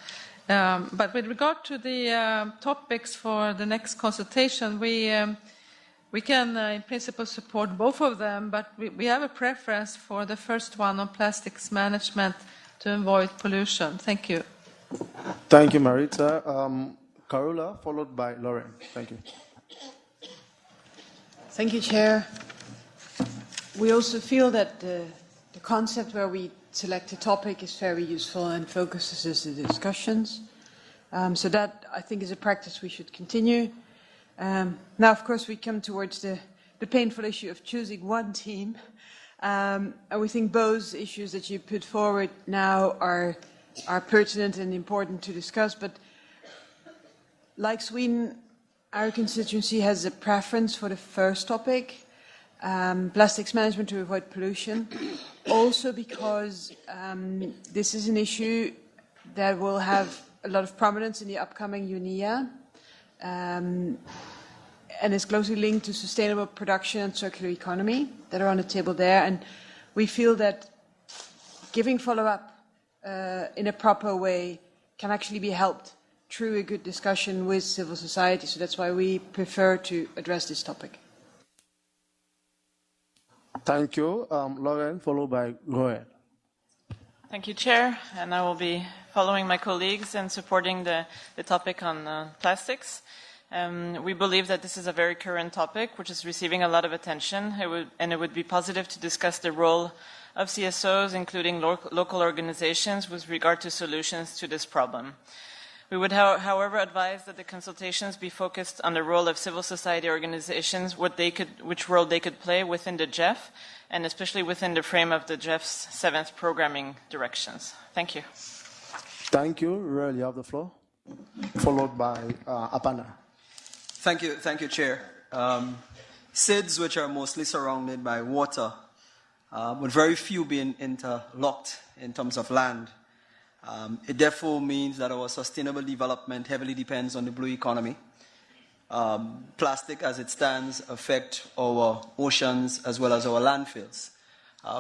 But with regard to the topics for the next consultation, we can in principle support both of them, but we have a preference for the first one on plastics management to avoid pollution. Thank you. Thank you, Marita. Carola, followed by Lauren. Thank you. Thank you, Chair. We also feel that the concept where we select a topic is very useful and focuses the discussions. So that, I think, is a practice we should continue. Now, of course, we come towards the painful issue of choosing one team. And we think both issues that you put forward now are pertinent and important to discuss. But like Sweden, our constituency has a preference for the first topic, plastics management to avoid pollution. Also because this is an issue that will have a lot of prominence in the upcoming UNIA, and is closely linked to sustainable production and circular economy that are on the table there. And we feel that giving follow-up in a proper way can actually be helped through a good discussion with civil society. So that's why we prefer to address this topic. Thank you. Lauren, followed by Roel. Thank you, Chair. And I will be following my colleagues and supporting the topic on plastics. We believe that this is a very current topic, which is receiving a lot of attention. It would be positive to discuss the role of CSOs, including local organizations, with regard to solutions to this problem. We would, however, advise that the consultations be focused on the role of civil society organizations, which role they could play within the GEF, and especially within the frame of the GEF's 7th programming directions. Thank you. Thank you. Roel, you have the floor. Followed by Apana. Thank you, Chair. SIDS, which are mostly surrounded by water, with very few being interlocked in terms of land. It therefore means that our sustainable development heavily depends on the blue economy. Plastic, as it stands, affect our oceans as well as our landfills.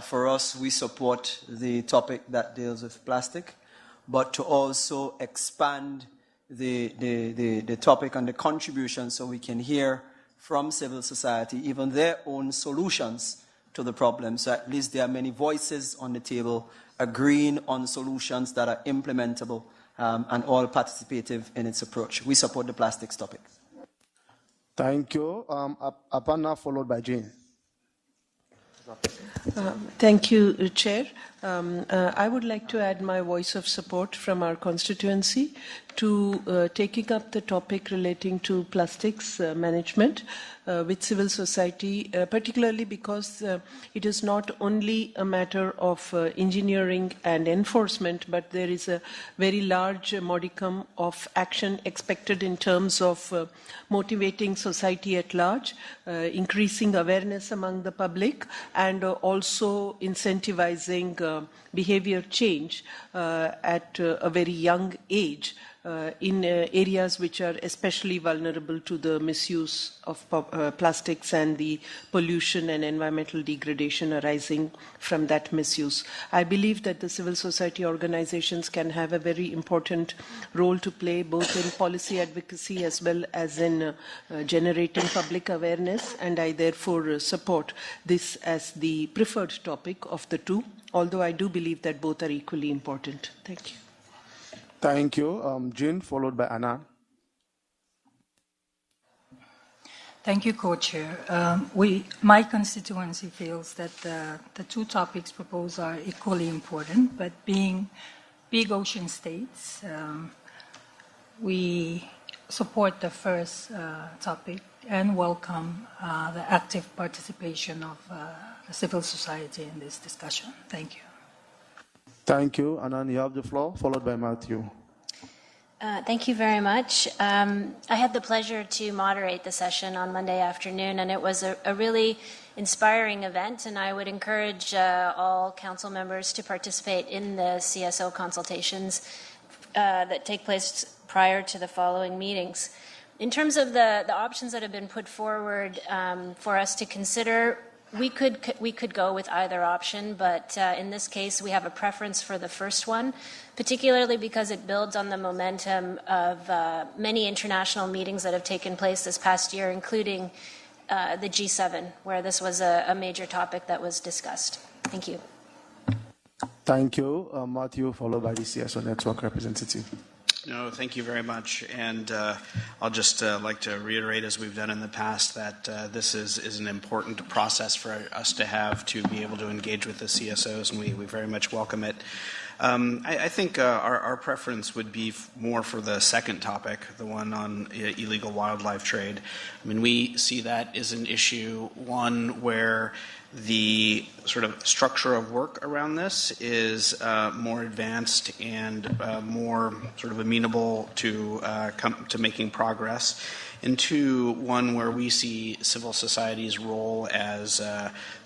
For us, we support the topic that deals with plastic, but to also expand the topic and the contribution so we can hear from civil society, even their own solutions to the problem. So at least there are many voices on the table agreeing on solutions that are implementable and all participative in its approach. We support the plastics topic. Thank you. Apana, followed by Jane. Thank you, Chair. I would like to add my voice of support from our constituency to taking up the topic relating to plastics management with civil society, particularly because it is not only a matter of engineering and enforcement, but there is a very large modicum of action expected in terms of motivating society at large, increasing awareness among the public, and also incentivizing behavior change at a very young age in areas which are especially vulnerable to the misuse of plastics and the pollution and environmental degradation arising from that misuse. I believe that the civil society organizations can have a very important role to play both in policy advocacy as well as in generating public awareness, and I therefore support this as the preferred topic of the two, although I do believe that both are equally important. Thank you. Thank you. Jean, followed by Anna. Thank you, Co-Chair. My constituency feels that the two topics proposed are equally important, but being big ocean states, we support the first topic and welcome the active participation of the civil society in this discussion. Thank you. Thank you. Anand, you have the floor, followed by Matthew. Thank you very much. I had the pleasure to moderate the session on Monday afternoon, and it was a really inspiring event, and I would encourage all council members to participate in the CSO consultations that take place prior to the following meetings. In terms of the options that have been put forward for us to consider, we could go with either option, but in this case, we have a preference for the first one, particularly because it builds on the momentum of many international meetings that have taken place this past year, including the G7, where this was a major topic that was discussed. Thank you. Thank you. Matthew, followed by the CSO Network representative. No, thank you very much. And I'll just like to reiterate, as we've done in the past, that this is an important process for us to have to be able to engage with the CSOs, and we very much welcome it. I think our preference would be more for the second topic, the one on illegal wildlife trade. I mean, we see that as an issue, one where the sort of structure of work around this is more advanced and more sort of amenable to making progress. And two, one where we see civil society's role as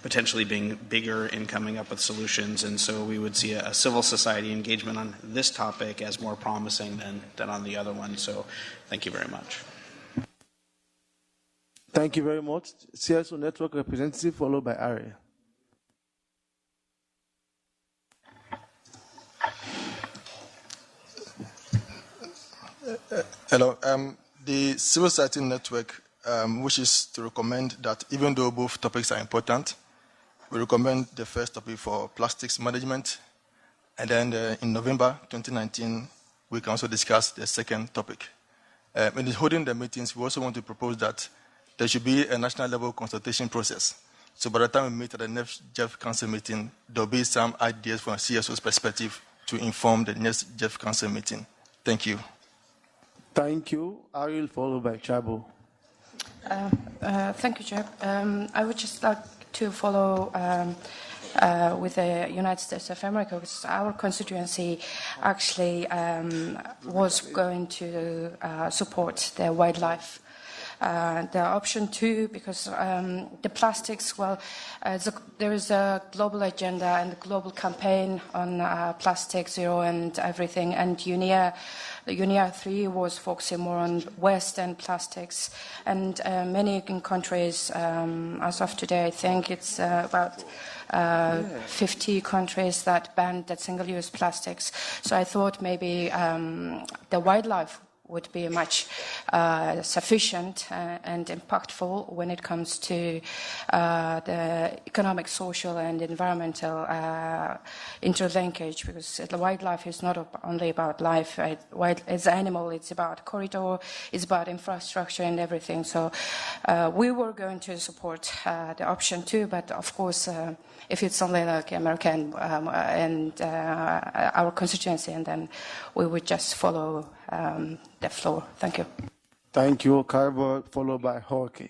potentially being bigger in coming up with solutions. And so we would see a civil society engagement on this topic as more promising than on the other one. So thank you very much. Thank you very much. CSO Network representative, followed by Ari. Hello. The Civil Society Network wishes to recommend that even though both topics are important, we recommend the first topic for plastics management, and then in November 2019, we can also discuss the second topic. In holding the meetings, we also want to propose that there should be a national level consultation process. So by the time we meet at the next GEF Council meeting, there will be some ideas from a CSO's perspective to inform the next GEF Council meeting. Thank you. Thank you. Ariel, followed by Chabo. Thank you, Chair. I would just like to follow with the United States of America, because our constituency actually was going to support the wildlife the option 2, because the plastics, well, there is a global agenda and a global campaign on plastic zero and everything, and UNIA 3 was focusing more on Western plastics, and many countries, as of today, I think it's about 50 countries that banned the single-use plastics. So I thought maybe the wildlife would be much sufficient and impactful when it comes to the economic, social, and environmental interlinkage, because the wildlife is not only about life. It's animal, it's about corridor, it's about infrastructure and everything. So we were going to support the option 2, but of course, if it's only like American and our constituency, and then we would just follow the floor. Thank you. Thank you, Carver, followed by Jorge.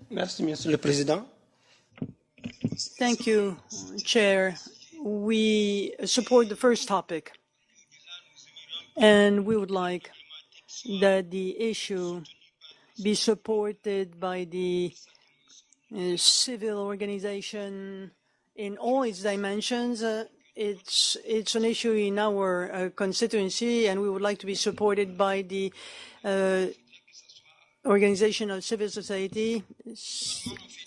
Merci, Monsieur le Président. Thank you, Chair. We support the first topic, and we would like that the issue be supported by the civil organization in all its dimensions. It's an issue in our constituency, and we would like to be supported by the organization of civil society.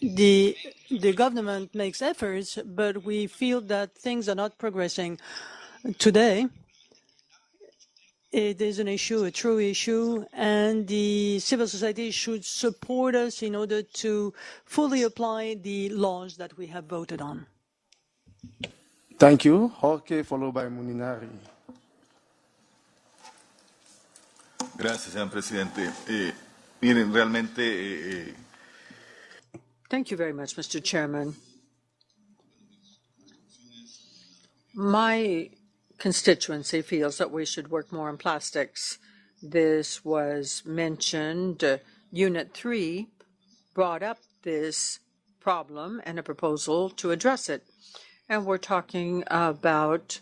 The government makes efforts, but we feel that things are not progressing. Today, it is an issue, a true issue, and the civil society should support us in order to fully apply the laws that we have voted on. Thank you. Jorge, followed by Muninari. Gracias, señor presidente. Miren, realmente. Thank you very much, Mr. Chairman. My constituency feels that we should work more on plastics. This was mentioned. Unit 3 brought up this problem and a proposal to address it. And we're talking about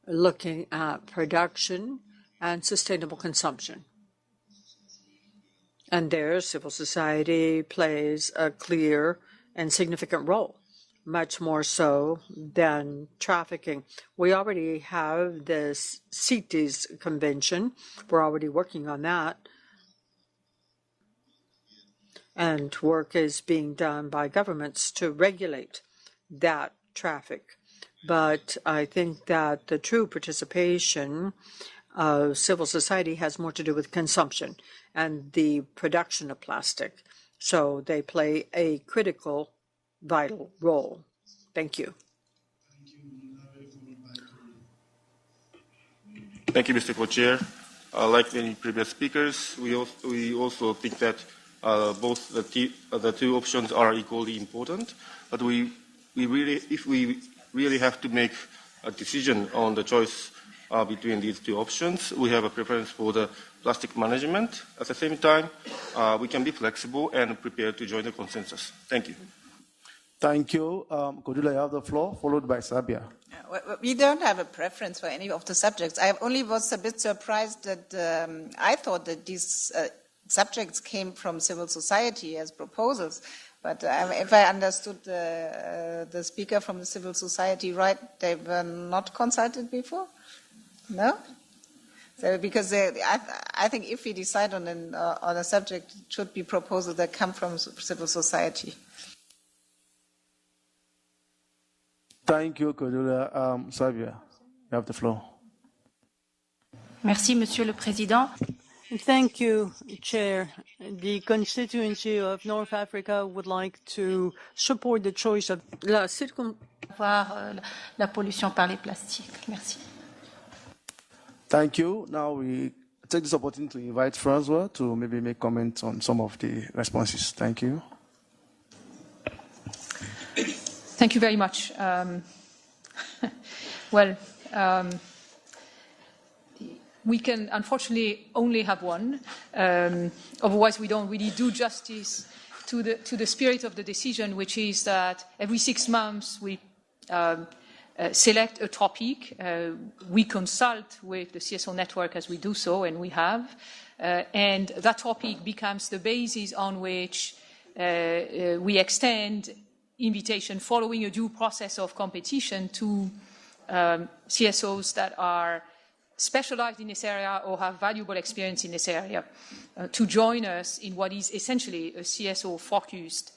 looking at production and sustainable consumption. And there, civil society plays a clear and significant role, much more so than trafficking. We already have this CITES convention. We're already working on that. And work is being done by governments to regulate that traffic. But I think that the true participation of civil society has more to do with consumption and the production of plastic. So they play a critical, vital role. Thank you. Thank you, Mr. Co-Chair. Like many previous speakers, we also think that both the two options are equally important. But if we really have to make a decision on the choice between these two options, we have a preference for the plastic management. At the same time, we can be flexible and prepared to join the consensus. Thank you. Thank you. Kodula, you have the floor, followed by Sabia. We don't have a preference for any of the subjects. I only was a bit surprised that I thought that these subjects came from civil society as proposals. But if I understood the speaker from the civil society right, they were not consulted before? No? So because I think if we decide on a subject, it should be proposals that come from civil society. Thank you, Kodula. Sabia, you have the floor. Merci, Monsieur le Président. Thank you, Chair. The constituency of North Africa would like to support the choice of la pollution par les plastiques. Merci. Thank you. Now we take this opportunity to invite Francois to maybe make comments on some of the responses. Thank you. Thank you very much. We can unfortunately only have one. Otherwise, we don't really do justice to the spirit of the decision, which is that every 6 months we select a topic. We consult with the CSO network as we do so, and we have. And that topic becomes the basis on which we extend invitation following a due process of competition to CSOs that are specialized in this area or have valuable experience in this area to join us in what is essentially a CSO-focused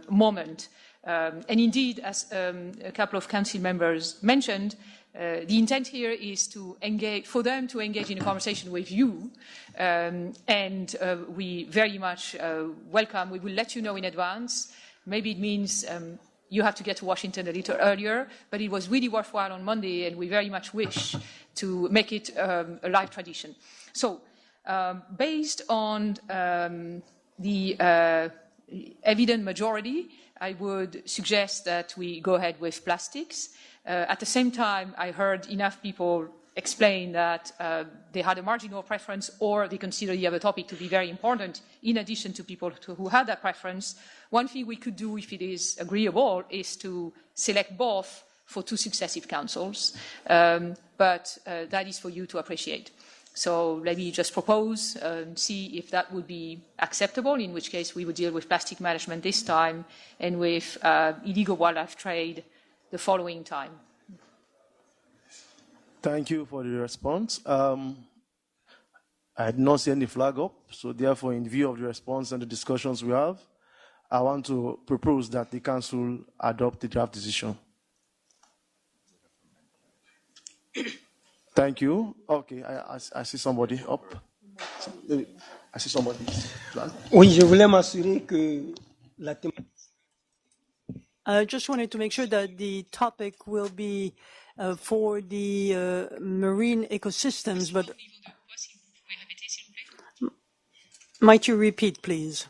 moment. And indeed, as a couple of council members mentioned, the intent here is to engage, for them to engage in a conversation with you, and we very much welcome. We will let you know in advance. Maybe it means you have to get to Washington a little earlier, but it was really worthwhile on Monday, and we very much wish to make it a live tradition. So, based on the evident majority, I would suggest that we go ahead with plastics. At the same time, I heard enough people explain that they had a marginal preference or they consider the other topic to be very important, in addition to people who had that preference. One thing we could do, if it is agreeable, is to select both for 2 successive councils, but that is for you to appreciate. So let me just propose, see if that would be acceptable, in which case we would deal with plastic management this time and with illegal wildlife trade the following time. Thank you for the response. I did not see any flag up, so therefore, in view of the response and the discussions we have, I want to propose that the Council adopt the draft decision. Thank you. Okay, I see somebody up. I see somebody. Oui, je voulais m'assurer que la thématique. I just wanted to make sure that the topic will be for the marine ecosystems, but might you repeat, please?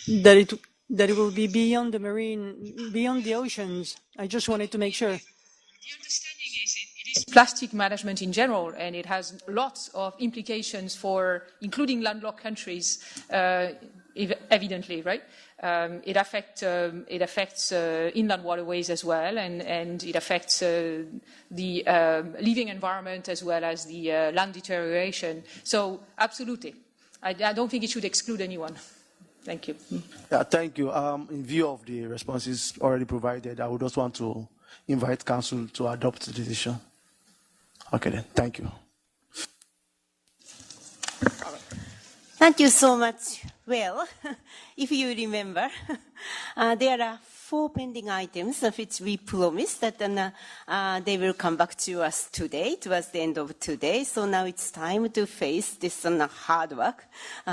That it will be beyond the marine, beyond the oceans. I just wanted to make sure. The understanding is it is plastic management in general, and it has lots of implications for, including landlocked countries, evidently, right? It affects inland waterways as well, and it affects the living environment as well as the land deterioration. So, absolutely. I don't think it should exclude anyone. Thank you. Yeah, thank you. In view of the responses already provided, I would also want to invite Council to adopt the decision. Okay, then. Thank you. Thank you so much. Well, if you remember, there are 4 pending items of which we promised that they will come back to us today, towards the end of today. So now it's time to face this hard work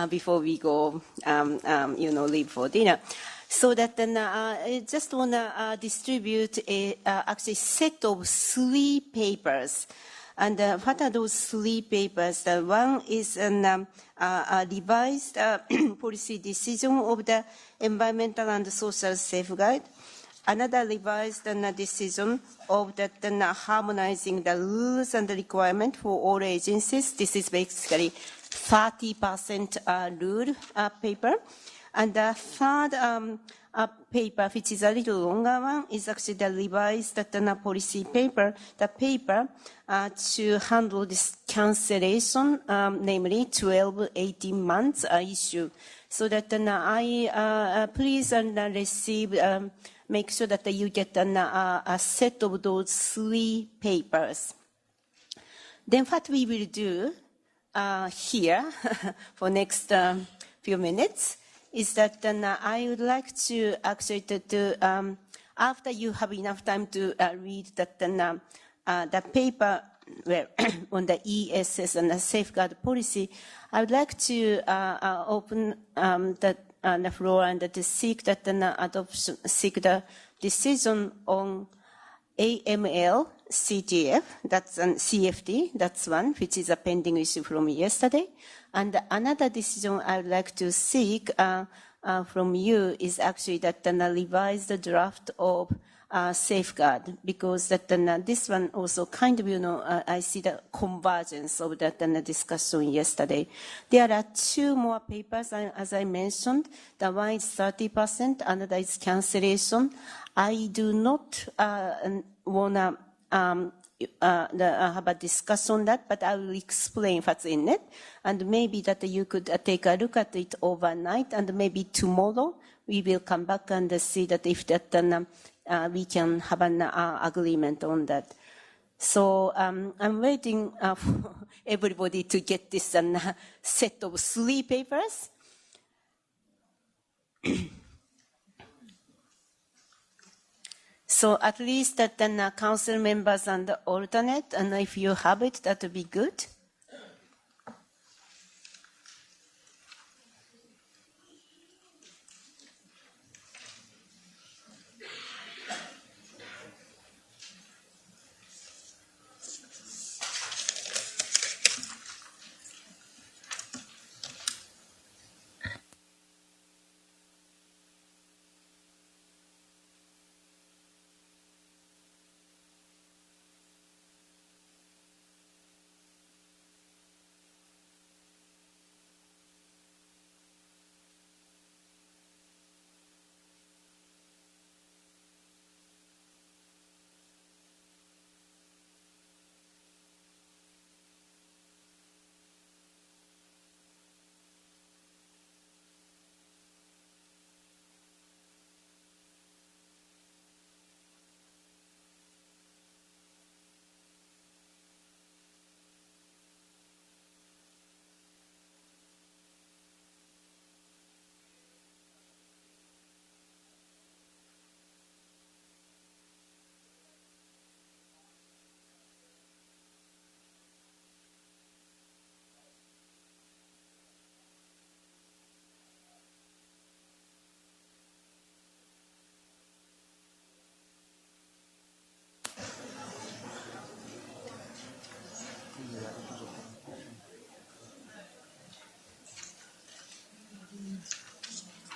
before we go, leave for dinner. So that I just want to distribute actually a set of 3 papers. And what are those 3 papers? One is a revised policy decision of the environmental and social safeguard. Another revised decision of the harmonizing the rules and the requirement for all agencies. This is basically 30% rule paper. And the third paper, which is a little longer one, is actually the revised policy paper, the paper to handle this cancellation, namely 12-18 months issue. So that I please receive, make sure that you get a set of those 3 papers. Then what we will do here for next few minutes is that I would like to actually after you have enough time to read that the paper where on the ESS and the safeguard policy, I would like to open the floor and to seek that adoption, seek the decision on AML CTF, that's an CFD, that's one, which is a pending issue from yesterday. And another decision I would like to seek from you is actually that the revised draft of safeguard, because that this one also kind of, I see the convergence of that discussion yesterday. There are two more papers, as I mentioned. The one is 30%, another is cancellation. I do not want to have a discussion on that, but I will explain what's in it. And maybe that you could take a look at it overnight, and maybe tomorrow we will come back and see that if that we can have an agreement on that. So I'm waiting for everybody to get this set of 3 papers. So at least that council members and the alternate, and if you have it, that would be good.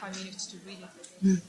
Minutes to read it.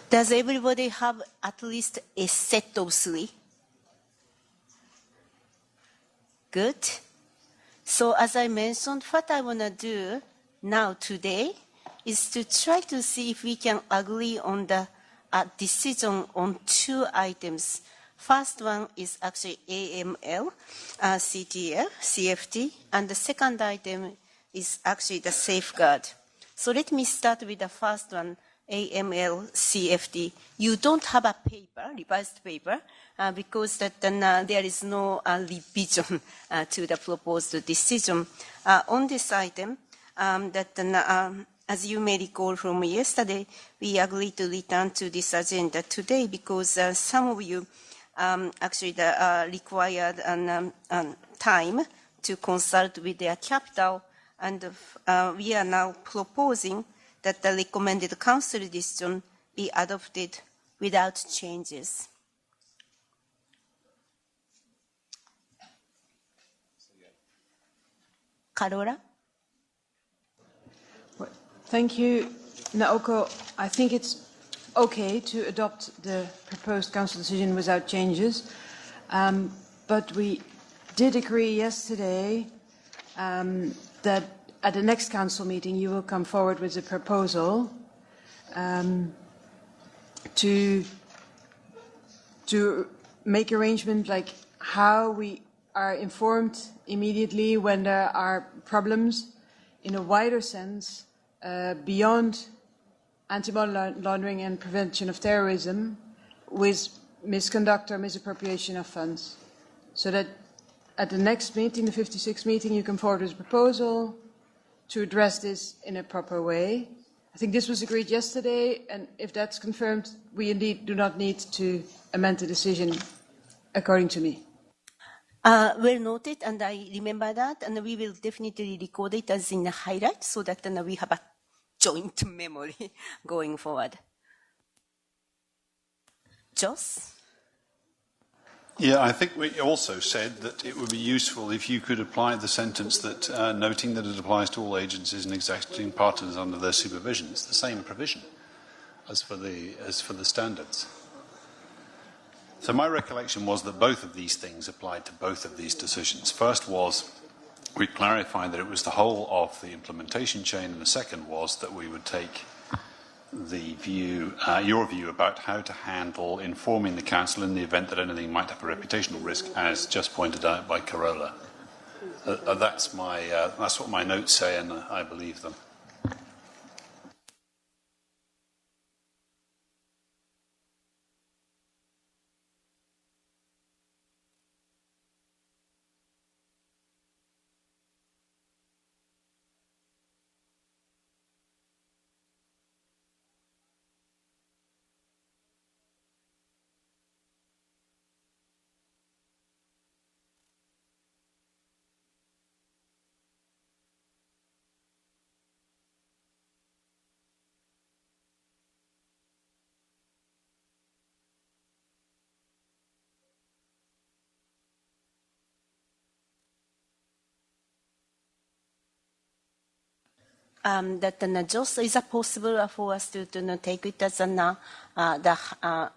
Does everybody have at least a set of 3? Good. So as I mentioned, what I want to do now today is to try to see if we can agree on the decision on 2 items. First one is actually AML, CTF, CFT, and the second item is actually the safeguard. So let me start with the first one, AML, CFT. You don't have a paper, revised paper, because that there is no revision to the proposed decision. On this item, as you may recall from yesterday, we agreed to return to this agenda today because some of you actually required time to consult with their capital, and we are now proposing that the recommended council decision be adopted without changes. Carola? Thank you, Naoko. I think it's okay to adopt the proposed council decision without changes, but we did agree yesterday that at the next council meeting you will come forward with a proposal to make arrangement like how we are informed immediately when there are problems in a wider sense beyond anti-money laundering and prevention of terrorism with misconduct or misappropriation of funds. So that at the next meeting, the 56th meeting, you come forward with a proposal to address this in a proper way. I think this was agreed yesterday, and if that's confirmed, we indeed do not need to amend the decision, according to me. Well noted, and I remember that, and we will definitely record it as in a highlight so that we have a joint memory going forward. Joss? Yeah, I think we also said that it would be useful if you could apply the sentence that noting that it applies to all agencies and exacting partners under their supervision. It's the same provision as for the standards. So my recollection was that both of these things applied to both of these decisions. First was we clarified that it was the whole of the implementation chain, and the second was that we would take the view, your view about how to handle informing the council in the event that anything might have a reputational risk, as just pointed out by Carola. That's what my notes say, and I believe them. Just is it possible for us to take it as the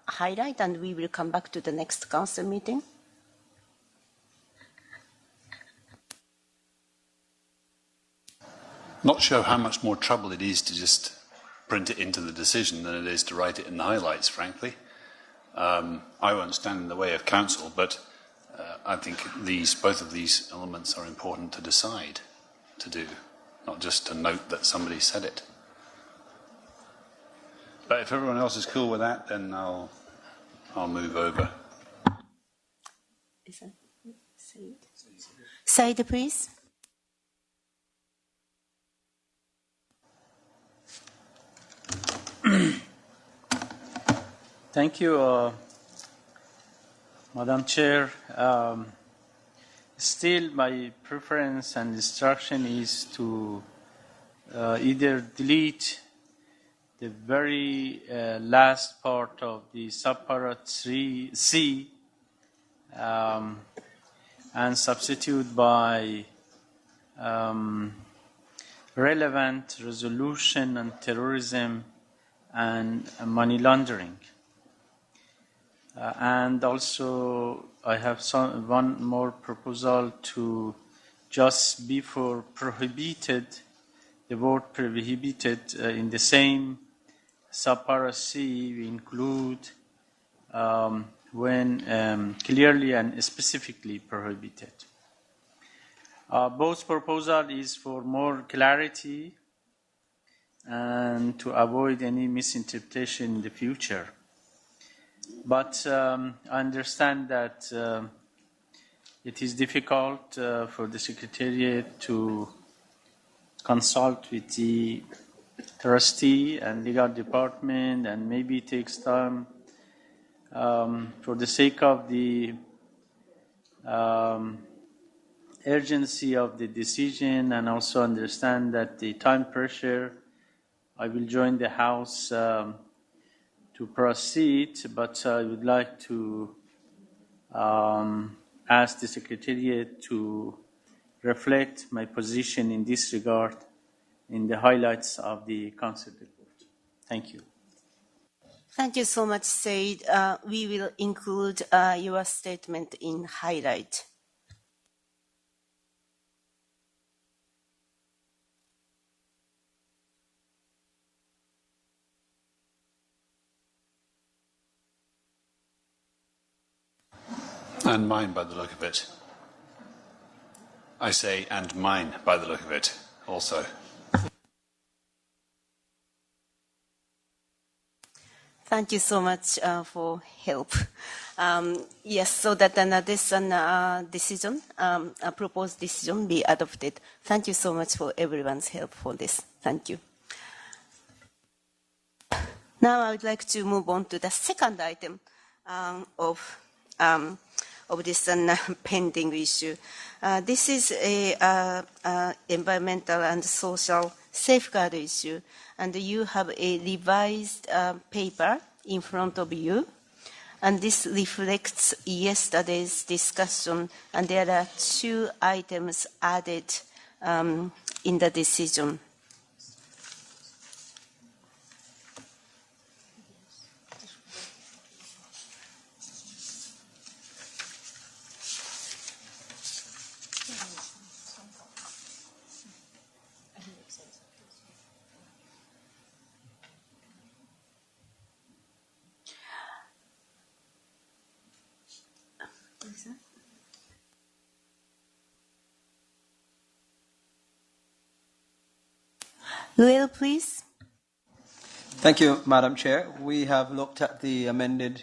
highlight, and we will come back to the next council meeting? Not sure how much more trouble it is to just print it into the decision than it is to write it in the highlights, frankly. I won't stand in the way of council, but I think both of these elements are important to decide to do, not just to note that somebody said it. But if everyone else is cool with that, then I'll move over. Said, please. Thank you, Madam Chair. Still, my preference and instruction is to either delete the very last part of the subpart 3C and substitute by relevant resolution on terrorism and money laundering. And also, I have one more proposal to just before prohibited, the word prohibited in the same subpart C, we include when clearly and specifically prohibited. Both proposal is for more clarity and to avoid any misinterpretation in the future. But I understand that it is difficult for the Secretariat to consult with the trustee and legal department, and maybe it takes time for the sake of the urgency of the decision, and also understand that the time pressure. I will join the House to proceed, but I would like to ask the Secretariat to reflect my position in this regard in the highlights of the Council report. Thank you. Thank you so much, Said. We will include your statement in highlight. And mine by the look of it. I say, and mine by the look of it, also. Thank you so much for help. Yes, so that this decision, a proposed decision be adopted. Thank you so much for everyone's help for this. Thank you. Now I would like to move on to the second item of this pending issue. This is a environmental and social safeguard issue, and you have a revised paper in front of you, and this reflects yesterday's discussion, and there are 2 items added in the decision. Luel, please. Thank you, Madam Chair. We have looked at the amended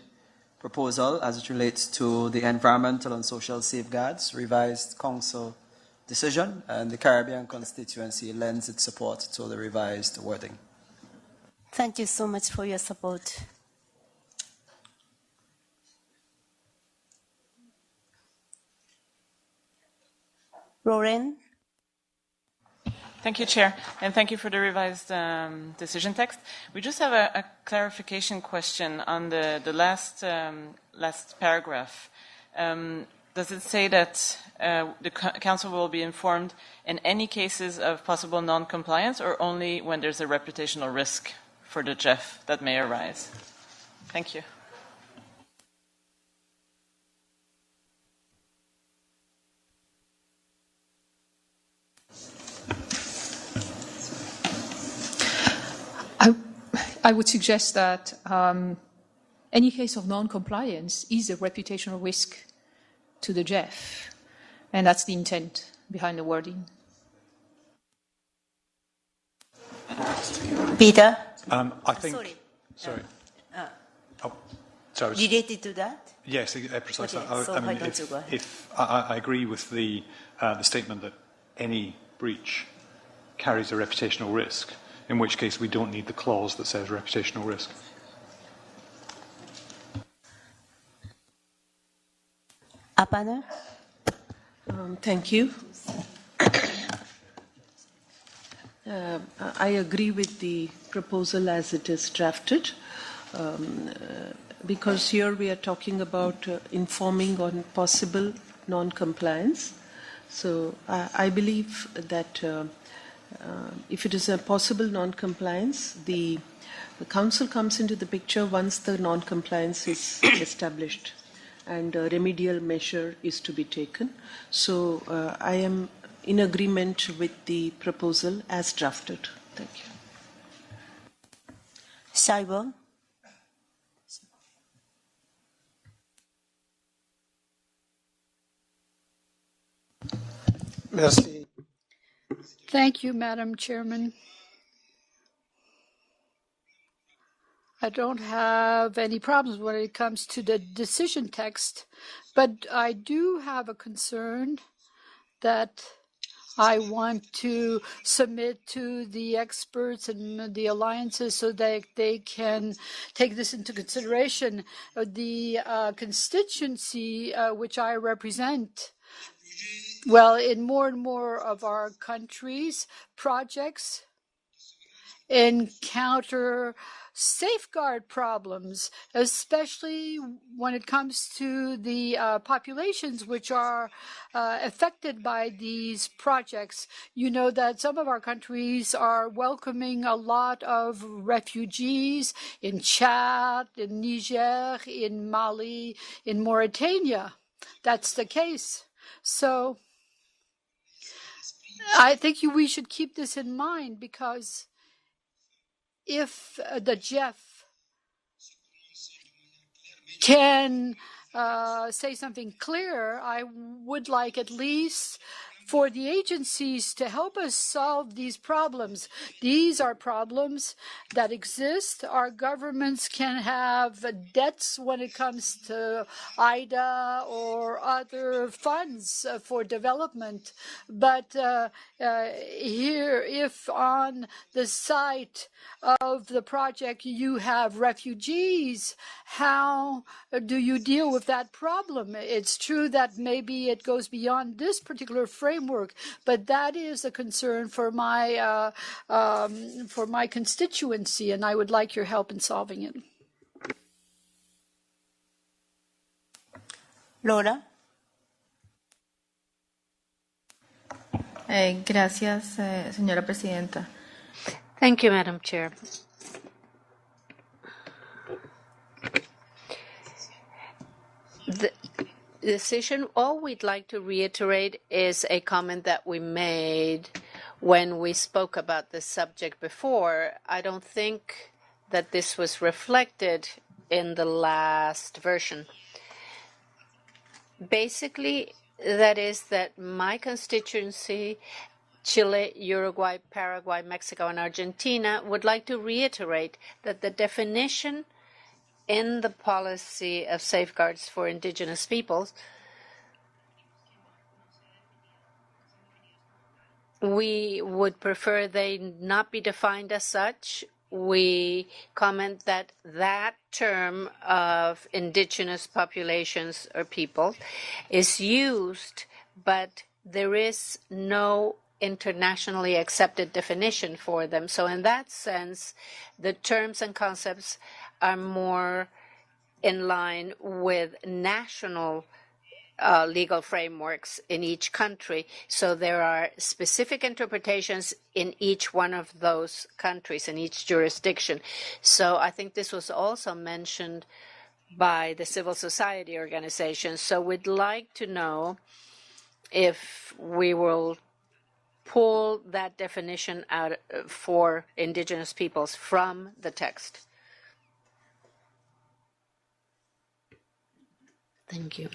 proposal as it relates to the environmental and social safeguards, revised Council decision, and the Caribbean constituency lends its support to the revised wording. Thank you so much for your support. Lauren? Thank you, Chair, and thank you for the revised decision text. We just have a clarification question on the last paragraph. Does it say that the Council will be informed in any cases of possible non-compliance, or only when there's a reputational risk for the GEF that may arise? Thank you. I would suggest that any case of non-compliance is a reputational risk to the GEF, and that's the intent behind the wording. Peter? I think... Sorry. Sorry. Related to that? Yes, precisely. Okay, so why don't you go ahead? I agree with the statement that any breach carries a reputational risk, in which case we don't need the clause that says reputational risk. Apana? Thank you. I agree with the proposal as it is drafted, because here we are talking about informing on possible non-compliance. So I believe that if it is a possible non-compliance, the Council comes into the picture once the non-compliance is established and a remedial measure is to be taken. So I am in agreement with the proposal as drafted. Thank you. Saibon? Merci. Thank you, Madam Chairman. I don't have any problems when it comes to the decision text, but I do have a concern that I want to submit to the experts and the alliances so that they can take this into consideration. The constituency which I represent, well, in more and more of our countries, projects encounter safeguard problems, especially when it comes to the populations which are affected by these projects. You know that some of our countries are welcoming a lot of refugees in Chad, in Niger, in Mali, in Mauritania. That's the case. So I think we should keep this in mind, because if the GEF can say something clear, I would like at least for the agencies to help us solve these problems. These are problems that exist. Our governments can have debts when it comes to IDA or other funds for development. But here, if on the site of the project you have refugees, how do you deal with that problem? It's true that maybe it goes beyond this particular framework, but that is a concern for my constituency, and I would like your help in solving it. Lola. Gracias, señora presidenta. Thank you, Madam Chair. The decision, all we'd like to reiterate is a comment that we made when we spoke about this subject before. I don't think that this was reflected in the last version. Basically, that is that my constituency, Chile, Uruguay, Paraguay, Mexico, and Argentina, would like to reiterate that the definition in the policy of safeguards for indigenous peoples, we would prefer they not be defined as such. We comment that that term of indigenous populations or people is used, but there is no internationally accepted definition for them. So in that sense, the terms and concepts are more in line with national legal frameworks in each country. So there are specific interpretations in each one of those countries, in each jurisdiction. So I think this was also mentioned by the civil society organizations. So we'd like to know if we will pull that definition out for indigenous peoples from the text. Thank you.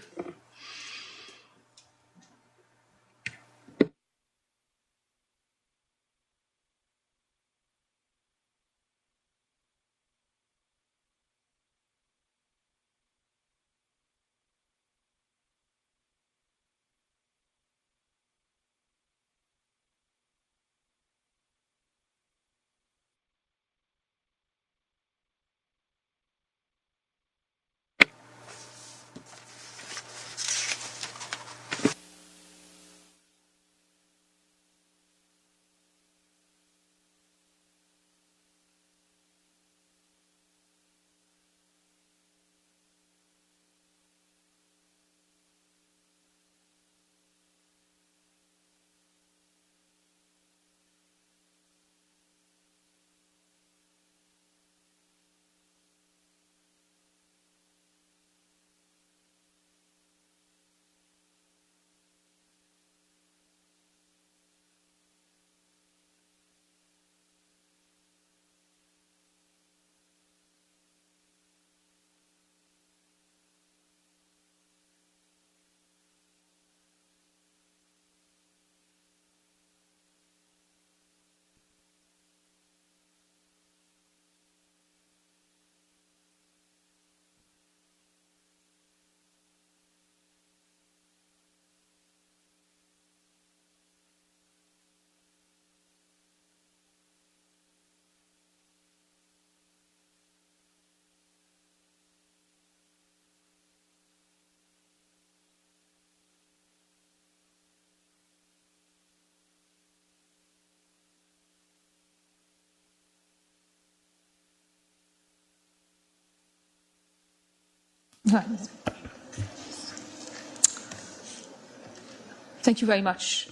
Thank you very much.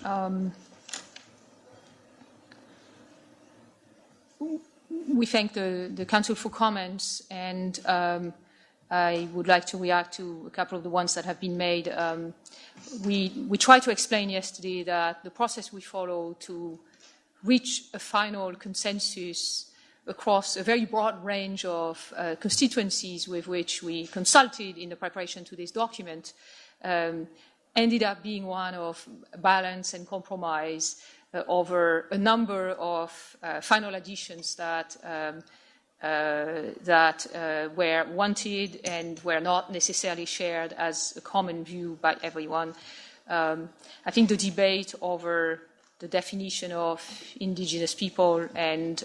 We thank the Council for comments, and I would like to react to a couple of the ones that have been made. We tried to explain yesterday that the process we follow to reach a final consensus across a very broad range of constituencies with which we consulted in the preparation to this document ended up being one of balance and compromise over a number of final additions that were wanted and were not necessarily shared as a common view by everyone. I think the debate over the definition of indigenous people and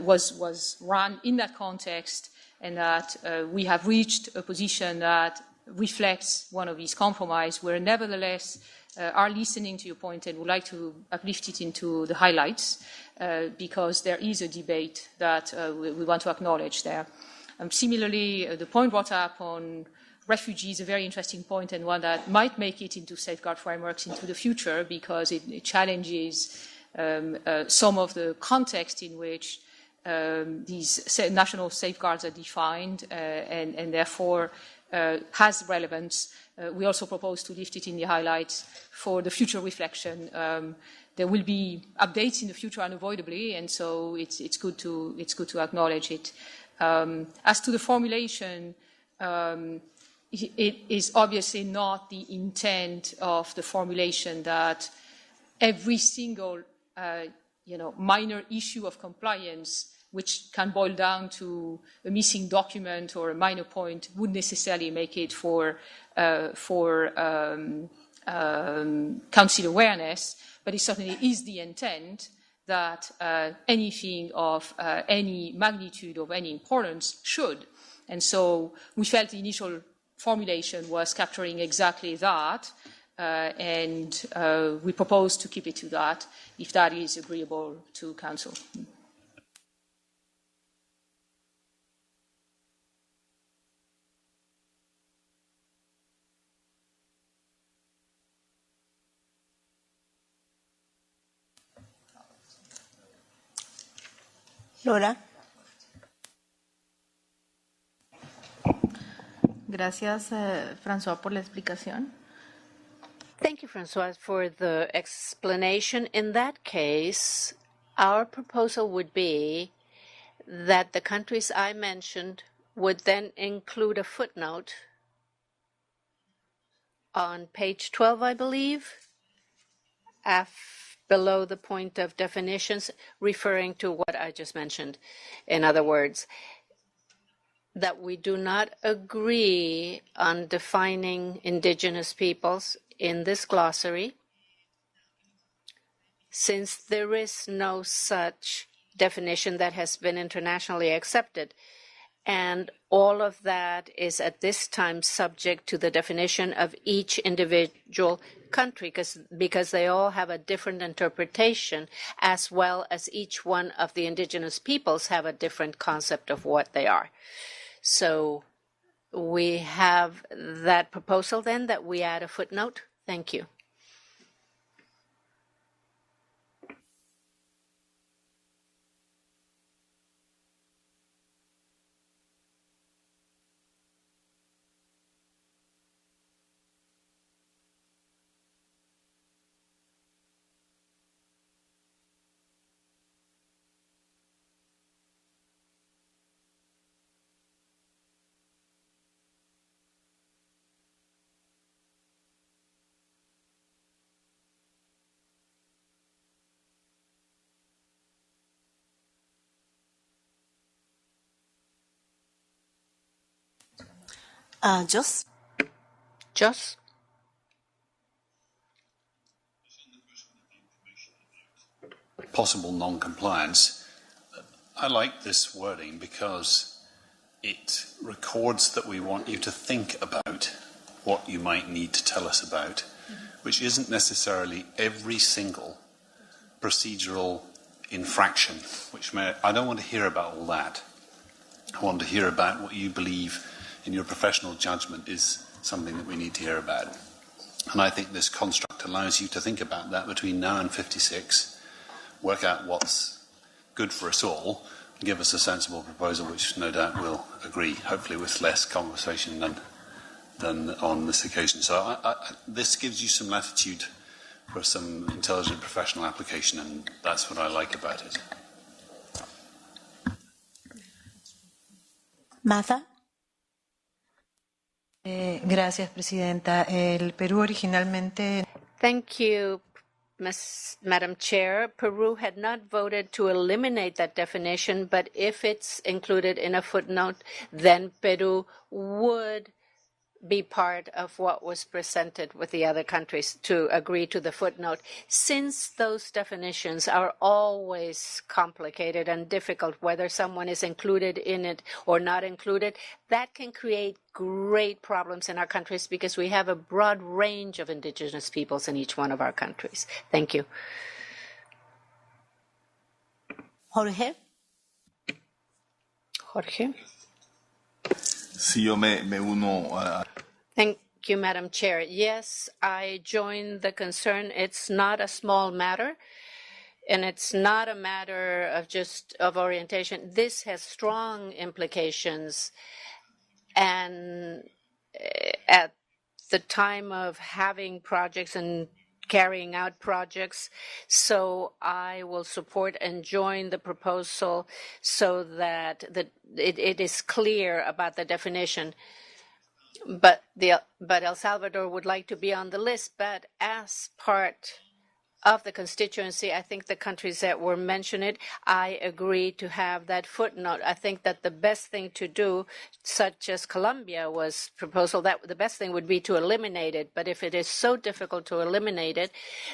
was run in that context, and that we have reached a position that reflects one of these compromises. We're nevertheless are listening to your point and would like to uplift it into the highlights because there is a debate that we want to acknowledge there. Similarly, the point brought up on refugees, a very interesting point, and one that might make it into safeguard frameworks into the future because it challenges some of the context in which these national safeguards are defined and therefore has relevance. We also propose to lift it in the highlights for the future reflection. There will be updates in the future unavoidably, and so it's good to acknowledge it. As to the formulation, it is obviously not the intent of the formulation that every single minor issue of compliance, which can boil down to a missing document or a minor point, would necessarily make it for Council awareness, but it certainly is the intent that anything of any magnitude, of any importance, should. And so we felt the initial formulation was capturing exactly that, and we propose to keep it to that, if that is agreeable to Council. Laura. Gracias, François, por la explicación. Thank you, François, for the explanation. In that case, our proposal would be that the countries I mentioned would then include a footnote on page 12, I believe, below the point of definitions, referring to what I just mentioned. In other words, that we do not agree on defining indigenous peoples in this glossary, since there is no such definition that has been internationally accepted. And all of that is at this time subject to the definition of each individual country, because they all have a different interpretation, as well as each one of the indigenous peoples have a different concept of what they are. So we have that proposal then, that we add a footnote. Thank you. Jos. Possible non-compliance. I like this wording because it records that we want you to think about what you might need to tell us about, which isn't necessarily every single procedural infraction, I don't want to hear about all that. I want to hear about what you believe in your professional judgment is something that we need to hear about. And I think this construct allows you to think about that between now and 56, work out what's good for us all, and give us a sensible proposal which no doubt we'll agree, hopefully with less conversation than on this occasion. So this gives you some latitude for some intelligent professional application, and that's what I like about it. Martha? Gracias, Presidenta. El Perú originalmente... Thank you, Madam Chair. Peru had not voted to eliminate that definition, but if it's included in a footnote, then Peru would be part of what was presented with the other countries to agree to the footnote. Since those definitions are always complicated and difficult, whether someone is included in it or not included, that can create great problems in our countries because we have a broad range of indigenous peoples in each one of our countries. Thank you. Jorge? Jorge? Sí, yo me uno a... Thank you, Madam Chair. Yes, I join the concern. It's not a small matter, and it's not a matter of just of orientation. This has strong implications, and at the time of having projects and carrying out projects. So I will support and join the proposal so that it is clear about the definition. But El Salvador would like to be on the list, but as part of the constituency, I think the countries that were mentioned, I agree to have that footnote. I think that the best thing to do, such as Colombia was proposal, that the best thing would be to eliminate it. But if it is so difficult to eliminate it,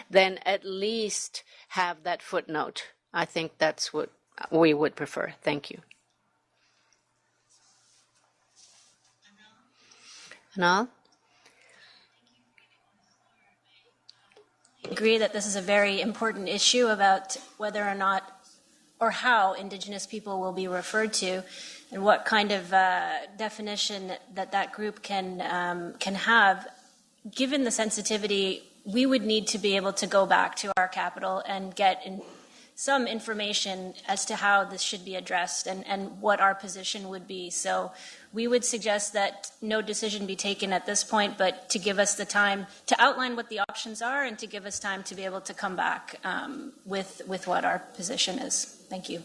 then at least have that footnote. I think that's what we would prefer. Thank you. Anal? Agree that this is a very important issue about whether or not or how indigenous people will be referred to and what kind of definition that group can have. Given the sensitivity, we would need to be able to go back to our capital and get some information as to how this should be addressed and what our position would be. So we would suggest that no decision be taken at this point, but to give us the time to outline what the options are and to give us time to be able to come back with what our position is. Thank you.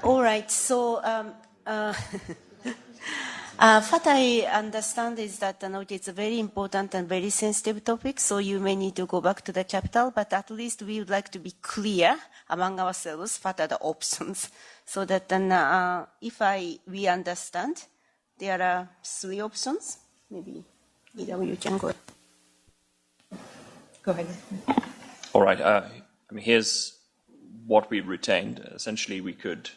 All right, so what I understand is that it's a very important and very sensitive topic, so you may need to go back to the capital, but at least we would like to be clear among ourselves what are the options, so that then we understand there are 3 options. Maybe either you can go. Go ahead. All right. I mean, here's what we retained. Essentially, we could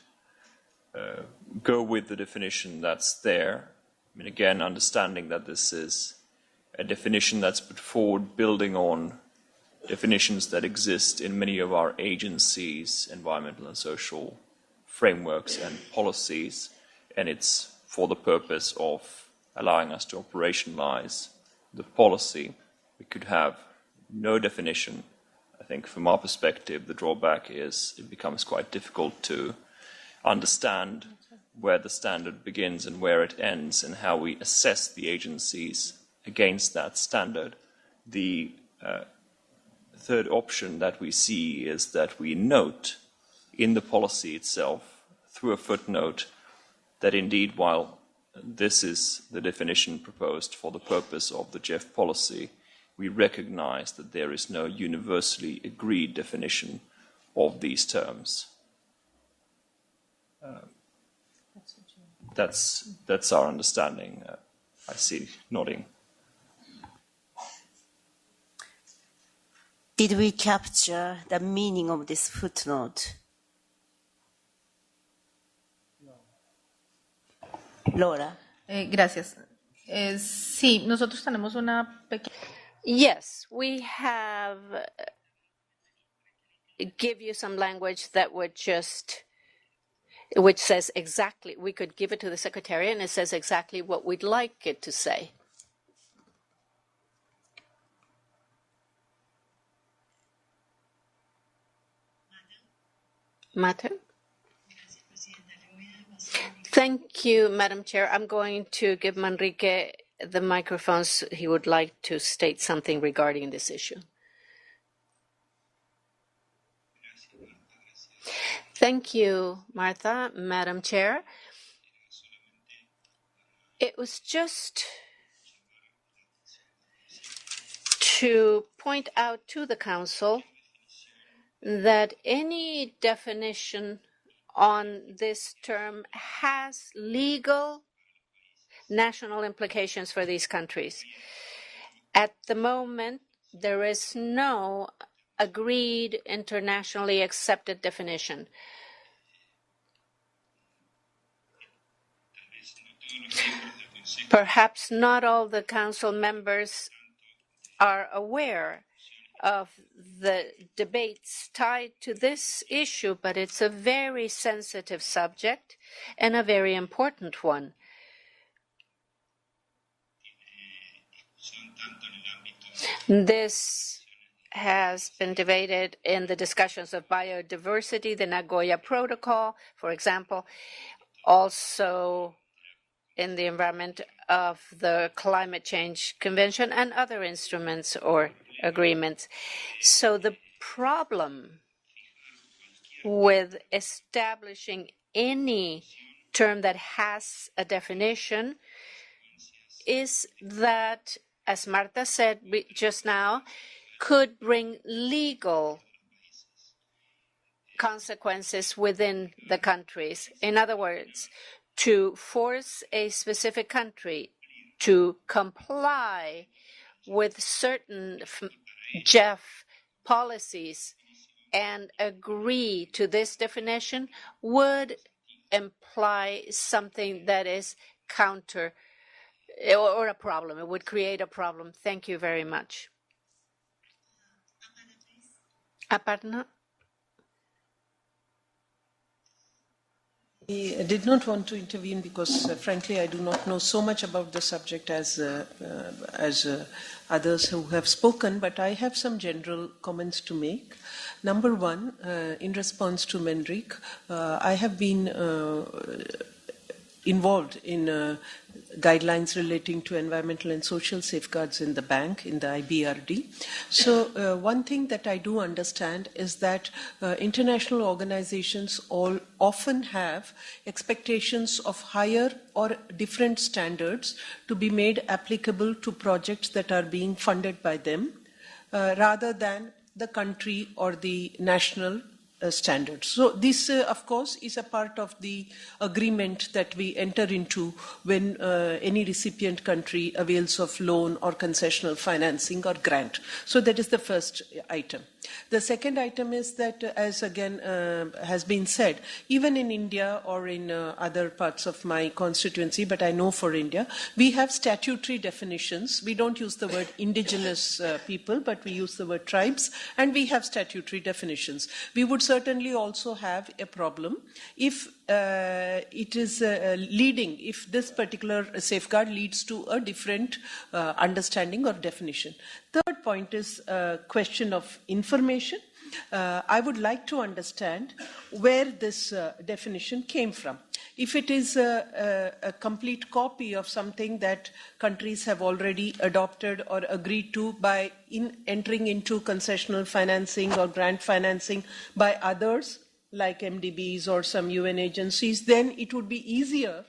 go with the definition that's there. I mean, again, understanding that this is a definition that's put forward building on definitions that exist in many of our agencies, environmental and social frameworks and policies, and it's for the purpose of allowing us to operationalize the policy. We could have no definition. I think from our perspective, the drawback is it becomes quite difficult to understand where the standard begins and where it ends and how we assess the agencies against that standard. The third option that we see is that we note in the policy itself, through a footnote, that indeed, while this is the definition proposed for the purpose of the GEF policy, we recognize that there is no universally agreed definition of these terms. That's our understanding. I see nodding. Did we capture the meaning of this footnote? Laura. Gracias. Sí, nosotros tenemos una pequeña... Yes, we have give you some language that would just, which says exactly, we could give it to the secretary and it says exactly what we'd like it to say. Matter? Thank you, Madam Chair. I'm going to give Manrique the microphones. He would like to state something regarding this issue. Thank you, Martha, Madam Chair. It was just to point out to the Council that any definition on this term has legal national implications for these countries. At the moment, there is no agreed internationally accepted definition. Perhaps not all the Council members are aware of the debates tied to this issue, but it's a very sensitive subject and a very important one. This has been debated in the discussions of biodiversity, the Nagoya Protocol, for example, also in the environment of the Climate Change Convention and other instruments or agreements. So the problem with establishing any term that has a definition is that, as Marta said just now, could bring legal consequences within the countries. In other words, to force a specific country to comply with certain GEF policies and agree to this definition would imply something that is counter or a problem. It would create a problem. Thank you very much. Aparna? I did not want to intervene because, frankly, I do not know so much about the subject as others who have spoken, but I have some general comments to make. Number one, in response to Manrique, I have been involved in guidelines relating to environmental and social safeguards in the bank, in the IBRD. So one thing that I do understand is that international organizations all often have expectations of higher or different standards to be made applicable to projects that are being funded by them, rather than the country or the national standards. So this, of course, is a part of the agreement that we enter into when any recipient country avails of loan or concessional financing or grant. So that is the first item. The second item is that, as again has been said, even in India or in other parts of my constituency, but I know for India, we have statutory definitions. We don't use the word indigenous people, but we use the word tribes, and we have statutory definitions. We would certainly also have a problem if it is leading, if this particular safeguard leads to a different understanding or definition. Third point is a question of information. I would like to understand where this definition came from. If it is a complete copy of something that countries have already adopted or agreed to by entering into concessional financing or grant financing by others, like MDBs or some UN agencies, then it would be easier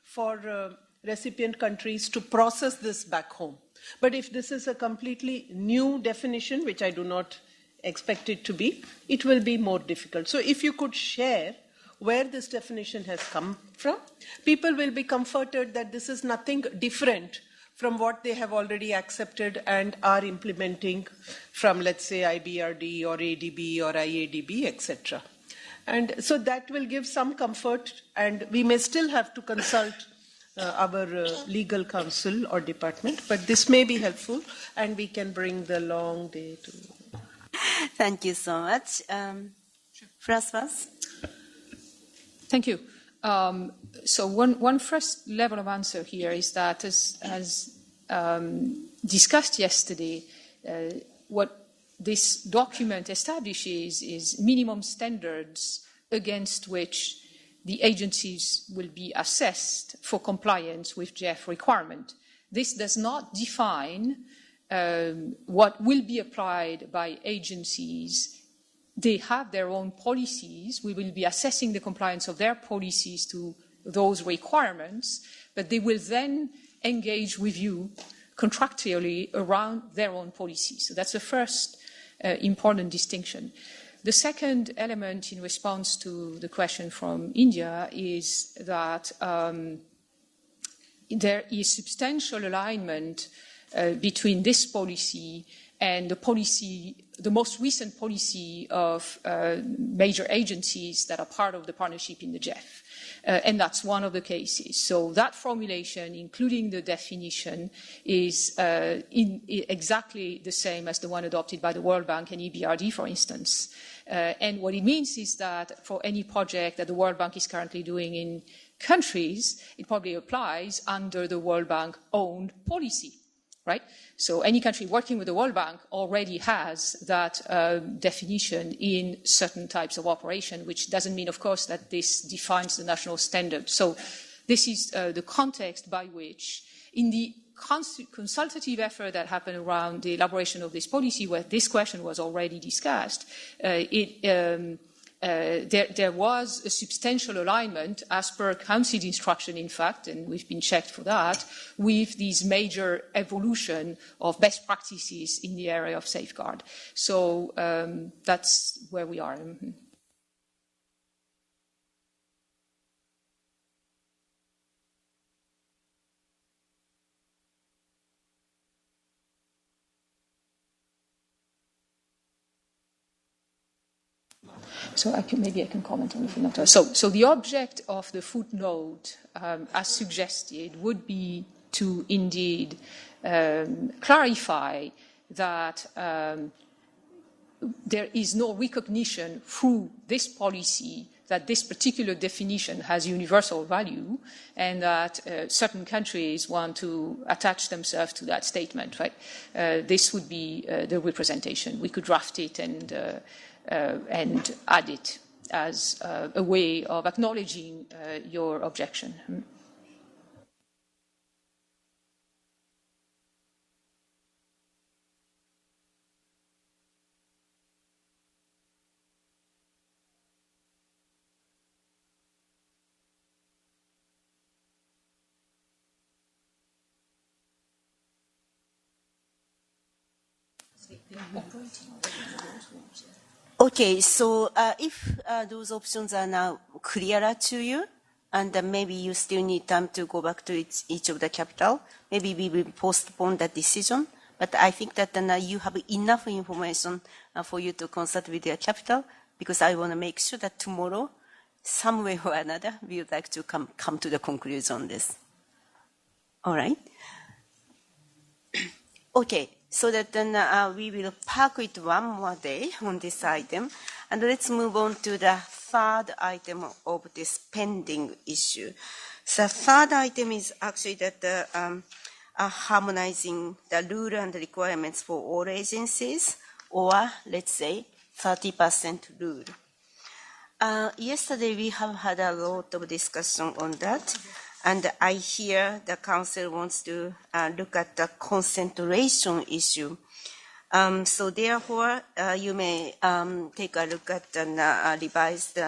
for recipient countries to process this back home. But if this is a completely new definition, which I do not expect it to be, it will be more difficult. So if you could share where this definition has come from, people will be comforted that this is nothing different from what they have already accepted and are implementing from, let's say, IBRD or ADB or IADB, etc. And so that will give some comfort, and we may still have to consult our legal counsel or department, but this may be helpful, and we can bring the long day to... Thank you so much. Françoise? Thank you. So one first level of answer here is that, as discussed yesterday, what this document establishes is minimum standards against which the agencies will be assessed for compliance with GEF requirement. This does not define what will be applied by agencies. They have their own policies. We will be assessing the compliance of their policies to those requirements, but they will then engage with you contractually around their own policies. So that's the first important distinction. The second element in response to the question from India is that there is substantial alignment between this policy and the most recent policy of major agencies that are part of the partnership in the GEF. And that's one of the cases. So that formulation, including the definition, is exactly the same as the one adopted by the World Bank and EBRD, for instance. And what it means is that for any project that the World Bank is currently doing in countries, it probably applies under the World Bank-owned policy. Right? So any country working with the World Bank already has that definition in certain types of operation, which doesn't mean, of course, that this defines the national standard. So this is the context by which, in the consultative effort that happened around the elaboration of this policy, where this question was already discussed, there was a substantial alignment, as per Council instruction, in fact, and we've been checked for that, with these major evolution of best practices in the area of safeguard. So that's where we are. So maybe I can comment on the footnote. So the object of the footnote, as suggested, would be to indeed clarify that there is no recognition through this policy that this particular definition has universal value, and that certain countries want to attach themselves to that statement. Right? This would be the representation. We could draft it and add it as a way of acknowledging your objection. Okay, so if those options are now clearer to you, and maybe you still need time to go back to each of the capital, maybe we will postpone that decision. But I think that you have enough information for you to consult with your capital, because I want to make sure that tomorrow, some way or another, we would like to come to the conclusion on this. All right? Okay. So that then we will park it one more day on this item. And let's move on to the third item of this pending issue. The third item is actually that harmonizing the rule and requirements for all agencies, or let's say 30% rule. Yesterday we have had a lot of discussion on that, and I hear the Council wants to look at the concentration issue. So therefore, you may take a look at the revised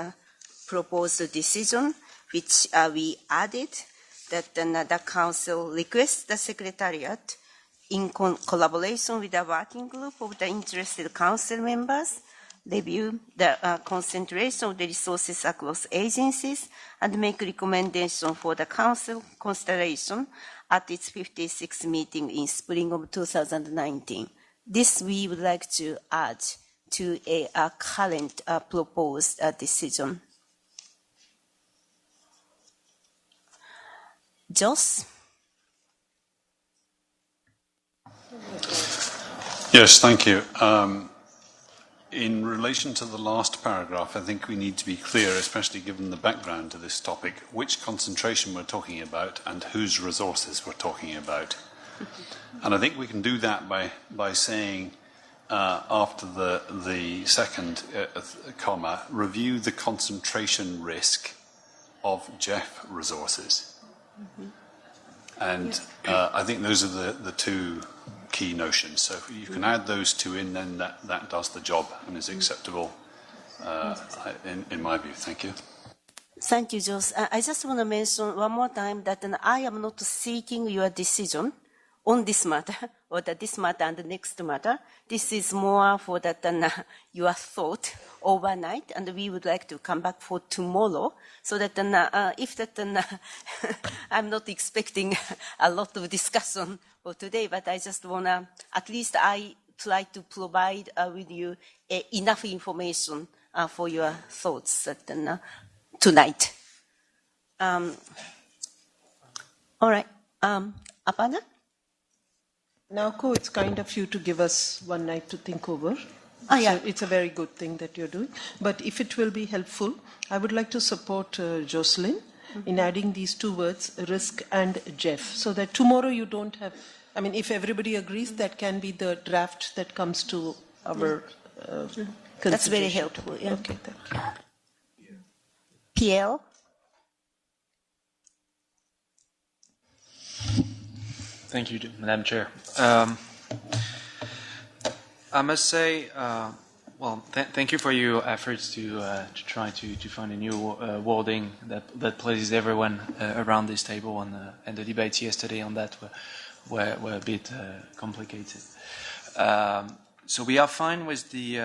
proposed decision, which we added, that the Council requests the Secretariat, in collaboration with the working group of the interested Council members, review the concentration of the resources across agencies and make recommendation for the Council consideration at its 56th meeting in spring of 2019. This we would like to add to a current proposed decision. Jos? Yes, thank you. In relation to the last paragraph, I think we need to be clear, especially given the background to this topic, which concentration we're talking about and whose resources we're talking about. And I think we can do that by saying, after the second comma, review the concentration risk of GEF resources. Mm-hmm. And I think those are the two key notions. So if you can add those two in, then that does the job and is acceptable in my view. Thank you. Thank you, Jos. I just want to mention one more time that I am not seeking your decision on this matter, or that this matter and the next matter. This is more for that your thought overnight, and we would like to come back for tomorrow, so that if that I'm not expecting a lot of discussion for today, but I just want to, at least I try to provide with you enough information for your thoughts tonight. All right, Apana? Now, Ko, it's kind of you to give us one night to think over. Yeah. So it's a very good thing that you're doing. But if it will be helpful, I would like to support Jocelyn in adding these two words, risk and GEF, so that tomorrow you don't have, I mean, if everybody agrees, that can be the draft that comes to our That's very helpful. Yeah. Okay, thank you. Pierre? Thank you, Madam Chair. I must say, thank you for your efforts to try to find a new wording that pleases everyone around this table, and the debates yesterday on that were a bit complicated. So we are fine with the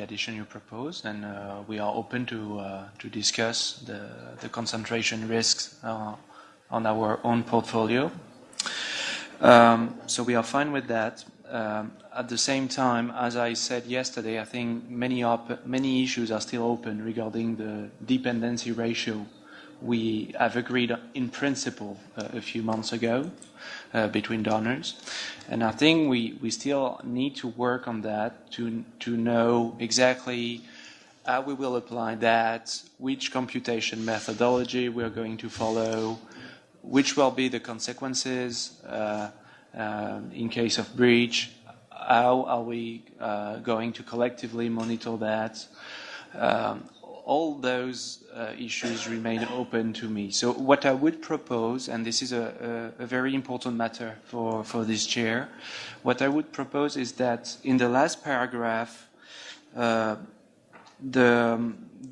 addition you proposed, and we are open to discuss the concentration risks on our own portfolio. So we are fine with that. At the same time, as I said yesterday, I think many issues are still open regarding the dependency ratio we have agreed in principle a few months ago between donors. And I think we still need to work on that to know exactly how we will apply that, which computation methodology we are going to follow, which will be the consequences in case of breach, how are we going to collectively monitor that. All those issues remain open to me. So what I would propose, and this is a very important matter for this chair, what I would propose is that in the last paragraph, the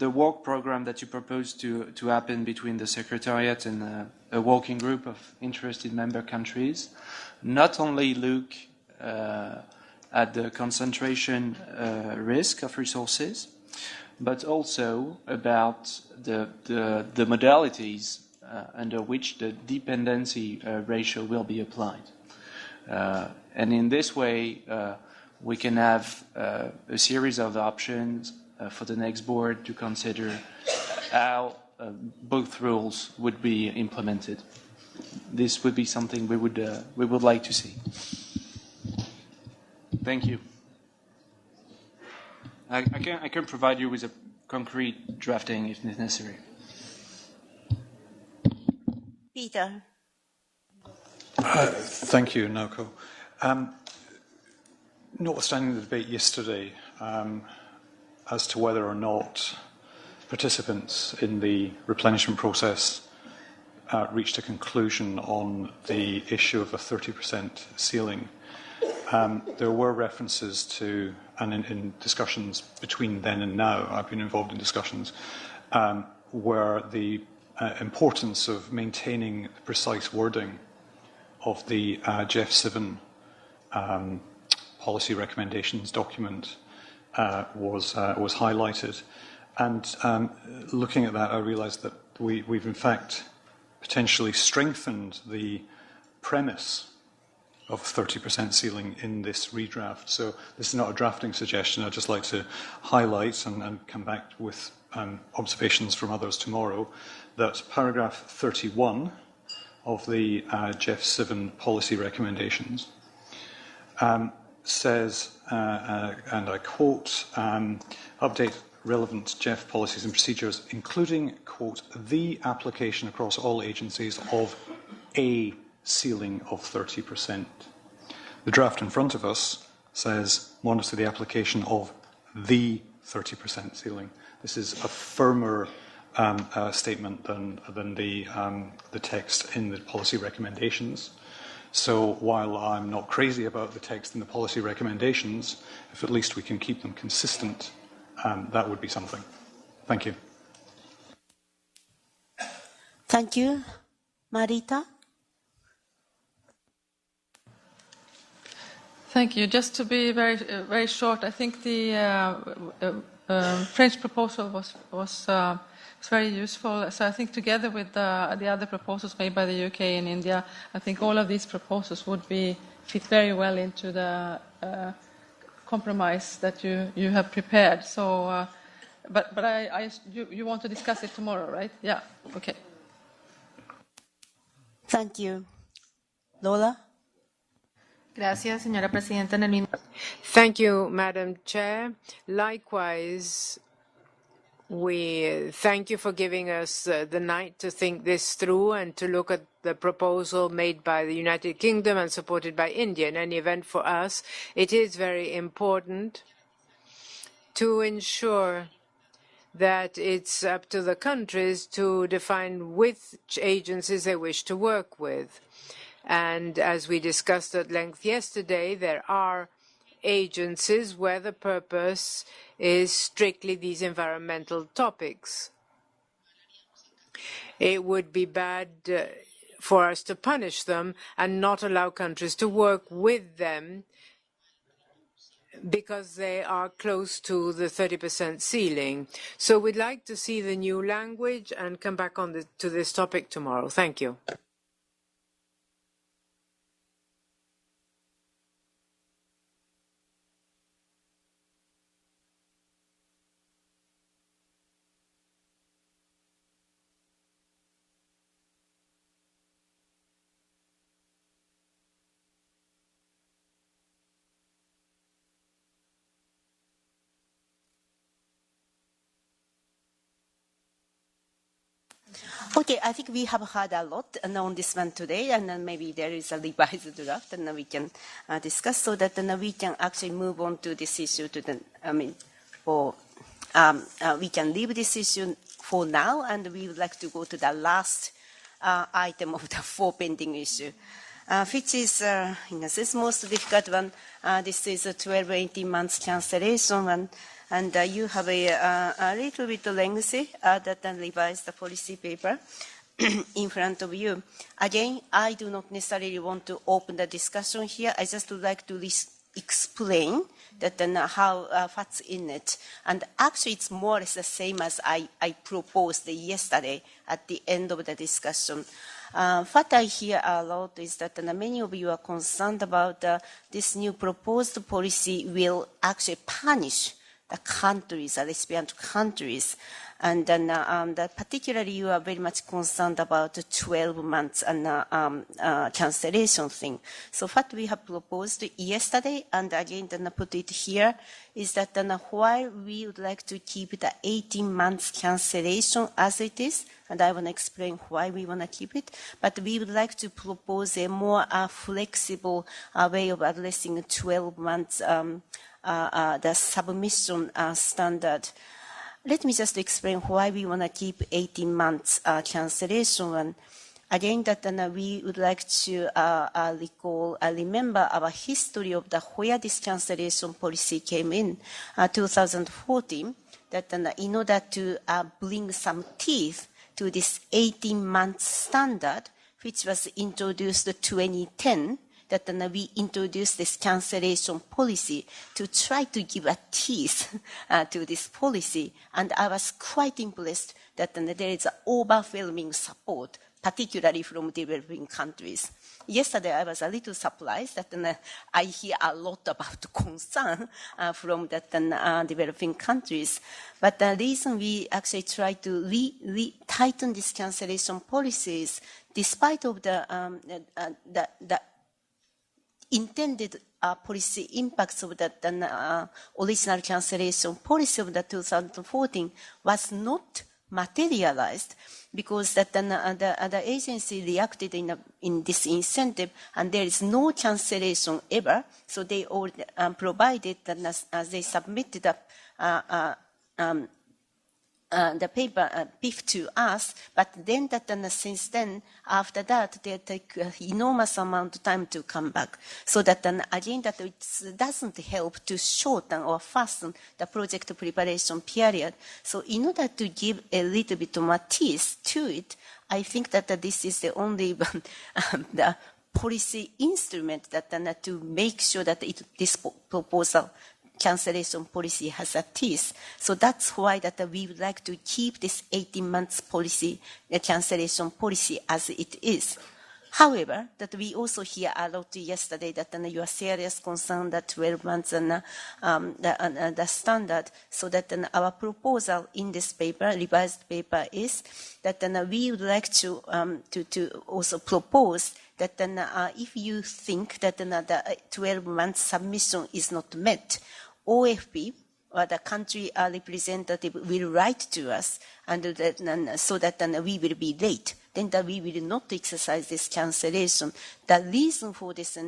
work program that you propose to happen between the Secretariat and a working group of interested member countries not only look at the concentration risk of resources, but also about the modalities under which the dependency ratio will be applied. And in this way, we can have a series of options for the next board to consider how both rules would be implemented. This would be something we would like to see. Thank you. I can provide you with a concrete drafting if necessary. Peter. Thank you, Naoko. Notwithstanding the debate yesterday as to whether or not participants in the replenishment process reached a conclusion on the issue of a 30% ceiling, there were references to, and in discussions between then and now, I've been involved in discussions, where the importance of maintaining the precise wording of the GEF 7 policy recommendations document was highlighted. And looking at that, I realised that we've in fact potentially strengthened the premise of 30% ceiling in this redraft. So this is not a drafting suggestion. I'd just like to highlight and come back with observations from others tomorrow that paragraph 31 of the GEF 7 policy recommendations says, and I quote, update relevant GEF policies and procedures, including, quote, the application across all agencies of a ceiling of 30%. The draft in front of us says monitor the application of the 30% ceiling. This is a firmer statement than the text in the policy recommendations. So while I'm not crazy about the text in the policy recommendations, if at least we can keep them consistent, that would be something. Thank you. Thank you. Marita? Thank you. Just to be very short, I think the French proposal was very useful. So I think together with the other proposals made by the UK and India, I think all of these proposals would fit very well into the compromise that you have prepared. So, but you want to discuss it tomorrow, right? Yeah. Okay. Thank you. Lola? Gracias, señora presidenta. Thank you, Madam Chair. Likewise, we thank you for giving us the night to think this through and to look at the proposal made by the United Kingdom and supported by India. In any event, for us, it is very important to ensure that it's up to the countries to define which agencies they wish to work with. And as we discussed at length yesterday, there are agencies where the purpose is strictly these environmental topics. It would be bad for us to punish them and not allow countries to work with them because they are close to the 30% ceiling. So we'd like to see the new language and come back to this topic tomorrow. Thank you. Okay, I think we have heard a lot on this one today, and then maybe there is a revised draft, and then we can discuss so that then we can actually move on to this issue. We can leave this issue for now, and we would like to go to the last item of the 4 pending issue, which is, in a sense, most difficult one. This is a 12-18 months cancellation one. And you have a little bit lengthy that revised the policy paper in front of you. Again, I do not necessarily want to open the discussion here. I just would like to explain that how what's in it. And actually, it's more or less the same as I proposed yesterday at the end of the discussion. What I hear a lot is that many of you are concerned about this new proposed policy will actually punish the countries, the recipient countries, And then particularly you are very much concerned about the 12 months and cancellation thing. So what we have proposed yesterday, and again then put it here, is that while we would like to keep the 18 months cancellation as it is, and I want to explain why we want to keep it, but we would like to propose a more flexible way of addressing 12 months the submission standard. Let me just explain why we want to keep 18 months cancellation. And again, that we would like to remember our history of where this cancellation policy came in 2014, that in order to bring some teeth to this 18-month standard, which was introduced in 2010, that we introduced this cancellation policy to try to give a teeth to this policy. And I was quite impressed that there is overwhelming support, particularly from developing countries. Yesterday, I was a little surprised that I hear a lot about concern from developing countries. But the reason we actually try to tighten these cancellation policies, despite of the intended policy impacts of the original cancellation policy of the 2014 was not materialized, because that the agency reacted in this incentive, and there is no cancellation ever. So they all provided that as they submitted the paper PIF to us, but then since then, after that, they take enormous amount of time to come back. So that again, that it doesn't help to shorten or fasten the project preparation period. So in order to give a little bit more teeth to it, I think that this is the only the policy instrument that to make sure that this proposal cancellation policy has a teeth. So that's why that we would like to keep this 18 months policy, cancellation policy as it is. However, that we also hear a lot yesterday that you are serious concerned that 12 months and the standard. So that our proposal in this paper, revised paper, is that we would like to also propose that if you think that the 12 months submission is not met, OFP, or the country representative, will write to us, and so that we will be late. Then that we will not exercise this cancellation. The reason for this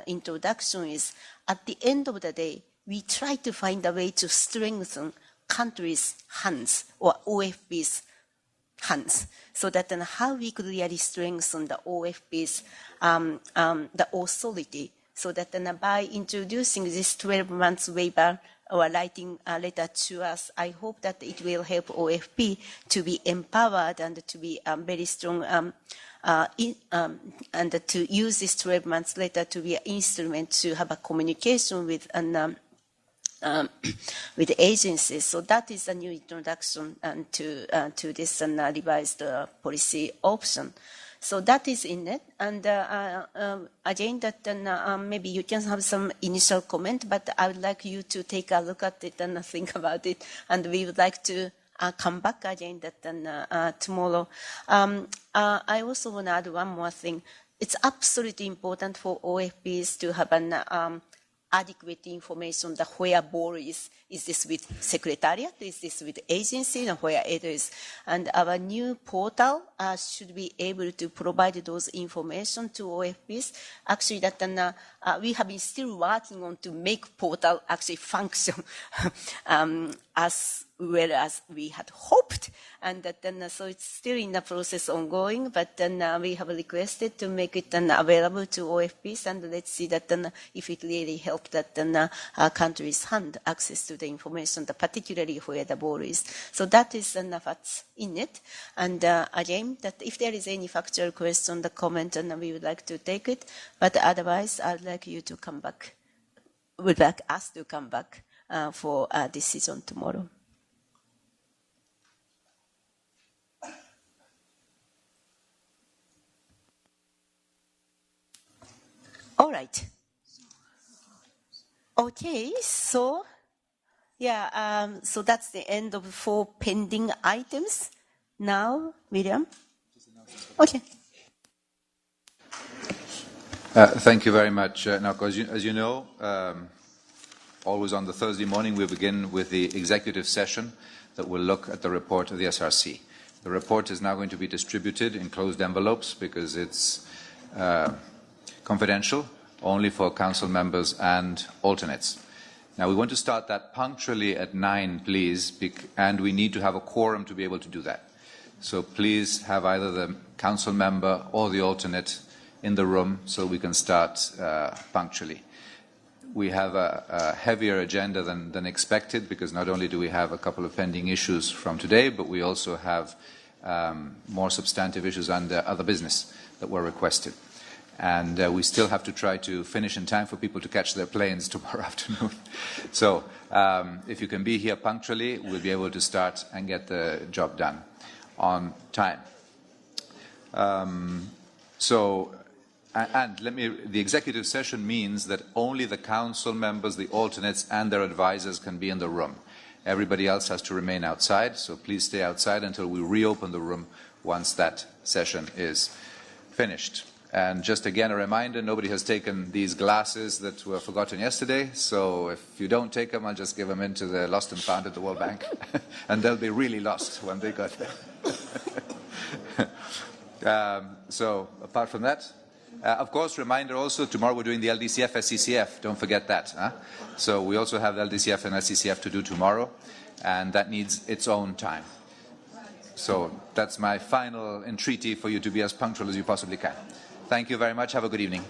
introduction is, at the end of the day, we try to find a way to strengthen countries' hands, or OFP's hands, so that how we could really strengthen the OFP's the authority, so that by introducing this 12 months waiver or writing a letter to us, I hope that it will help OFP to be empowered and to be very strong and to use this 12 months letter to be an instrument to have a communication with with agencies. So that is a new introduction to this revised policy option. So that is in it. And again, that maybe you can have some initial comment, but I would like you to take a look at it and think about it. And we would like to come back again that tomorrow. I also want to add one more thing. It's absolutely important for OFPs to have an adequate information that where ball is this with secretariat, is this with agency, and where it is. And our new portal should be able to provide those information to OFPs. Actually, that we have been still working on to make portal actually function as well as we had hoped, and that so it's still in the process ongoing, but then we have requested to make it available to OFPs, and let's see that if it really helps that countries hand access to the information, particularly where the ball is. So that is what's in it. And again, that if there is any factual question, the comment, and we would like to take it, but otherwise I'd like you to come back, would like us to come back for a decision tomorrow. All right. Okay, so Yeah, so that's the end of 4 pending items. Now, William? Okay. Thank you very much. Now, as you know, always on the Thursday morning, we begin with the executive session that will look at the report of the SRC. The report is now going to be distributed in closed envelopes because it's confidential, only for council members and alternates. Now, we want to start that punctually at 9, please, and we need to have a quorum to be able to do that. So please have either the council member or the alternate in the room so we can start punctually. We have a heavier agenda than expected because not only do we have a couple of pending issues from today, but we also have more substantive issues under other business that were requested. And we still have to try to finish in time for people to catch their planes tomorrow afternoon. So if you can be here punctually, we'll be able to start and get the job done on time. The executive session means that only the council members, the alternates, and their advisors can be in the room. Everybody else has to remain outside, so please stay outside until we reopen the room once that session is finished. And just again, a reminder, nobody has taken these glasses that were forgotten yesterday, so if you don't take them, I'll just give them into the lost and found at the World Bank, and they'll be really lost when they got there. So apart from that, of course, reminder also, tomorrow we're doing the LDCF, SCCF. Don't forget that. Huh? So we also have LDCF and SCCF to do tomorrow, and that needs its own time. So that's my final entreaty for you to be as punctual as you possibly can. Thank you very much. Have a good evening.